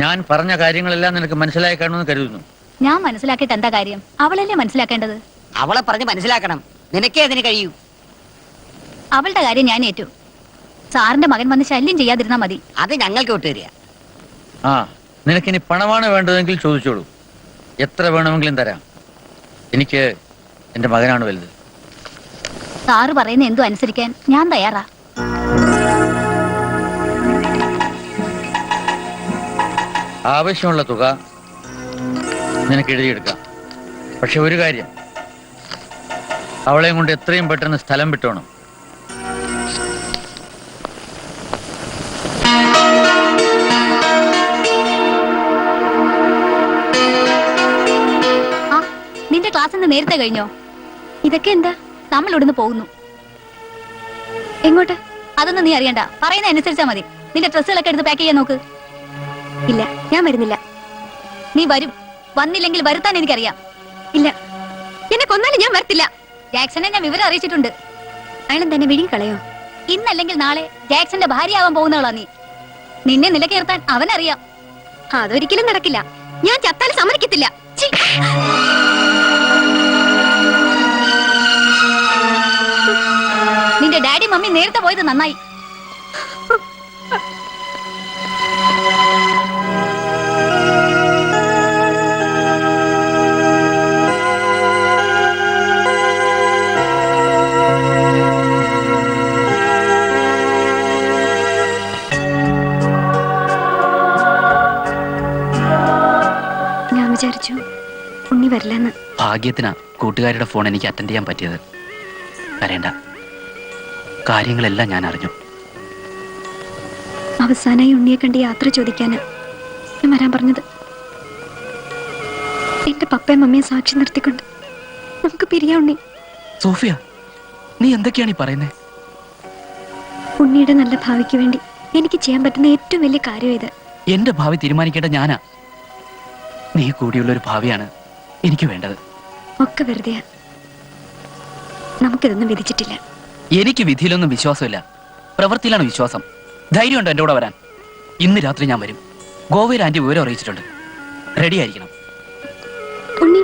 ഞാൻ പറഞ്ഞ കാര്യങ്ങളെല്ലാം നിനക്ക് മനസ്സിലായി കാണുമെന്ന് കരുതുന്നു. ഞാൻ മനസ്സിലാക്കിയിട്ട് എന്താ കാര്യം? അവളല്ലേ മനസ്സിലാക്കേണ്ടത്. അവളെ പറഞ്ഞ് മനസ്സിലാക്കണം. നിനക്കേ അതിന് കഴിയൂ. അവളുടെ കാര്യം ഞാൻ ഏറ്റു. സാറിന്റെ മകൻ വന്ന് ശല്യം ചെയ്യാതിരുന്നാ മതി. അത് ഞങ്ങൾക്ക് വിട്ടുതരിക. ആ, നിനക്കിനി പണമാണ് വേണ്ടതെങ്കിൽ ചോദിച്ചോളൂ. എത്ര വേണമെങ്കിലും തരാം. എനിക്ക് എന്റെ മകനാണ് വലുത്. സാറ് പറയുന്ന എന്തും അനുസരിക്കാൻ ഞാൻ തയ്യാറാ. ആവശ്യമുള്ള തുക നിനക്ക് എഴുതിയെടുക്കാം. പക്ഷെ ഒരു കാര്യം, അവളെയും കൊണ്ട് എത്രയും പെട്ടെന്ന് സ്ഥലം വിട്ടോണം. ആ, നിന്റെ ക്ലാസ് ഇന്ന് നേരത്തെ കഴിഞ്ഞോ? ഇതൊക്കെ എന്താ? നമ്മൾ ഇവിടുന്ന് പോകുന്നു. എങ്ങോട്ട്? അതൊന്നും നീ അറിയണ്ട. പറയുന്ന അനുസരിച്ചാ മതി. നിന്റെ ഡ്രസ്സുകളൊക്കെ എടുത്ത് പാക്ക് ചെയ്യാൻ നോക്ക്. ഇല്ല, ഞാൻ വരുന്നില്ല. നീ വരും. വന്നില്ലെങ്കിൽ വരുത്താൻ എനിക്കറിയാം. ഇല്ല, എന്നെ കൊന്നാലും ഞാൻ വരത്തില്ല. ജാക്സനെ ഞാൻ വിവരം അറിയിച്ചിട്ടുണ്ട്. അയാളെ തന്നെ വിഴുങ്ങി കളയോ? ഇന്നല്ലെങ്കിൽ നാളെ ജാക്സന്റെ ഭാര്യയാവാൻ പോകുന്നവളാ നീ. നിന്നെ നിലനിർത്താൻ അവനറിയാം. അതൊരിക്കലും നടക്കില്ല. ഞാൻ ചത്താൽ സമ്മതിക്കത്തില്ല. ഛീ! നിന്റെ ഡാഡി മമ്മി നേരത്തെ പോയത് നന്നായി. ഞാൻ വിചാരിച്ചു ഉണ്ണി വരില്ലെന്ന്. ഭാഗ്യത്തിനാ കൂട്ടുകാരുടെ ഫോൺ എനിക്ക് അറ്റൻഡ് ചെയ്യാൻ പറ്റിയത്. വരേണ്ട, കാര്യങ്ങളെല്ലാം ഞാൻ അറിഞ്ഞു. അവസാനമായി ഉണ്ണിയെ കണ്ട് യാത്ര ചോദിക്കാന് ഞാൻ വരാൻ പറഞ്ഞത്. എന്റെ പപ്പയും മമ്മിയെ സാക്ഷി നിർത്തിക്കൊണ്ട് നമുക്ക് പിരിയാ ഉണ്ണി. സോഫിയ, നീ എന്തൊക്കെയാണ് ഈ പറയുന്നത്? ഉണ്ണിയുടെ നല്ല ഭാവിക്ക് വേണ്ടി എനിക്ക് ചെയ്യാൻ പറ്റുന്ന ഏറ്റവും വലിയ കാര്യം ഇത്. എന്റെ ഭാവി തീരുമാനിക്കേണ്ട ഞാനാ. നീ കൂടിയുള്ള ഒരു ഭാവിയാണ് എനിക്ക് വേണ്ടത്. ഒക്കെ വെറുതെയാ. നമുക്കിതൊന്നും വിധിച്ചിട്ടില്ല. എനിക്ക് വിധിയിലൊന്നും വിശ്വാസമില്ല, പ്രവൃത്തിയിലാണ് വിശ്വാസം. ധൈര്യമുണ്ടോ എൻ്റെ കൂടെ വരാൻ? ഇന്ന് രാത്രി ഞാൻ വരും. ഗോവയിൽ ആന്റി വിവരം അറിയിച്ചിട്ടുണ്ട്. റെഡി ആയിരിക്കണം. ഉണ്ണി,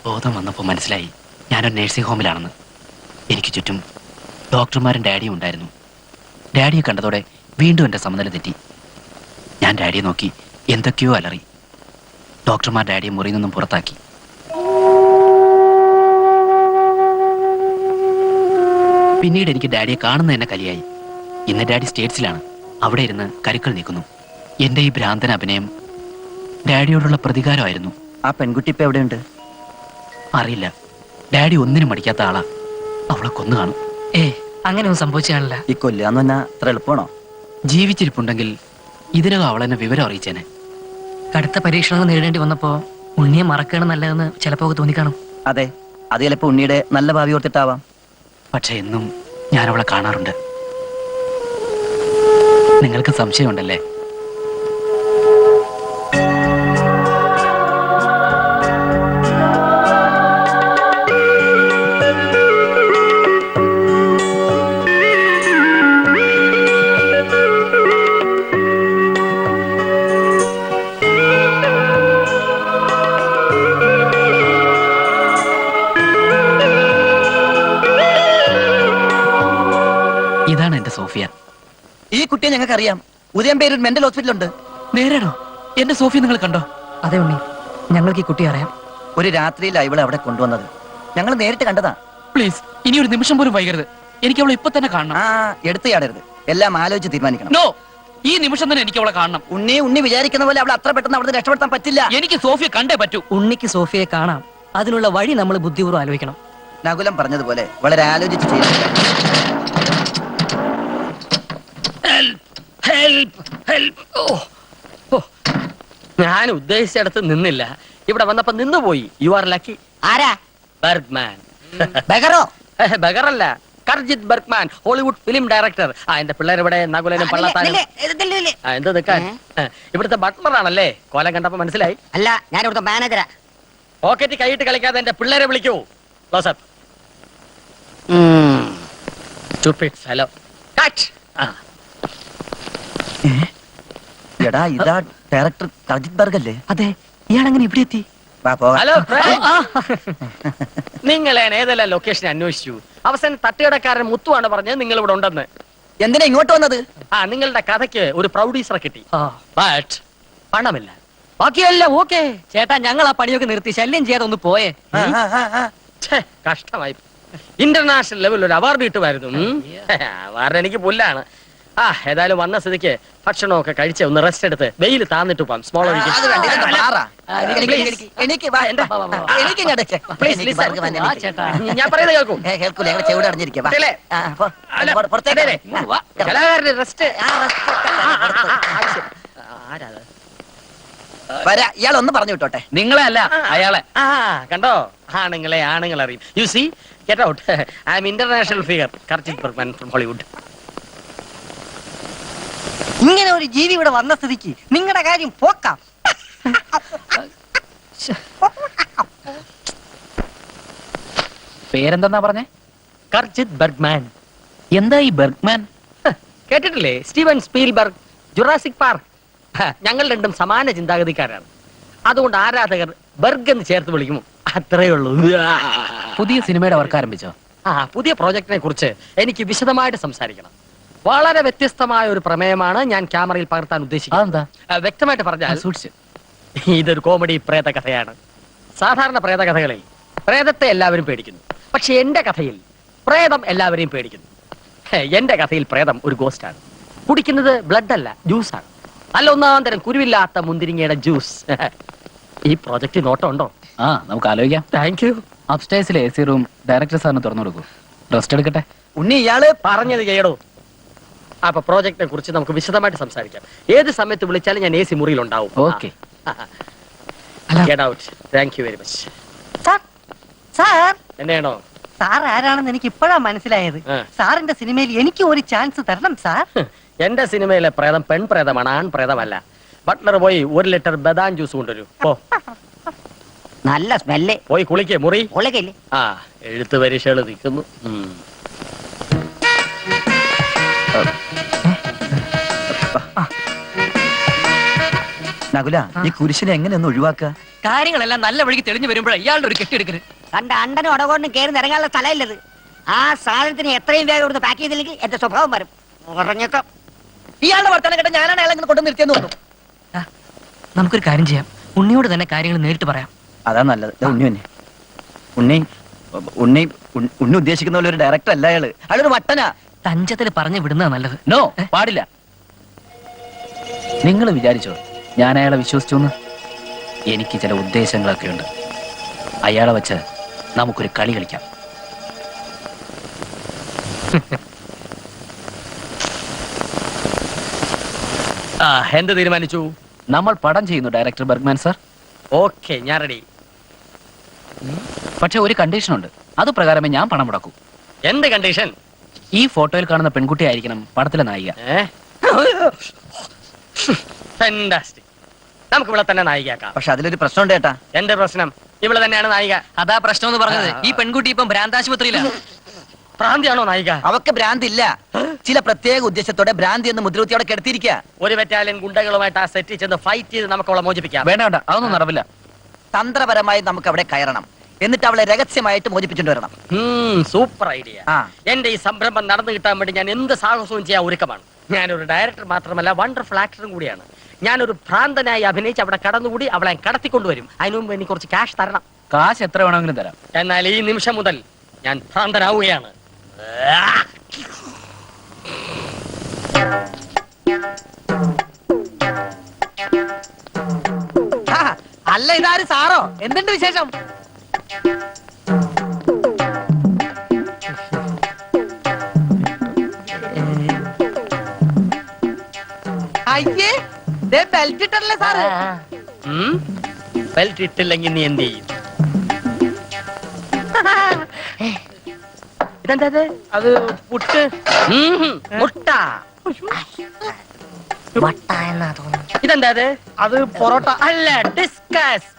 ബോധം വന്നപ്പോൾ മനസ്സിലായി ഞാനൊരു നഴ്സിംഗ് ഹോമിലാണെന്ന്. എനിക്ക് ചുറ്റും ഡോക്ടർമാരും ഡാഡിയും ഉണ്ടായിരുന്നു. ഡാഡിയെ കണ്ടതോടെ വീണ്ടും എൻ്റെ സമനില തെറ്റി. ഞാൻ ഡാഡിയെ നോക്കി എന്തൊക്കെയോ അലറി. ഡോക്ടർമാർ ഡാഡിയെ മുറിയിൽ നിന്നും പുറത്താക്കി. പിന്നീട് എനിക്ക് ഡാഡിയെ കാണുന്ന എന്നെ കലിയായി. ഇന്ന് ഡാഡി സ്റ്റേറ്റ്സിലാണ്. അവിടെ ഇരുന്ന് കരുക്കൾ നീക്കുന്നു. എന്റെ ഈ ഭ്രാന്തന അഭിനയം ഡാഡിയോടുള്ള പ്രതികാരമായിരുന്നു. ആ പെൺകുട്ടി ഇപ്പൊ എവിടെയുണ്ട്? അറിയില്ല. ഡാഡി ഒന്നിനും മടിക്കാത്ത ആളാ. അവളെ കൊന്നു കാണും. അങ്ങനെയൊന്നും സംഭവിച്ചാണില്ല. ഈ കൊല്ലാന്ന് പറഞ്ഞാ അത്ര എളുപ്പമാണോ? ജീവിച്ചിരിപ്പുണ്ടെങ്കിൽ ഇതിനകം അവളെന്നെ വിവരം അറിയിച്ചേനെ. കടുത്ത പരീക്ഷണങ്ങൾ നേരിടേണ്ടി വന്നപ്പോ ഉണ്ണിയെ മറക്കണം നല്ലതെന്ന് ചിലപ്പോ തോന്നിക്കാണും. അതെ, അത് ചിലപ്പോ ഉണ്ണിയുടെ നല്ല ഭാവി ഓർത്തിട്ടാവാം. പക്ഷെ എന്നും ഞാൻ അവളെ കാണാറുണ്ട്. നിങ്ങൾക്ക് സംശയമുണ്ടല്ലേ? ഇതാണ് എന്റെ സോഫിയ. ഈ കുട്ടിയെ ഞങ്ങൾക്ക് അറിയാം. ഉദയം പേര് മെന്റൽ ഹോസ്പിറ്റലുണ്ട്. നേരാണോ? എന്റെ സോഫിയ നിങ്ങൾ കണ്ടോ? അതെ ഉണ്ണി, ഞങ്ങൾക്ക് ഈ കുട്ടി അറിയാം. ഒരു രാത്രിയിലാണ് ഇവളെ അവിടെ കൊണ്ടുവന്നത്. ഞങ്ങൾ നേരിട്ട് കണ്ടതാ. പ്ലീസ്, ഇനി ഒരു നിമിഷം പോലും വൈകരുത്. എനിക്ക് അവളെ ഇപ്പൊ തന്നെ കാണണം. ആ, എടുത്തുയാടരുത്. എല്ലാം ആലോചിച്ച് തീരുമാനിക്കണം. നോ, ഈ നിമിഷം തന്നെ എനിക്ക് അവളെ കാണണം. ഉണ്ണി വിചാരിക്കുന്ന പോലെ അവളെ അത്ര പെട്ടെന്ന് അവിടെ രക്ഷപ്പെടുത്താൻ പറ്റില്ല. എനിക്ക് സോഫിയ കണ്ടേ പറ്റൂ. ഉണ്ണിക്ക് സോഫിയെ കാണാം. അതിനുള്ള വഴി നമ്മൾ ബുദ്ധിപൂർവ്വം ആലോചിക്കണം. നകുലം പറഞ്ഞതുപോലെ വളരെ ആലോചിച്ച് ചെയ്യണം. ഞാൻ ഉദ്ദേശിച്ചിടത്ത് നിന്നില്ല. ഇവിടെ വന്നപ്പോ നിന്നുപോയി. You are lucky. ആരാ? ബർഗ്മാൻ. ബഗറോ? ബഗറല്ല, Karjith Bergman, Hollywood film director. എന്റെ പിള്ളേരിവിടെ നകുലനും പള്ളത്താനും. എന്ത് നിൽക്കാൻ? ഇവിടുത്തെ ബട്ട്ലറാണല്ലേ? കോലം കണ്ടപ്പോ മനസ്സിലായി. അല്ല, ഞാൻ ഇവിടുത്തെ മാനേജരാ. പോക്കറ്റ് കൈയിട്ട് കളിക്കാതെ എന്റെ പിള്ളേരെ വിളിക്കൂ. ക്ലോസപ്പ്. Stupid fellow. Cut. എടാ, ഇതാ ഡയറക്ടർ കർജിത് ബർഗ് അല്ലേ? അതെ, ഇയാളെങ്ങനെ ഇവിടെ എത്തി? ഹലോ, നിങ്ങൾ ഏതെല്ലാം ലൊക്കേഷൻ അന്വേഷിച്ചു? അവസാനം തട്ടുകടക്കാരൻ മുത്തുവാണ് പറഞ്ഞത് നിങ്ങൾ ഇവിടെ ഉണ്ടെന്ന്. എന്തിനാ ഇങ്ങോട്ട് വന്നത്? നിങ്ങളുടെ കഥയ്ക്ക് ഒരു പ്രൗഡീസറെ കിട്ടി. ബട്ട് പണമില്ല. ബാക്കിയെല്ലാം ഓക്കെ. ചേട്ടാ, ഞങ്ങൾ ആ പണിയൊക്കെ നിർത്തി ശല്യം ചെയ്യാതെ ഒന്ന് പോയേ. കഷ്ടമായി. ഇന്റർനാഷണൽ ലെവലിൽ ഒരു അവാർഡ് കിട്ടുമായിരുന്നു. അവാർഡ് എനിക്ക് പുല്ലാണ്. ഏതായാലും വന്ന സ്ഥിതിക്ക് ഭക്ഷണമൊക്കെ കഴിച്ച് ഒന്ന് റെസ്റ്റ് എടുത്ത് വെയിൽ താന്നിട്ട് പോവാം. സ്മോൾ ഞാൻ പറയുന്നത് കേൾക്കൂ. കലാകാരന്റെ റെസ്റ്റ്. ഇയാൾ ഒന്ന് പറഞ്ഞു വിട്ടോട്ടെ. നിങ്ങളെ അല്ല, അയാളെ. കണ്ടോ, ആണുങ്ങളെ ആണുങ്ങൾ അറിയും. You see, get out. I am international figure, കർജിത് ബർഗ്മാൻ ഫ്രം ഹോളിവുഡ്. ഇങ്ങനെ ഒരു ജീവി ഇവിടെ വന്ന സ്ഥിതിക്ക് നിങ്ങളുടെ കാര്യം പോക്കാം. പേരെന്താ പറഞ്ഞേ? കർജിത് ബർഗ്മാൻ. എന്താ ഈ ബർഗ്മാൻ? കേട്ടിട്ടില്ലേ? Steven Spielberg, Jurassic park. ഞങ്ങൾ രണ്ടും സമാന ചിന്താഗതിക്കാരാണ്. അതുകൊണ്ട് ആരാധകർ ബർഗ് എന്ന് ചേർത്ത് വിളിക്കുമോ? അത്രേ ഉള്ളൂ. പുതിയ സിനിമയുടെ വർക്ക് ആരംഭിച്ചോ? പുതിയ പ്രോജക്റ്റിനെ കുറിച്ച് എനിക്ക് വിശദമായിട്ട് സംസാരിക്കണം. വളരെ വ്യത്യസ്തമായ ഒരു പ്രമേയമാണ് ഞാൻ ക്യാമറയിൽ പകർത്താൻ ഉദ്ദേശിക്കുന്നത്. വ്യക്തമായിട്ട് പറഞ്ഞാൽ ഇതൊരു കോമഡി പ്രേത കഥയാണ്. സാധാരണ പ്രേത കഥകളിൽ പ്രേതത്തെ എല്ലാവരും പേടിക്കുന്നു. പക്ഷെ എന്റെ കഥയിൽ പ്രേതം എല്ലാവരെയും പേടിക്കുന്നു. എന്റെ കഥയിൽ പ്രേതം ഒരു ഗോസ്റ്റാണ്. കുടിക്കുന്നത് ബ്ലഡ് അല്ല, ജ്യൂസാണ്. നല്ല ഒന്നാം തരം കുരുവില്ലാത്ത മുന്തിരിങ്ങയുടെ ജ്യൂസ്. ഈ പ്രോജക്റ്റ് നോട്ടമുണ്ടോ? നമുക്ക് ആലോചിക്കാം. Thank you. അപ്സ്റ്റേഴ്സിലെ AC റൂം ഡയറക്ടർ സാറിന് തുറന്നു കൊടുക്കൂ. റെസ്റ്റ് എടുക്കട്ടെ. ഉണ്ണി, ഇയാള് പറഞ്ഞത് കേടോ. അപ്പൊ പ്രോജക്റ്റിനെ കുറിച്ച് നമുക്ക് വിശദമായിട്ട് സംസാരിക്കാം. ഏത് സമയത്ത് വിളിച്ചാലും ഞാൻ AC മുറിയിൽ ഉണ്ടാവും. Okay. Get out. Thank you very much. Sir, എന്നെയാണോ? സാർ ആരാണെന്ന് എനിക്ക് ഇപ്പോഴാ മനസ്സിലായത്. സാറിന്റെ സിനിമയിൽ എനിക്ക് ഒരു ചാൻസ് തരണം സാർ. എന്റെ സിനിമയിലെ പ്രേതം പെൺപ്രേതമാണ്, ആൺപ്രേതമല്ല. ബട്ട്ലർ പോയി 1 ലിറ്റർ ബദാം ജ്യൂസ് കൊണ്ടുവരൂ. നല്ല സ്മെല്ല്. പോയി കുളിക്കേ. മുറി ഉളകില്ലേ? എഴുത്ത് പരീക്ഷകൾ നിൽക്കുന്നു. നകുല, ഈ കുരിശിനെ എങ്ങനെ ഒന്ന് ഒഴിവാക്കുക? കാര്യങ്ങളെല്ലാം നല്ല വഴിക്ക് തെളിഞ്ഞു വരുമ്പോഴേ ഇയാളുടെ ഒരു കെട്ടിയെടുക്കരുത്. കണ്ട അണ്ടനും ഒടകൊണ്ടും കയറി നിറങ്ങാനുള്ള സ്ഥലമില്ലത്. ആ സാധനത്തിന് എത്രയും വേഗം ഇവിടുന്ന് പാക്ക് ചെയ്തില്ലെങ്കിൽ എന്റെ സ്വഭാവം വരും. ഉറഞ്ഞേക്കാം. ഇയാളുടെ വർത്തമാനം കേട്ട ഞാനാണ് അയാളെ കൊണ്ടു നിർത്തിയെന്ന് തോന്നുന്നു. നമുക്കൊരു കാര്യം ചെയ്യാം, ഉണ്ണിയോട് തന്നെ കാര്യങ്ങൾ നേരിട്ട് പറയാം. അതാ നല്ലത്. ഉണ്ണി തന്നെ. ഉണ്ണി ഉണ്ണി ഉണ്ണി ഉദ്ദേശിക്കുന്ന പോലെ ഒരു ഡയറക്ടർ അല്ല അയാള്. അയാളൊരു വട്ടനാ. തഞ്ചത്തിൽ പറഞ്ഞു വിടുന്നതാ നല്ലത്. നോ, പാടില്ല. നിങ്ങൾ വിചാരിച്ചോ ഞാൻ അയാളെ വിശ്വസിച്ചു എന്ന്? എനിക്ക് ചില ഉദ്ദേശങ്ങളൊക്കെ ഉണ്ട്. അയാളെ വെച്ച് നമുക്കൊരു കളി കളിക്കാം. എന്ത് തീരുമാനിച്ചു? നമ്മൾ പടം ചെയ്യുന്നു ഡയറക്ടർ ബർഗ്മാൻ സർ. ഓക്കെ, ഞാൻ റെഡി. പക്ഷെ ഒരു കണ്ടീഷൻ ഉണ്ട്. അത് പ്രകാരമേ ഞാൻ പണം മുടക്കൂ. എന്ത് കണ്ടീഷൻ? ഈ ഫോട്ടോയിൽ കാണുന്ന പെൺകുട്ടി ആയിരിക്കണം പടത്തിലെ നായിക. ഫാന്റാസ്റ്റിക്. നമുക്ക് ഇവിടെ തന്നെ നായികയാക്കാം. പക്ഷെ അതിലൊരു പ്രശ്നമുണ്ട് ചേട്ടാ. എന്റെ പ്രശ്നം ഇവിടെ തന്നെയാണ് നായിക. അതാ പ്രശ്നം എന്ന് പറഞ്ഞത്. ഈ പെൺകുട്ടി ഇപ്പം ഭ്രാന്താശുപത്രിയിലാണ്. ഭ്രാന്തിയാണോ നായിക? അവക്ക് ഭ്രാന്തി ഇല്ല. ചില പ്രത്യേക ഉദ്ദേശത്തോടെ ഭ്രാന്തി എന്ന് മുദ്രകുത്തിയോടെ കിടത്തിയിരിക്കുക. ഒരു ബറ്റാലിയൻ ഗുണ്ടകളുമായിട്ട് ആ സെറ്റിൽ ചെന്ന് ഫൈറ്റ് ചെയ്ത് നമുക്ക് അവളെ മോചിപ്പിക്കാം. വേണ്ട വേണ്ട, അതൊന്നും നടവില്ല. തന്ത്രപരമായി നമുക്ക് അവിടെ കയറണം. എന്നിട്ട് അവളെ രഹസ്യമായിട്ട് മോചിപ്പിച്ചിട്ട് വരണം. Super idea. ആ. എന്റെ ഈ സംരംഭം നടന്നു കിട്ടാൻ വേണ്ടി ഞാൻ എന്ത് സാഹസവും ചെയ്യാൻ ഒരുക്കമാണ്. ഞാനൊരു ഡയറക്ടർ മാത്രമല്ല, വണ്ടർഫുൾ ആക്ടറും കൂടിയാണ്. ഞാനൊരു ഭ്രാന്തനായി അഭിനയിച്ച് അവിടെ കടന്നുകൂടി അവളെ കടത്തിക്കൊണ്ടുവരും. അതിനു മുമ്പ് എനിക്ക് കുറച്ച് ക്യാഷ് തരണം. കാശ് എത്ര വേണമെങ്കിലും തരാം. എന്നാൽ ഈ നിമിഷം മുതൽ ഞാൻ ഭ്രാന്തനാവുകയാണ്. അല്ല, ഇതാര് സാറോ? എന്തുണ്ട് വിശേഷം? അയ്യേ, ബെൽറ്റ് ഇട്ടല്ലേ സാറ്? ബെൽറ്റ് ഇട്ടില്ലെങ്കിൽ നീ എന്ത് ചെയ്യും? ഇതെന്താ? അത് പുട്ട്. മുട്ട. ഇതെന്താ? അത് പൊറോട്ട. അല്ല, ഡിസ്കസ്.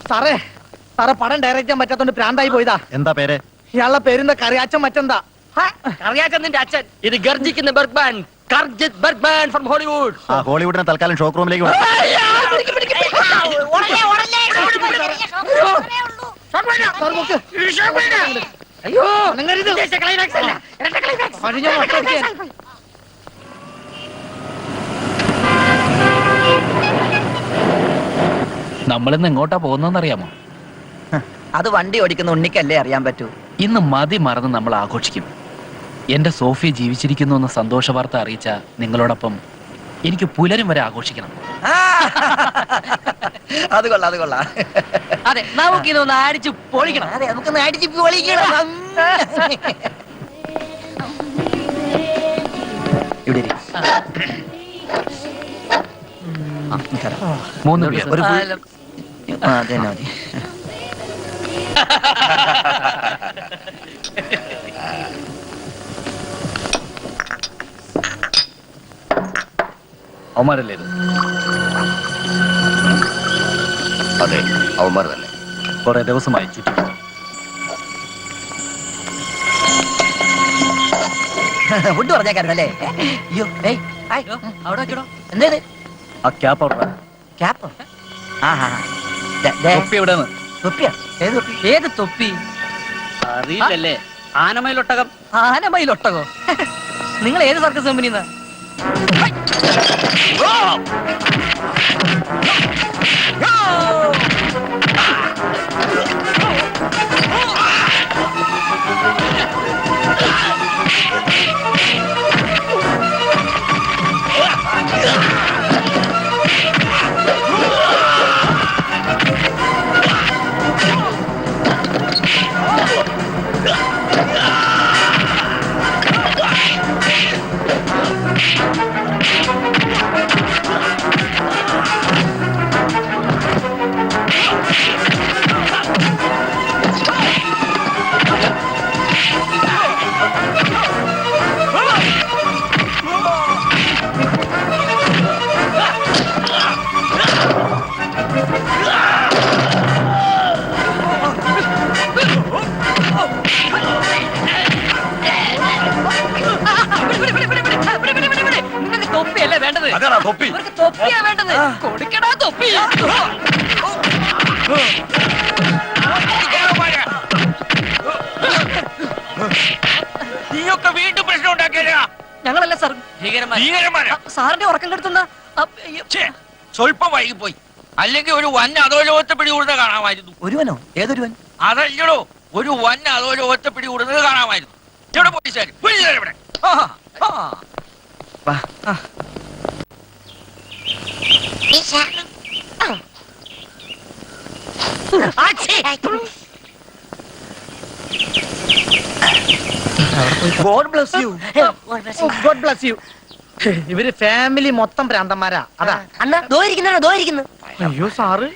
സാറേ, സാറേ പടം ഡയറക്റ്റ് ചെയ്യാൻ പറ്റാത്തോണ്ട് പ്രാന്തായി പോയതാ. എന്താ പേര്? ഇയാളുടെ പേരെന്താ? കറിയാച്ചൻ മറ്റെന്താ? അറിയാച്ച നിന്റെ അച്ഛൻ. ഇത് ഗർജിക്കുന്ന Bergman, Karjith Bergman from Hollywood. ആ ഹോളിവുഡിനെ തൽക്കാലം ഷോക്ക് റൂമിലേക്ക് വിടാം. അയ്യോ, നമ്മളിന്ന് എങ്ങോട്ടാ പോകുന്നതെന്ന് അറിയാമോ? അത് വണ്ടി ഓടിക്കുന്ന ഉണ്ണിക്കല്ലേ അറിയാൻ പറ്റൂ. ഇന്ന് മതി മറന്ന് നമ്മൾ ആഘോഷിക്കും. എന്റെ സോഫിയ ജീവിച്ചിരിക്കുന്നു എന്ന സന്തോഷ വാർത്ത അറിയിച്ച നിങ്ങളോടൊപ്പം എനിക്ക് പുലരും വരെ ആഘോഷിക്കണം. അത് കൊള്ളാം, അത് കൊള്ളാം. അതെ, നമുക്കിതൊന്ന് അടിച്ചു പൊളിക്കണം. അതെ, നമുക്കൊന്ന് അടിച്ച് പൊളിക്കണം. ഇവിടെ ഇരി. മൂന്ന് പേർ. ഒരു അതെ മതി. അവന്മാരല്ലേ ഇത്? അതെ, അവന്മാർ തന്നെ. കുറെ ദിവസമായി ചുറ്റി. ഫുഡ് പറഞ്ഞേക്കാരുന്നല്ലേ? അയ്യോ, അവിടെ വെക്കണോ? എന്താ ആ ക്യാപ്പ് അവിടെ. ക്യാപ്പോ? തൊപ്പി എവിടെയാണ്? തൊപ്പിയാ? ഏത് തൊപ്പി? ഏത് തൊപ്പി? അറിയില്ലല്ലേ? ആനമയിലൊട്ടകം. ആനമയിലൊട്ടകോ? നിങ്ങൾ ഏത് സർക്കസ് കമ്പനിന്നാ? Ah! തൊപ്പിയല്ലേ വേണ്ടത്? ഇവർക്ക് തൊപ്പിയാ വേണ്ടത്. കൊടുക്കടാ തൊപ്പി. നീയൊക്കെ വീണ്ടും പ്രശ്നം ഉണ്ടാക്കിയാ. ഞങ്ങളല്ല സാർ, ഭീകരന്മാരാ. സാറിന്റെ ഉറക്കം കെടുത്തുന്ന ഛേ, സ്വല്പം വൈകിപ്പോയി. അല്ലെങ്കിൽ ഒരു വൻ അധോലോകത്തെ പിടികൂടുന്നത് കാണാമായിരുന്നു. ഒരുവനോ? ഏതൊരുവൻ? അതല്ലടോ, ഒരു വൻ അധോലോകത്തെ പിടികൂടുന്നത് കാണാമായിരുന്നു. ഇവിടെ പോലീസുകാർ ഇവിടെ. God bless you. God bless you. ഇവര് ഫാമിലി മൊത്തം ഭ്രാന്തന്മാരാ. അതാ. അണ്ണാ ദോയിരിക്കുന്നു. അയ്യോ സാറ്,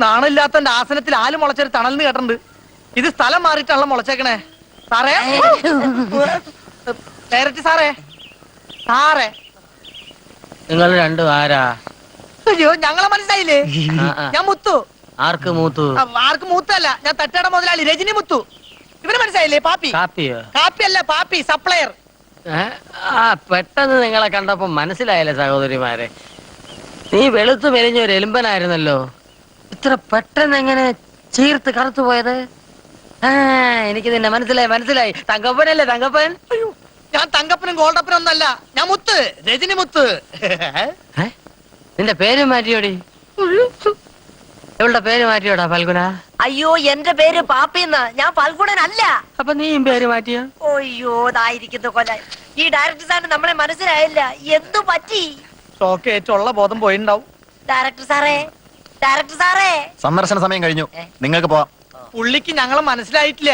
നാണില്ലാത്തന്റെ ആസനത്തിൽ ആല് മുളച്ചൊരു തണലിന് കേട്ടിട്ടുണ്ട്. ഇത് സ്ഥലം മാറിയിട്ടാണല്ലോ മുളച്ചേക്കണേ. സാറേ, ഡയറക്റ്റ് സാറേ, സാറേ. നിങ്ങൾ രണ്ടും ആരാ? അയ്യോ, ഞങ്ങളെ മനസ്സിലായില്ലേ? ഞാൻ മുത്തു. ആർക്ക് മൂത്തു? ആർക്ക് മൂത്തല്ല, ഞാൻ തട്ടയുടെ മുതലാളി രജനി മുത്തു. ഇവര് മനസ്സിലായില്ലേ? പാപ്പി. കാപ്പിയോ? കാപ്പിയല്ല, പാപ്പി, സപ്ലയർ. ആ പെട്ടെന്ന് നിങ്ങളെ കണ്ടപ്പോ മനസ്സിലായില്ലേ സഹോദരിമാരെ? നീ വെളുത്തു മെലിഞ്ഞ ഒരു എലുമ്പനായിരുന്നല്ലോ. ഇത്ര പെട്ടെന്ന് എങ്ങനെ ചീർത്ത് കറുത്തു പോയത്? എനിക്ക് നിന്നെ മനസ്സിലായി. തങ്കപ്പനല്ലേ തങ്കപ്പൻ? അയ്യോ, ഞാൻ തങ്കപ്പനും ഗോൾഡപ്പനും ഒന്നല്ല, ഞാൻ മുത്ത്, രജനി മുത്ത്. നിന്റെ പേര് മാറ്റിയോടി? ഇവളുടെ പേര് മാറ്റിയോടാ ഫൽഗുന? അയ്യോ, എന്റെ പേര് പാപ്പിന്നാ, ഞാൻ ഫൽഗുണനല്ല. അപ്പൊ നീയും പേര് മാറ്റിയോ? അയ്യോ, ഇതായിരിക്കുന്നു കൊല. ഈ ഡയറക്ടർ സാറിന് നമ്മളെ മനസ്സിലായില്ല. എന്തു പറ്റി? ഷോക്ക് ഏറ്റുള്ള ബോധം പോയിണ്ടാവും. ഡയറക്ടർ സാറേ. സന്ദർശന സമയം കഴിഞ്ഞു, നിങ്ങൾക്ക് പോവാം. പുള്ളിക്ക് ഞങ്ങളെ മനസ്സിലായിട്ടില്ല.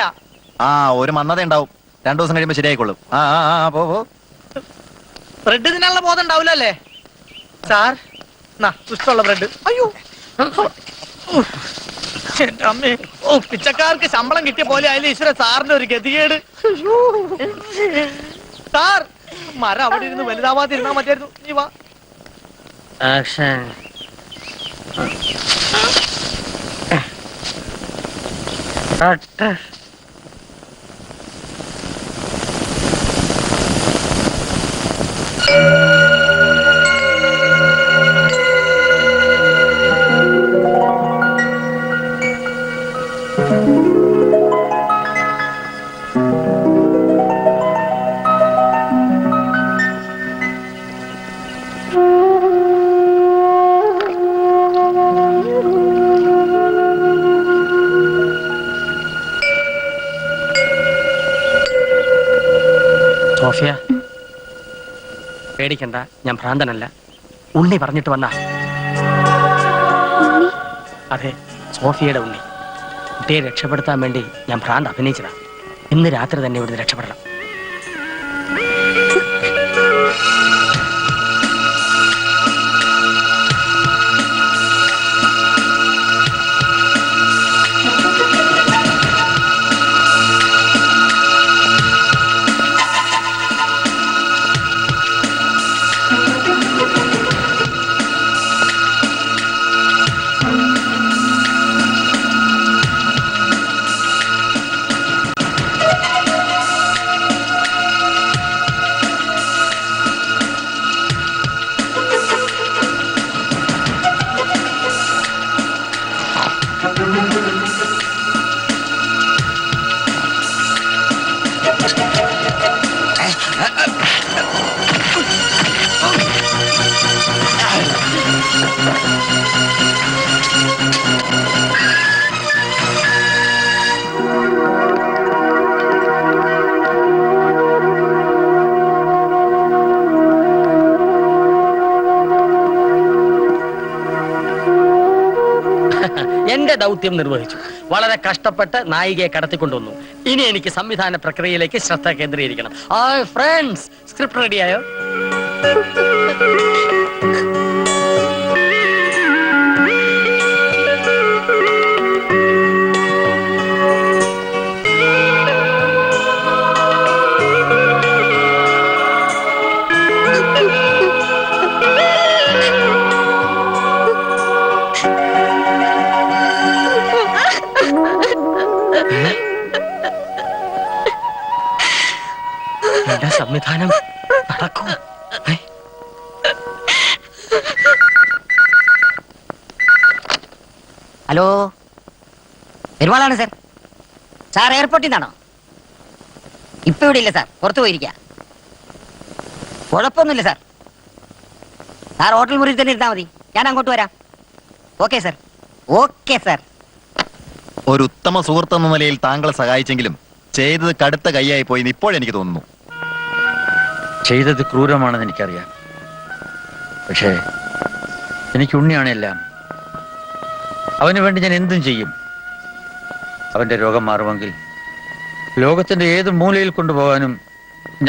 ആ, ഒരു മന്നത ഉണ്ടാവും. 2 ദിവസം കഴിയുമ്പോ ശരിയായിക്കൊള്ളും. പോ. ബ്രെഡ് തിന്നാനുള്ള ബോധം ഉണ്ടാവില്ലല്ലേ സാർ? ഇഷ്ടമുള്ള ബ്രെഡ്. അയ്യോ, എന്റെ അമ്മേ. പിച്ചക്കാർക്ക് ശമ്പളം കിട്ടിയ പോലെ ആയാലും ഈശ്വര സാറിന്റെ ഒരു ഗതികേട്. സാർ, മരം അവിടെ ഇരുന്ന് വലുതാവാതിരുന്നാ മതിയായിരുന്നു. നീ വാ. സോഫിയ, പേടിക്കണ്ട, ഞാൻ ഭ്രാന്തനല്ല. ഉണ്ണി പറഞ്ഞിട്ട് വന്നാ. അതെ, സോഫിയയുടെ ഉണ്ണി. കുട്ടിയെ രക്ഷപ്പെടുത്താൻ വേണ്ടി ഞാൻ ഭ്രാന്ത് അഭിനയിച്ചതാ. ഇന്ന് രാത്രി തന്നെ ഇവിടുന്ന് രക്ഷപ്പെടണം. എന്റെ ദൗത്യം നിർവഹിച്ചു. വളരെ കഷ്ടപ്പെട്ട് നായികയെ കടത്തിക്കൊണ്ടുവന്നു. ഇനി എനിക്ക് സംവിധാന പ്രക്രിയയിലേക്ക് ശ്രദ്ധ കേന്ദ്രീകരിക്കണം. ഫ്രണ്ട്സ്, സ്ക്രിപ്റ്റ് റെഡിയായോ? എന്റെ സംവിധാനം നടക്കും. Hello, പെരുമാളാണ് sir. സാർ എയർപോർട്ടിൽ നിന്നാണോ? ഇപ്പൊ ഇവിടെ ഇല്ല സാർ, പുറത്തു പോയിരിക്കുക. കുഴപ്പമൊന്നുമില്ല സാർ. സാർ ഹോട്ടൽ മുറിയിൽ തന്നെ ഇരുന്നാൽ മതി, ഞാൻ അങ്ങോട്ട് വരാം. Okay sir. Okay sir. ഒരു ഉത്തമ സുഹൃത്ത് എന്ന നിലയിൽ താങ്കളെ സഹായിച്ചെങ്കിലും ചെയ്തത് കടുത്ത കൈയായി പോയി ഇപ്പോഴെനിക്ക് തോന്നുന്നു. ചെയ്തത് ക്രൂരമാണെന്ന് എനിക്കറിയാം. പക്ഷേ എനിക്ക് ഉണ്ണിയാണ് എല്ലാം. അവന് വേണ്ടി ഞാൻ എന്തും ചെയ്യും. അവന്റെ രോഗം മാറുമെങ്കിൽ ലോകത്തിന്റെ ഏത് മൂലയിൽ കൊണ്ടുപോകാനും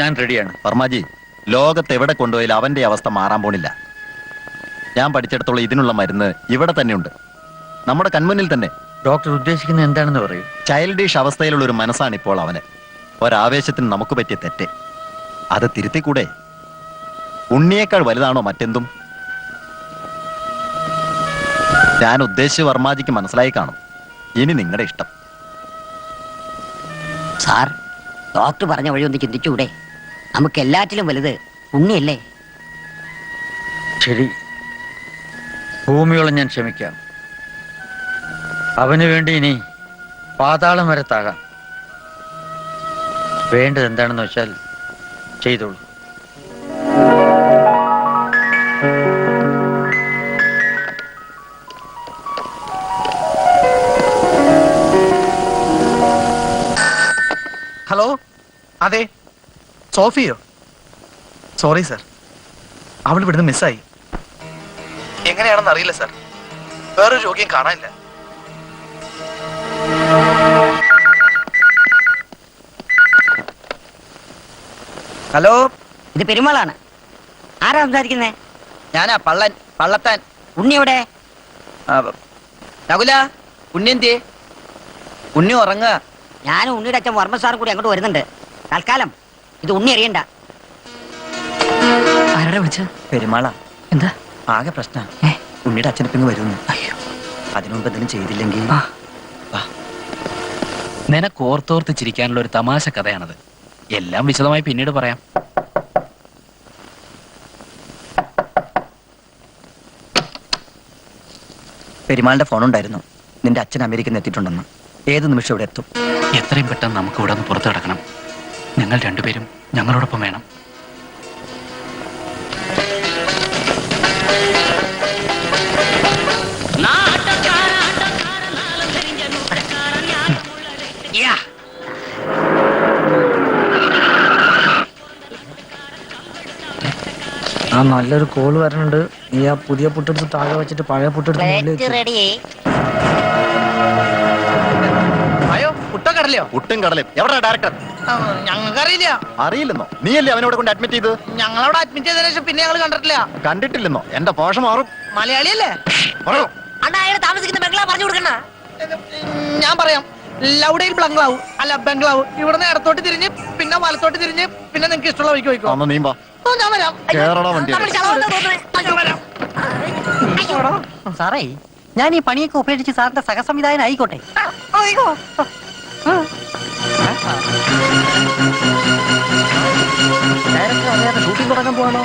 ഞാൻ റെഡിയാണ്. വർമാജി, ലോകത്ത് എവിടെ കൊണ്ടുപോയാലും അവന്റെ അവസ്ഥ മാറാൻ പോണില്ല. ഞാൻ പഠിച്ചിടത്തോളം ഇതിനുള്ള മരുന്ന് ഇവിടെ തന്നെയുണ്ട്, നമ്മുടെ കൺമുന്നിൽ തന്നെ. ഡോക്ടർ ഉദ്ദേശിക്കുന്നത് എന്താണെന്ന് പറയൂ. ചൈൽഡിഷ് അവസ്ഥയിലുള്ള ഒരു മനസ്സാണ് ഇപ്പോൾ അവന്. ഒരാവേശത്തിന് നമുക്ക് പറ്റിയ തെറ്റ് അത് തിരുത്തിക്കൂടെ? ഉണ്ണിയേക്കാൾ വലുതാണോ മറ്റെന്തും? ഞാൻ ഉദ്ദേശിച്ച വർമാജിക്ക് മനസ്സിലായി കാണും. ഇനി നിങ്ങളുടെ ഇഷ്ടം. സാർ, ഡോക്ടർ പറഞ്ഞ വഴി ഒന്ന് ചിന്തിച്ചുകൂടെ? നമുക്ക് എല്ലാറ്റിലും വലുത് ഉണ്ണിയല്ലേ? ശരി, ഭൂമിയോളം ഞാൻ ക്ഷമിക്കാം. അവന് വേണ്ടി ഇനി പാതാളം വരെ താകാം. വേണ്ടത് എന്താണെന്ന് വെച്ചാൽ ചെയ്തോളൂ. ഹലോ, അതെ, സോഫിയോ? സോറി സർ, അവൾ ഇവിടുന്ന് മിസ്സായി. എങ്ങനെയാണെന്ന് അറിയില്ല സർ. വേറൊരു രോഗിയും കാണാനില്ല. ഹലോ, ഇത് പെരുമാളാണ്. ആരാ സംസാരിക്കുന്നേ? ഞാനാ പള്ളത്താൻ. ഉണ്ണി എവിടെ? നകുല, ഉണ്ണി എന്തിയെ? ഉണ്ണി ഉറങ്ങുക. ഞാനും ഉണ്ണിയുടെ അച്ഛൻ വർമ്മ സാറും കൂടി അങ്ങോട്ട് വരുന്നുണ്ട്. തൽക്കാലം ഇത് ഉണ്ണി അറിയണ്ട. ആരുടെ വിളിച്ച? പെരുമാളാ. എന്താ ആകെ പ്രശ്ന. ഉണ്ണിയുടെ അച്ഛനിപ്പിങ് വരുന്നു. അയ്യോ, അതിനുമുമ്പ് എന്തെങ്കിലും ചെയ്തില്ലെങ്കിൽ നിനക്കോർത്തോർത്ത് ചിരിക്കാനുള്ള ഒരു തമാശ കഥയാണത്. എല്ലാം വിശദമായി പിന്നീട് പറയാം. പെരുമാളിന്റെ ഫോൺ ഉണ്ടായിരുന്നു. നിന്റെ അച്ഛൻ അമേരിക്കയിൽ നിന്ന് എത്തിയിട്ടുണ്ടെന്ന്. ഏത് നിമിഷം ഇവിടെ എത്തും. എത്രയും പെട്ടെന്ന് നമുക്ക് ഇവിടെ നിന്ന് പുറത്തു കിടക്കണം. നിങ്ങൾ രണ്ടുപേരും ഞങ്ങളോടൊപ്പം വേണം. ആ, നല്ലൊരു കോള് വരണുണ്ട്. നീ ആ പുതിയ പുട്ടെടുത്ത് താഴെ വെച്ചിട്ട് പഴയ പുട്ടെടുത്ത് അയ്യോ, പുട്ടോ കടലയോ? പുട്ടും കടലയും. എവിടെ ഡയറക്ടർ? ഞങ്ങൾക്കറിയില്ല. അറിയില്ലെന്നോ? നീയല്ലേ അവനോട് കൊണ്ട് അഡ്മിറ്റ് ചെയ്ത്? ഞങ്ങളവിടെ അഡ്മിറ്റ് ചെയ്തതിനു ശേഷം പിന്നെ ഞങ്ങൾ കണ്ടിട്ടില്ല. കണ്ടിട്ടില്ലെന്നോ? എന്റെ പോഷ മാറും. മലയാളിയല്ലേ? പറയൂ. അണ്ണാ, അയാൾ താമസിക്കുന്ന ബംഗ്ലാവ് പറഞ്ഞു കൊടുക്കണ. ഞാൻ പറയാം. ലൗഡയിൽ ബംഗ്ലാവ് അല്ല ബംഗ്ലാവ്. ഇവിടുന്ന് ഇടത്തോട്ട് തിരിഞ്ഞ് പിന്നെ വലത്തോട്ട് തിരിഞ്ഞ് പിന്നെ നിങ്ങൾക്ക് ഇഷ്ടമുള്ള വഴിക്ക് പോയിക്കോ. അന്ന് നീ വാ. ഞാൻ വരാം. കേരള വണ്ടി. സാറേ, ഞാൻ ഈ പണിയൊക്കെ ഉപേക്ഷിച്ച് സാറിന്റെ സഹസംവിധായകൻ ആയിക്കോട്ടെ? ഡയറക്ടർ അറിയാതെ ഷൂട്ടിംഗ് തുടങ്ങാൻ പോവാണോ?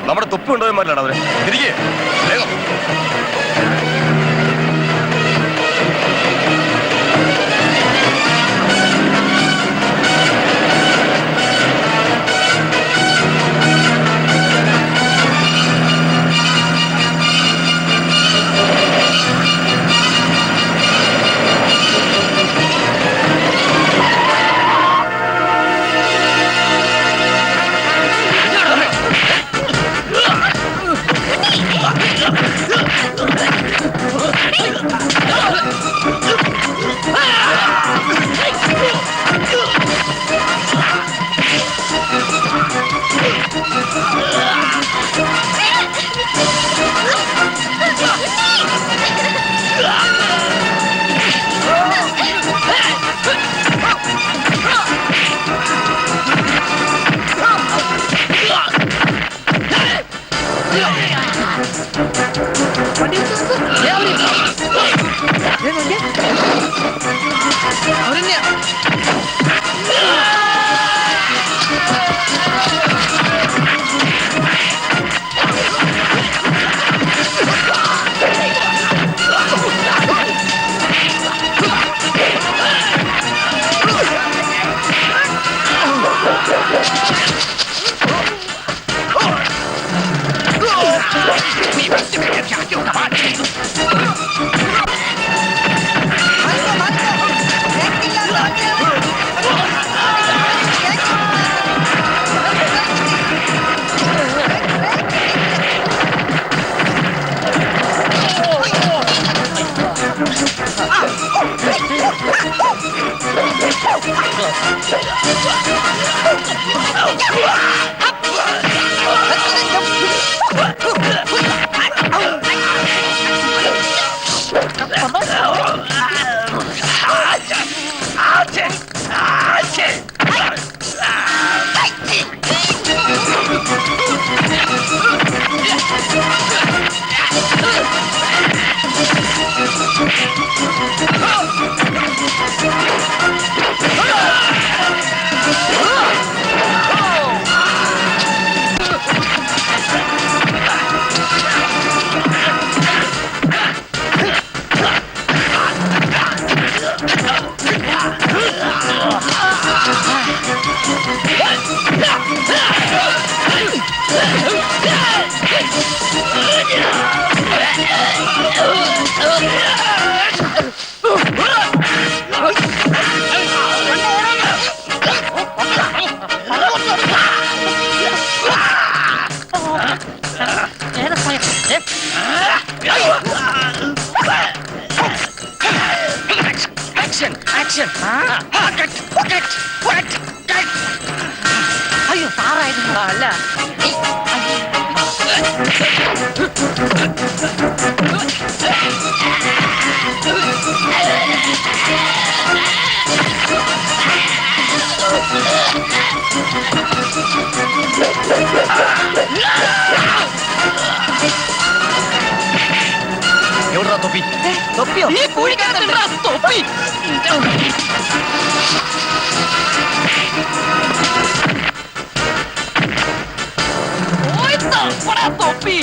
നമ്മുടെ തൊപ്പി കൊണ്ടുപോയമാരിലാണ് അവര്. തിരികെ വേഗം. ആ വണ്ടി നിർത്ത്, നിർത്ത്. ദേ അവര്. ദേ നോക്കിയേ. അവരെന്നെയാ. അയ്യോ സാറായിരുന്നു അല്ല എവിടാ തൊപ്പി? തൊപ്പിയോ ഈ കുഴിക്കകത്തുണ്ടാ തൊപ്പി. ഓയ് തപ്പടാ തൊപ്പി.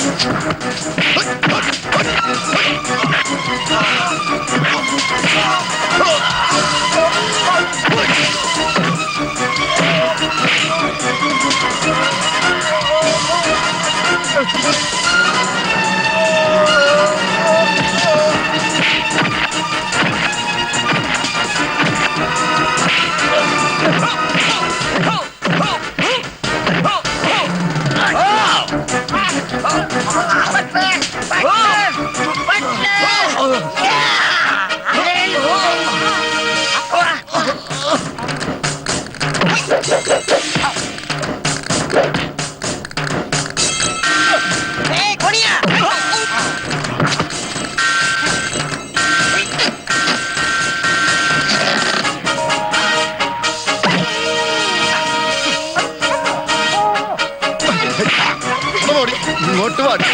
ഇങ്ങോട്ട് വാടി.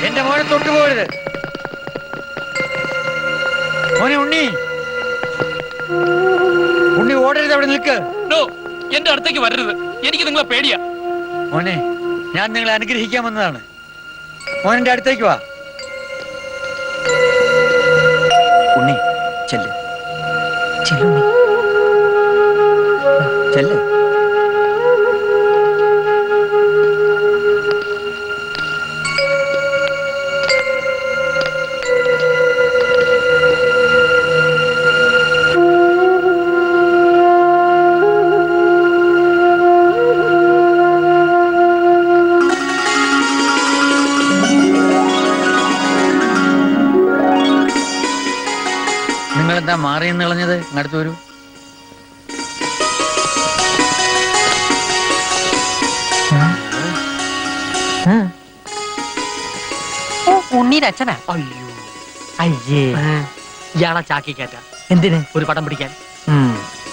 എന്റെ മോനെ തൊട്ടുപോകരുത്. മോനെ ഉണ്ണി, ഉണ്ണി ഓടരുത്, അവിടെ നിൽക്ക്. നോ, എന്റെ അടുത്തേക്ക് വരരുത്. എനിക്ക് നിങ്ങളെ പേടിയാ. മോനെ, ഞാൻ നിങ്ങളെ അനുഗ്രഹിക്കാൻ വന്നതാണ്. മോനെ അടുത്തേക്ക് വാ. ഉണ്ണി ചെല്ല് ചെല്ല്. എന്താ മാറി എന്ന് കളഞ്ഞത്? അടുത്ത് വരൂ. ഉണ്ണീന്റെ അച്ഛനാ? അയ്യോ, അയ്യേ, ഇയാളെ ചാക്കി കയറ്റാ. എന്തിന്? ഒരു പടം പിടിക്കാൻ.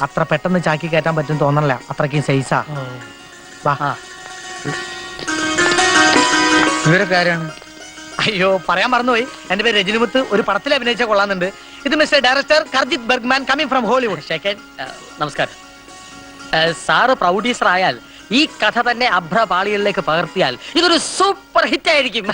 അത്ര പെട്ടെന്ന് ചാക്കി കയറ്റാൻ പറ്റും തോന്നല്ല, അത്രയ്ക്കും സൈസാ. വാ. ഇവരൊക്കെ ആരാണ്? അയ്യോ, പറയാൻ മറന്നുപോയി. എന്റെ പേര് രജനിമുത്ത്. ഒരു പടത്തിൽ അഭിനയിച്ച കൊള്ളാന്നുണ്ട്. ഇത് mister director Karjith Bergman, coming from Hollywood. നമസ്കാരം. സാറ് പ്രൊഡ്യൂസർ ആയാൽ ഈ കഥ തന്നെ അഭ്രപാളികളിലേക്ക് പകർത്തിയാൽ ഇതൊരു സൂപ്പർ ഹിറ്റ് ആയിരിക്കും.